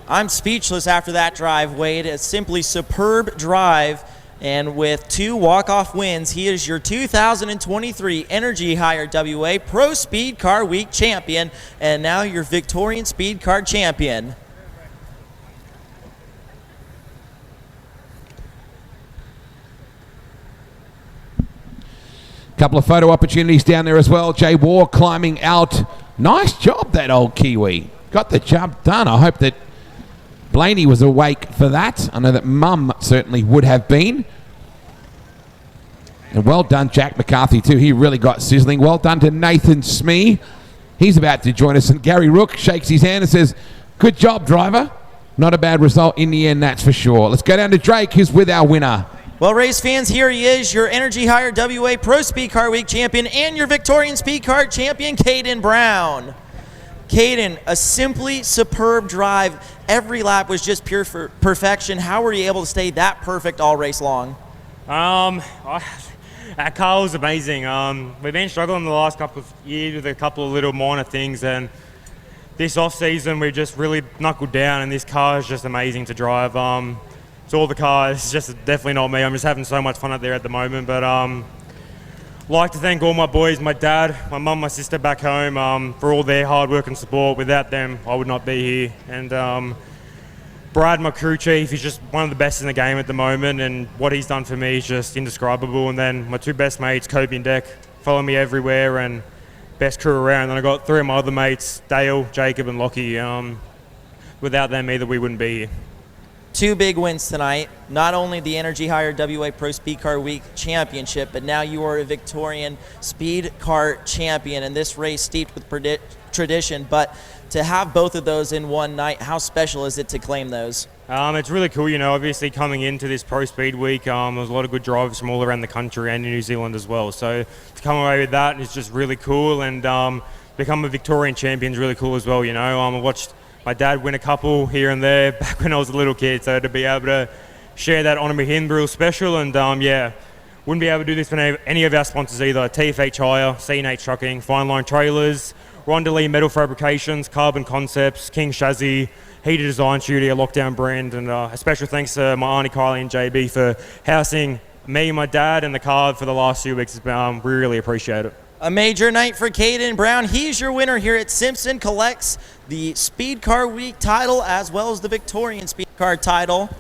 I'm speechless after that drive, Wade. A simply superb drive. And with 2 walk-off wins, he is your 2023 Energy Hire WA Pro Speed Car Week champion, and now your Victorian Speed Car champion. Couple of photo opportunities down there as well. Jay War climbing out. Nice job, that old Kiwi. got the job done. I hope that Blaney was awake for that. I know that Mum certainly would have been. And well done, Jack McCarthy, too. He really got sizzling. Well done to Nathan Smee. He's about to join us. And Gary Rook shakes his hand and says, good job, driver. Not a bad result in the end, that's for sure. Let's go down to Drake, who's with our winner. Well, race fans, here he is, your Energy Hire WA Pro Speed Car Week champion and your Victorian Speed Car champion, Caden Brown. Caden, a simply superb drive. Every lap was just pure perfection. How were you able to stay that perfect all race long? Our car was amazing. We've been struggling the last couple of years with a couple of little minor things, and this off-season we've just really knuckled down, and this car is just amazing to drive. It's all the cars, it's just definitely not me. I'm just having so much fun out there at the moment, but like to thank all my boys, my dad, my mum, my sister back home for all their hard work and support. Without them, I would not be here. And Brad, my crew chief, he's just one of the best in the game at the moment, and what he's done for me is just indescribable. And then my two best mates, Kobe and Deck, follow me everywhere, and best crew around. And I got three of my other mates, Dale, Jacob, and Lockie. Without them either, we wouldn't be here. Two big wins tonight. Not only the Energy Hire WA Pro Speed Car Week Championship, but now you are a Victorian Speed Car Champion, and this race steeped with tradition. But to have both of those in one night, how special is it to claim those? It's really cool, you know, obviously coming into this Pro Speed Week, there's a lot of good drivers from all around the country and in New Zealand as well. So to come away with that is just really cool, and become a Victorian champion is really cool as well, you know. I watched my dad win a couple here and there back when I was a little kid, so to be able to share that honour with him, real special. And yeah, wouldn't be able to do this for any of our sponsors either. TFH Hire, C&H Trucking, Fine Line Trailers, Rondelli Metal Fabrications, Carbon Concepts, King Chassis, Heater Design Studio, Lockdown Brand, and a special thanks to my auntie Kylie and JB for housing me, my dad, and the car for the last few weeks. We really appreciate it. A major night for Caden Brown. He's your winner here at Simpson. Collects the Speed Car Week title as well as the Victorian Speed Car title.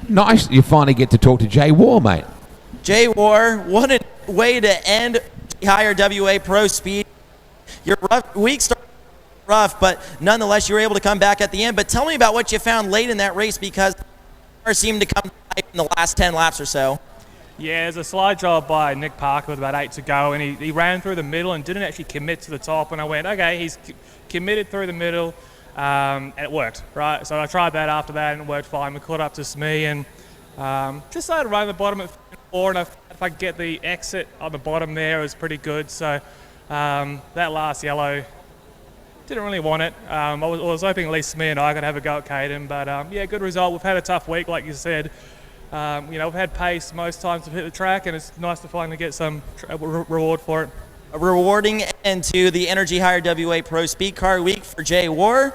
Nice, you finally get to talk to Jay War, mate. Jay War, what a way to end Hire WA Pro Speed. Your week started rough, but nonetheless you were able to come back at the end. But tell me about what you found late in that race, because the car seemed to come to life in the last 10 laps or so. Yeah, there's a slide job by Nick Parker with about 8 to go, and he ran through the middle and didn't actually commit to the top. And I went, okay, he's committed through the middle, and it worked, right? So I tried that after that, and it worked fine. We caught up to Smee and just started running the bottom at 4, and if I could get the exit on the bottom there, it was pretty good. So that last yellow, didn't really want it. I was hoping at least Smee and I could have a go at Caden, but yeah, good result. We've had a tough week, like you said. You know, we've had pace most times to hit the track, and it's nice to finally get some reward for it. A rewarding end to the Energy Hire WA Pro Speed Car Week for Jay War.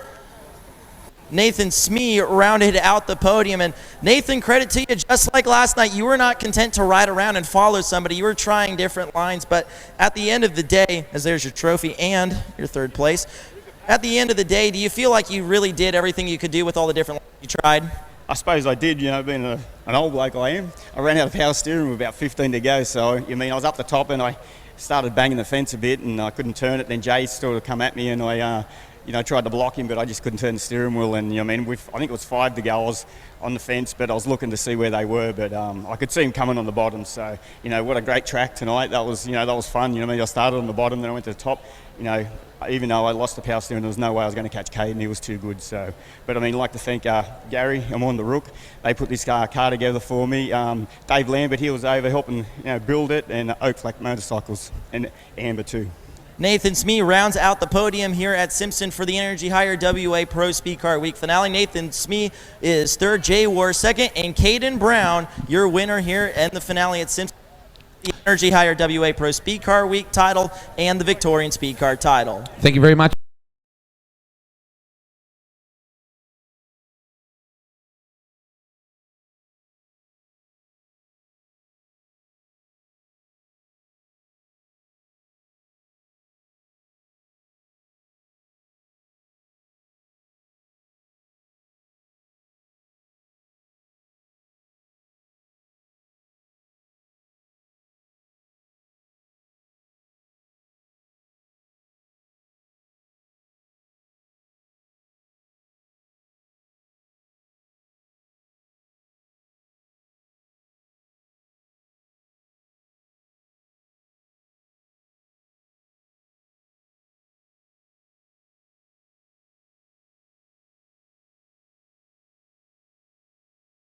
Nathan Smee rounded out the podium, and Nathan, credit to you, just like last night, you were not content to ride around and follow somebody. You were trying different lines, but at the end of the day, as there's your trophy and your third place, at the end of the day, do you feel like you really did everything you could do with all the different lines you tried? I suppose I did, you know, being an old bloke I am. I ran out of power steering with about 15 to go, so, you mean, I was up the top and I started banging the fence a bit and I couldn't turn it. Then Jay sort of come at me and I, you know, tried to block him, but I just couldn't turn the steering wheel. And, you know, I mean, I think it was 5 to go. I was on the fence, but I was looking to see where they were, but I could see him coming on the bottom. So, you know, what a great track tonight. That was, you know, that was fun. You know, I mean, I started on the bottom, then I went to the top. You know, even though I lost the power steering, there was no way I was going to catch Caden. He was too good. So, but I mean, I'd like to thank Gary. I'm on the Rook. They put this car together for me. Dave Lambert, he was over helping, you know, build it, and Oak Flack Motorcycles and Amber too. Nathan Smee rounds out the podium here at Simpson for the Energy Hire WA Pro Speed Car Week finale. Nathan Smee is third, Jay War second, and Caden Brown, your winner here in the finale at Simpson. The Energy Hire WA Pro Speed Car Week title and the Victorian Speed Car title. Thank you very much.